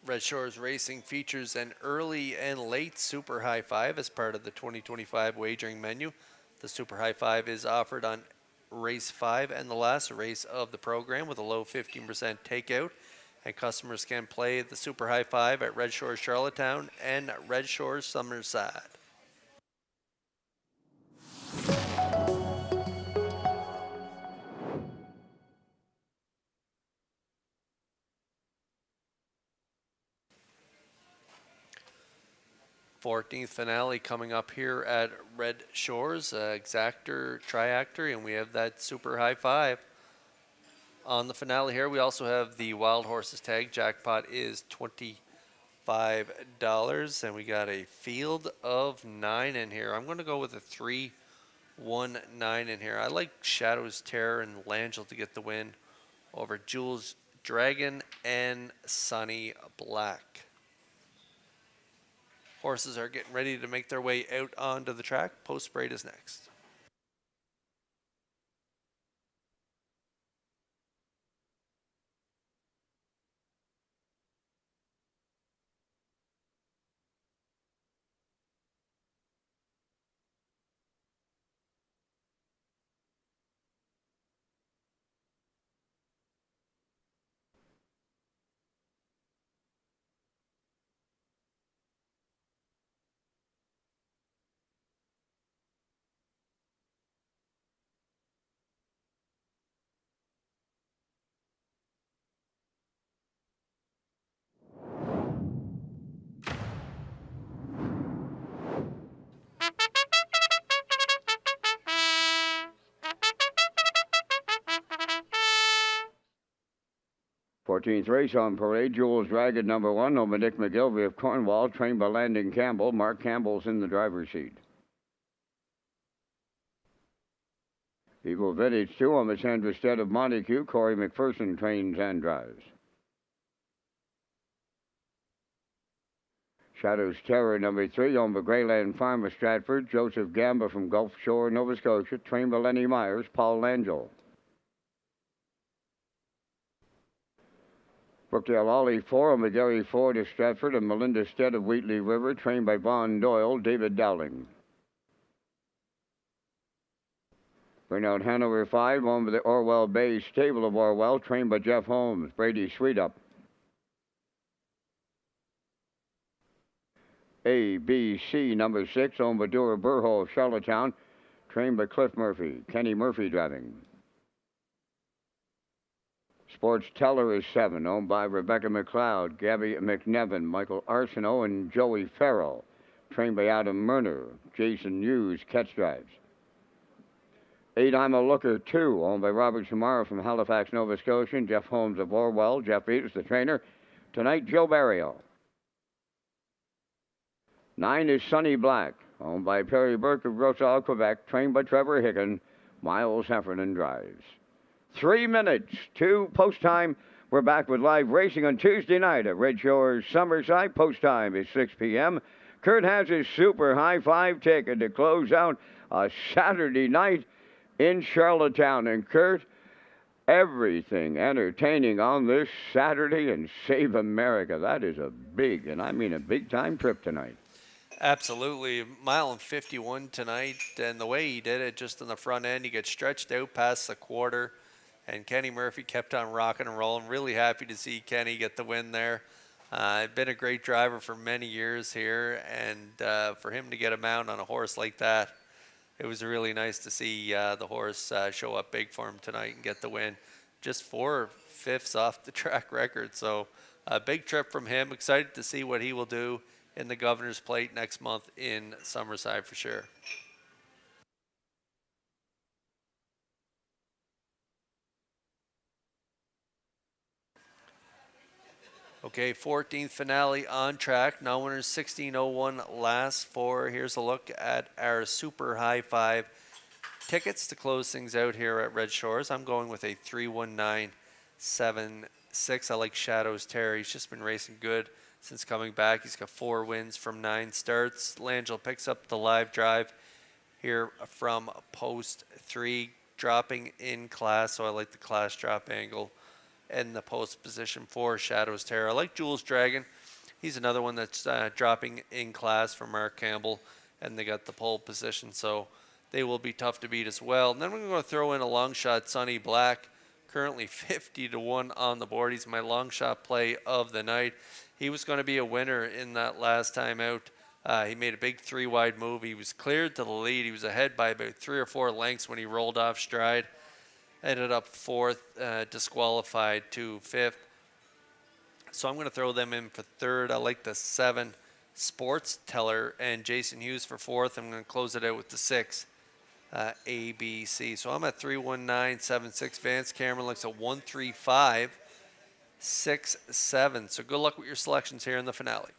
Red Shores Racing features an early and late Super High Five as part of the 2025 wagering menu. The Super High Five is offered on race 5 and the last race of the program with a low 15% takeout. And customers can play the Super High Five at Red Shores Charlottetown and Red Shores Summerside. Fourteenth finale coming up here at Red Shores, Exactor, Triactor, and we have that Super High Five. On the finale here, we also have the Wild Horses tag. Jackpot is $25, and we got a field of 9 in here. I'm going to go with a 3-1-9 in here. I like Shadows Terror and Langell to get the win over Jules Dragon and Sunny Black. Horses are getting ready to make their way out onto the track. Post parade is next. Fourteenth race on parade. Jules Dragon, number 1, over Nick McGilvey of Cornwall, trained by Landon Campbell. Mark Campbell's in the driver's seat. Eagle Vintage 2 on the Sandra Stead of Montague. Corey McPherson trains and drives. Shadows Terror, number 3, on the Greyland Farm of Stratford. Joseph Gamba from Gulf Shore, Nova Scotia, trained by Lenny Myers. Paul Langell. Brookdale Ollie 4 on the Gary Ford of Stratford, and Melinda Stead of Wheatley River, trained by Vaughn Doyle. David Dowling. Bring out Hanover 5 on the Orwell Bay Stable of Orwell, trained by Jeff Holmes. Brady Sweetup. ABC number 6 on Badura Burho of Charlottetown, trained by Cliff Murphy. Kenny Murphy driving. Sports Teller is 7, owned by Rebecca McLeod, Gabby McNevin, Michael Arsenault, and Joey Farrell, trained by Adam Murner. Jason Hughes catch drives. 8, I'm a Looker 2, owned by Robert Shamara from Halifax, Nova Scotia, and Jeff Holmes of Orwell. Jeff Eaters, the trainer. Tonight, Joe Barrio. 9 is Sunny Black, owned by Perry Burke of Grossall, Quebec, trained by Trevor Hicken. Miles Heffernan drives. 3 minutes to post time. We're back with live racing on Tuesday night at Red Shores, Summerside. Post time is 6 p.m. Kurt has his super high five ticket to close out a Saturday night in Charlottetown. And Kurt, everything entertaining on this Saturday, and Save America. That is a big, and I mean a big time trip tonight. Absolutely. Mile and 51 tonight, and the way he did it just in the front end, he gets stretched out past the quarter, and Kenny Murphy kept on rocking and rolling. Really happy to see Kenny get the win there. Been a great driver for many years here, and for him to get a mount on a horse like that, it was really nice to see the horse show up big for him tonight and get the win. Just 4/5 off the track record, so a big trip from him. Excited to see what he will do in the Governor's Plate next month in Summerside for sure. Okay, 14th finale on track. Now winners 1601 last 4. Here's a look at our super high 5 tickets to close things out here at Red Shores. I'm going with a 31976. I like Shadows Terror. He's just been racing good since coming back. He's got 4 wins from 9 starts. Langell picks up the live drive here from post 3, dropping in class, so I like the class drop angle and the post position for Shadows Terror. I like Jules Dragon. He's another one that's dropping in class for Mark Campbell, and they got the pole position, so they will be tough to beat as well. And then we're going to throw in a long shot, Sunny Black, currently 50-1 on the board. He's my long shot play of the night. He was going to be a winner in that last time out. He made a big 3-wide move. He was cleared to the lead. He was ahead by about 3 or 4 lengths when he rolled off stride. Ended up 4th, disqualified to 5th. So I'm going to throw them in for 3rd. I like the 7 Sports Teller and Jason Hughes for 4th. I'm going to close it out with the 6 ABC. So I'm at 319.76. Vance Cameron looks at 135.67. So good luck with your selections here in the finale.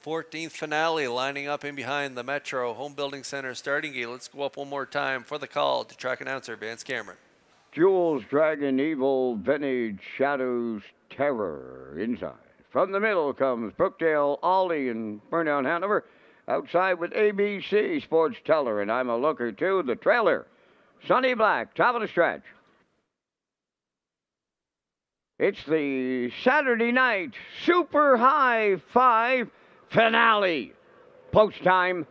Fourteenth finale lining up in behind the Metro Home Building Center starting gate. Let's go up one more time for the call to track announcer Vance Cameron. Jules Dragon Evil Vintage Shadows Terror inside. From the middle comes Brookdale Ollie and Burnout Hanover. Outside with ABC Sports Teller, and I'm a looker too. The trailer, Sunny Black, top of the stretch. It's the Saturday night Super High Five finale. Post time.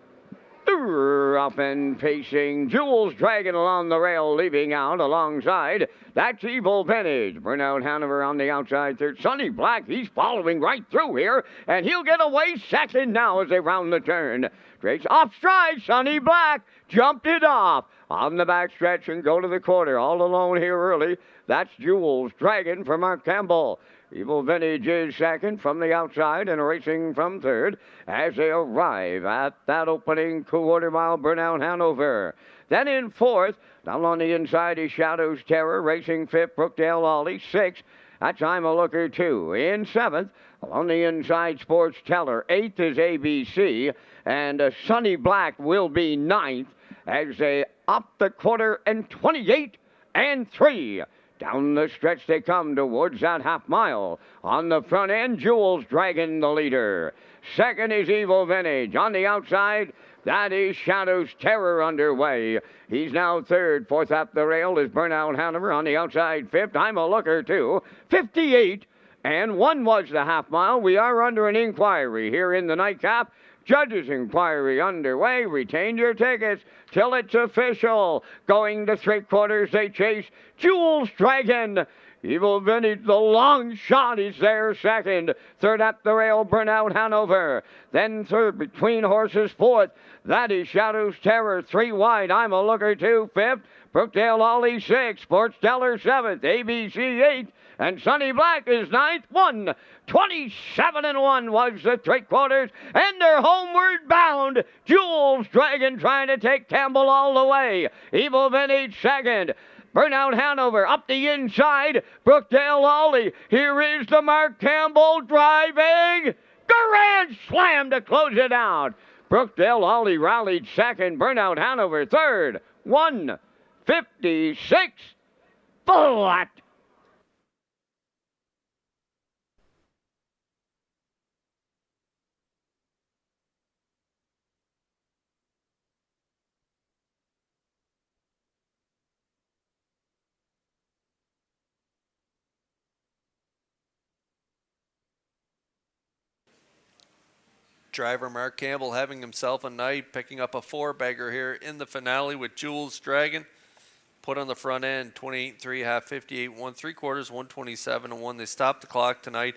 Up and pacing, Jules Dragon along the rail, leaving out alongside. That's Evil Vintage. Burnout Hanover on the outside third. Sunny Black, he's following right through here, and he'll get away second now as they round the turn. Drake's off stride, Sunny Black jumped it off on the back stretch and go to the quarter. All alone here early. That's Jules Dragon for Mark Campbell. Evil Vintage is second from the outside and racing from third as they arrive at that opening quarter-mile Burnout Hanover. Then in fourth, down on the inside is Shadows Terror, racing fifth, Brookdale Ollie, sixth. That's I'm a Looker, too. In seventh, on the inside, Sports Teller. Eighth is ABC, and Sunny Black will be ninth as they up the quarter and 28 and 3. Down the stretch they come towards that half mile. On the front end, Jules Dragon the leader. Second is Evil Vintage. On the outside, that is Shadows Terror underway. He's now third. Fourth up the rail is Burnout Hanover. On the outside, fifth. I'm a Looker, too. 58 and 1 was the half mile. We are under an inquiry here in the nightcap. Judges' inquiry underway. Retain your tickets till it's official. Going to three quarters, they chase Jules Dragon. Evil Vintage, the long shot, is there second. Third at the rail, Burnout Hanover. Then third between horses, fourth. That is Shadows Terror. 3 wide, I'm a Looker, 2. Fifth, Brookdale Ollie, 6. Sports Teller, 7th. ABC, 8th. And Sunny Black is 9th. 27 and 1 was the three quarters, and they're homeward bound. Jules Dragon trying to take Campbell all the way. Evil Vintage second. Burnout Hanover up the inside. Brookdale Ollie. Here is the Mark Campbell driving. Grand slam to close it out. Brookdale Ollie rallied second. Burnout Hanover third. 156 flat. Driver Mark Campbell having himself a night, picking up a four-bagger here in the finale with Jules Dragon. Put on the front end, 28-3, half 58, 1 3/4, 127 and 1. They stopped the clock tonight,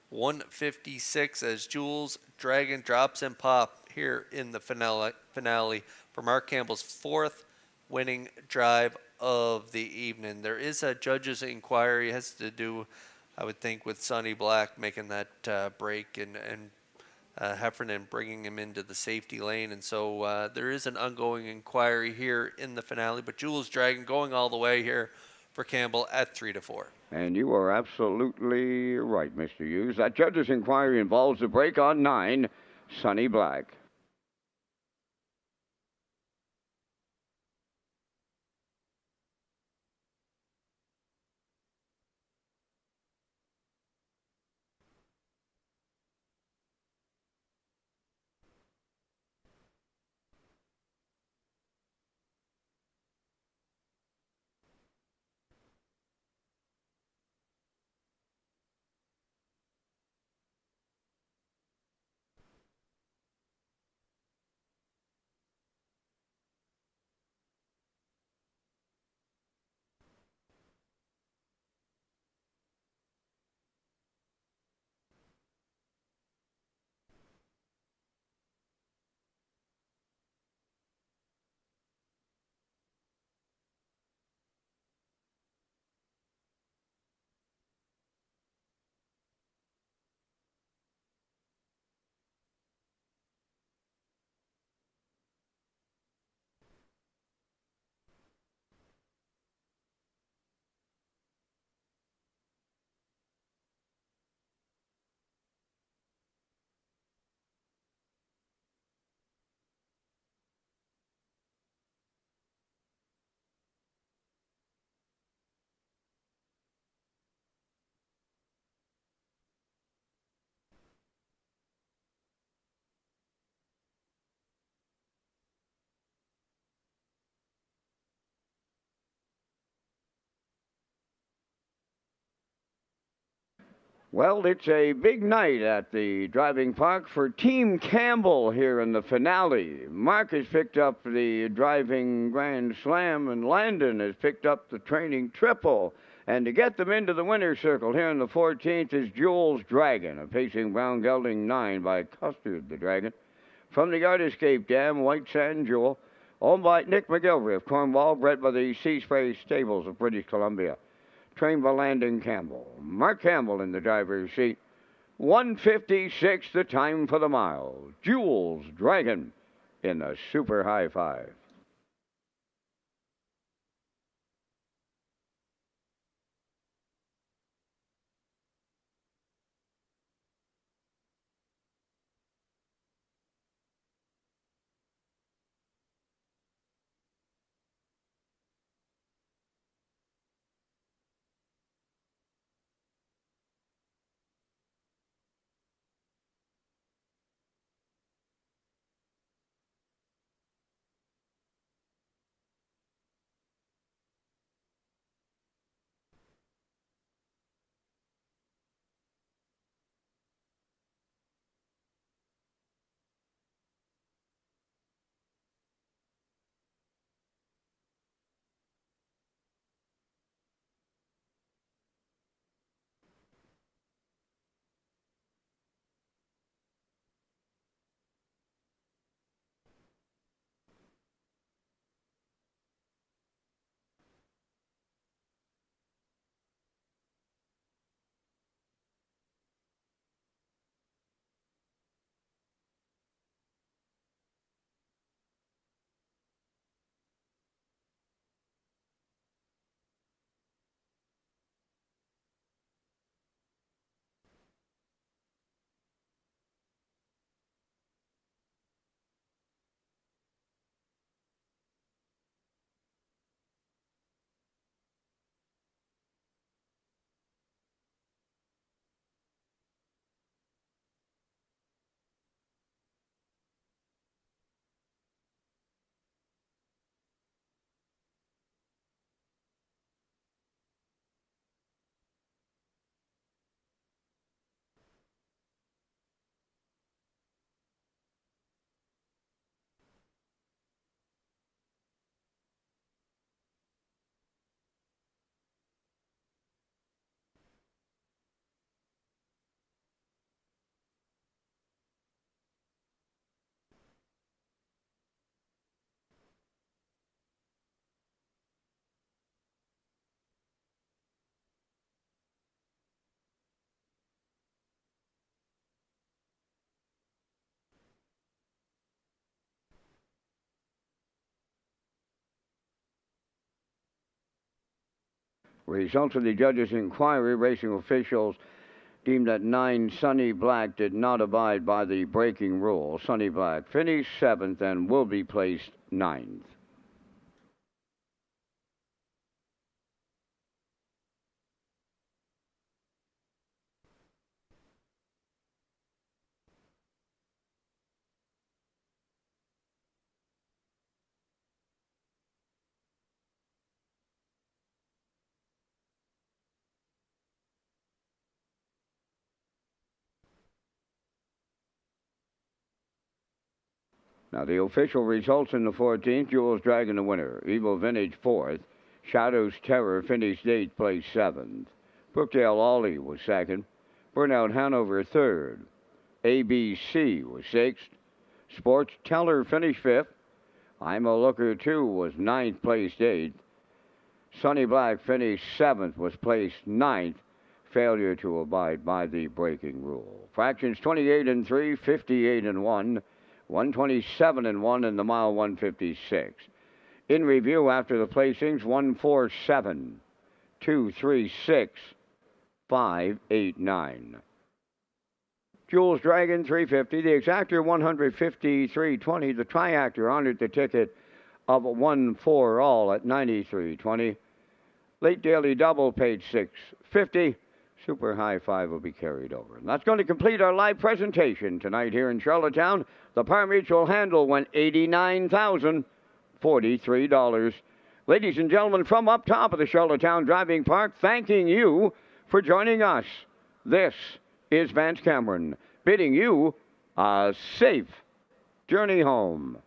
156 as Jules Dragon drops in pop here in the finale for Mark Campbell's fourth winning drive of the evening. There is a judge's inquiry. It has to do, I would think, with Sonny Black making that break and Heffernan bringing him into the safety lane. And so there is an ongoing inquiry here in the finale. But Jules Dragon going all the way here for Campbell at 3-4. And you are absolutely right, Mr. Hughes. That judge's inquiry involves the break on 9, Sonny Black. Well, it's a big night at the driving park for Team Campbell here in the finale. Mark has picked up the driving Grand Slam, and Landon has picked up the training triple. And to get them into the winner's circle here in the 14th is Jules Dragon, a pacing brown gelding 9 by Custard the Dragon. From the Yard Escape Dam, White Sand Jewel, owned by Nick McGilvery of Cornwall, bred by the Sea Spray Stables of British Columbia. Trained by Landon Campbell. Mark Campbell in the driver's seat. 1:56 the time for the mile. Jules Dragon in the Super High Five. Result of the judges' inquiry, racing officials deemed that 9 Sunny Black did not abide by the braking rule. Sunny Black finished 7th and will be placed 9th. Now the official results in the 14th, Jules Dragon the winner, Evil Vintage 4th, Shadow's Terror finished 8th, place 7th. Brookdale Ollie was 2nd, Burnout Hanover 3rd, ABC was 6th, Sports Teller finished 5th, I'm a Looker 2 was 9th, placed 8th, Sunny Black finished 7th, was placed 9th, failure to abide by the braking rule. Fractions 28 and 3, 58 and 1, 127 and 1 in the mile 156. In review after the placings, 147, 236, 589. Jules Dragon 350, the exactor 153.20. The triactor honored the ticket of 1-4 all at 93.20. Late daily double paid 6.50. Super high 5 will be carried over. And that's going to complete our live presentation tonight here in Charlottetown. The Par Mutual handle went $89,043. Ladies and gentlemen, from up top of the Charlottetown Driving Park, thanking you for joining us. This is Vance Cameron bidding you a safe journey home.